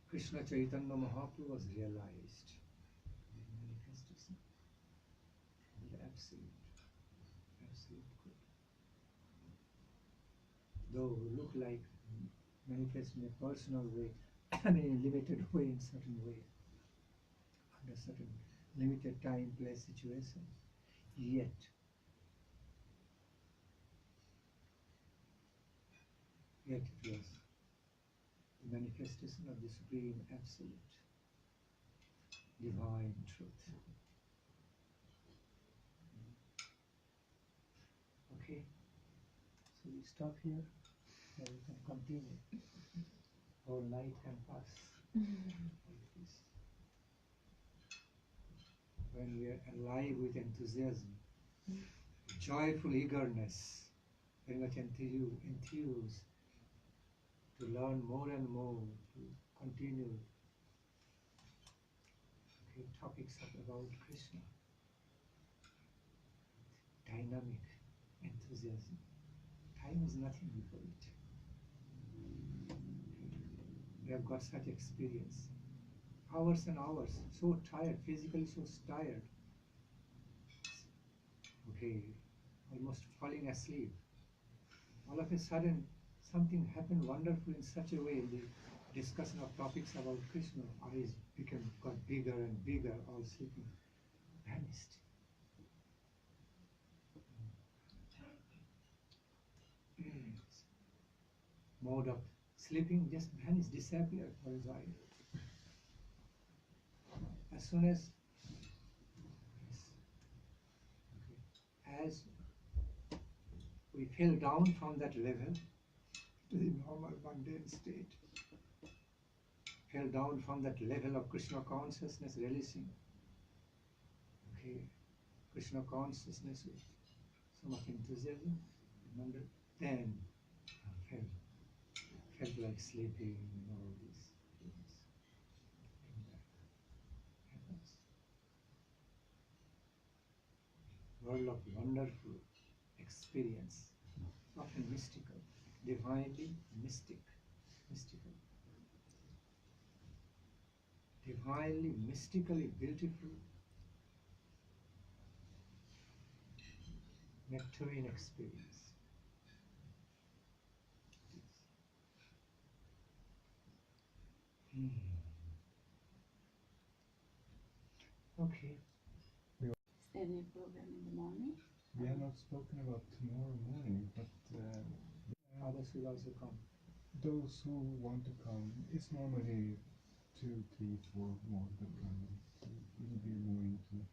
Krishna Chaitanya Mahaprabhu was realized in manifestation. The absolute good. Though look like manifest in a personal way, in a limited way, in certain way, under certain limited time, place, situation, yet it was the manifestation of the supreme absolute divine truth. Okay, so we stop here, or we can continue. Whole night can pass. When we are alive with enthusiasm, joyful eagerness, very much enthused to learn more and more, to continue topics about Krishna. Dynamic enthusiasm. Time is nothing before it. We have got such experience. Hours and hours, so tired, physically so tired. Okay, almost falling asleep. All of a sudden, something happened wonderful in such a way in the discussion of topics about Krishna. Eyes got bigger and bigger, all sleeping, vanished. Mode of sleeping just vanished, disappeared for his eye. As soon as we fell down from that level to the normal mundane state, fell down from that level of Krishna consciousness, releasing Krishna consciousness with so much enthusiasm, then felt like sleeping and all these things. Happens. World of wonderful experience, often mystical, divinely mystical, divinely, mystically beautiful, nectarine experience. Okay. Is there any program in the morning? We have not spoken about tomorrow morning, but Others will also come. those who want to come, it's normally 2, 3, 4 more that come. So it will be more intimate.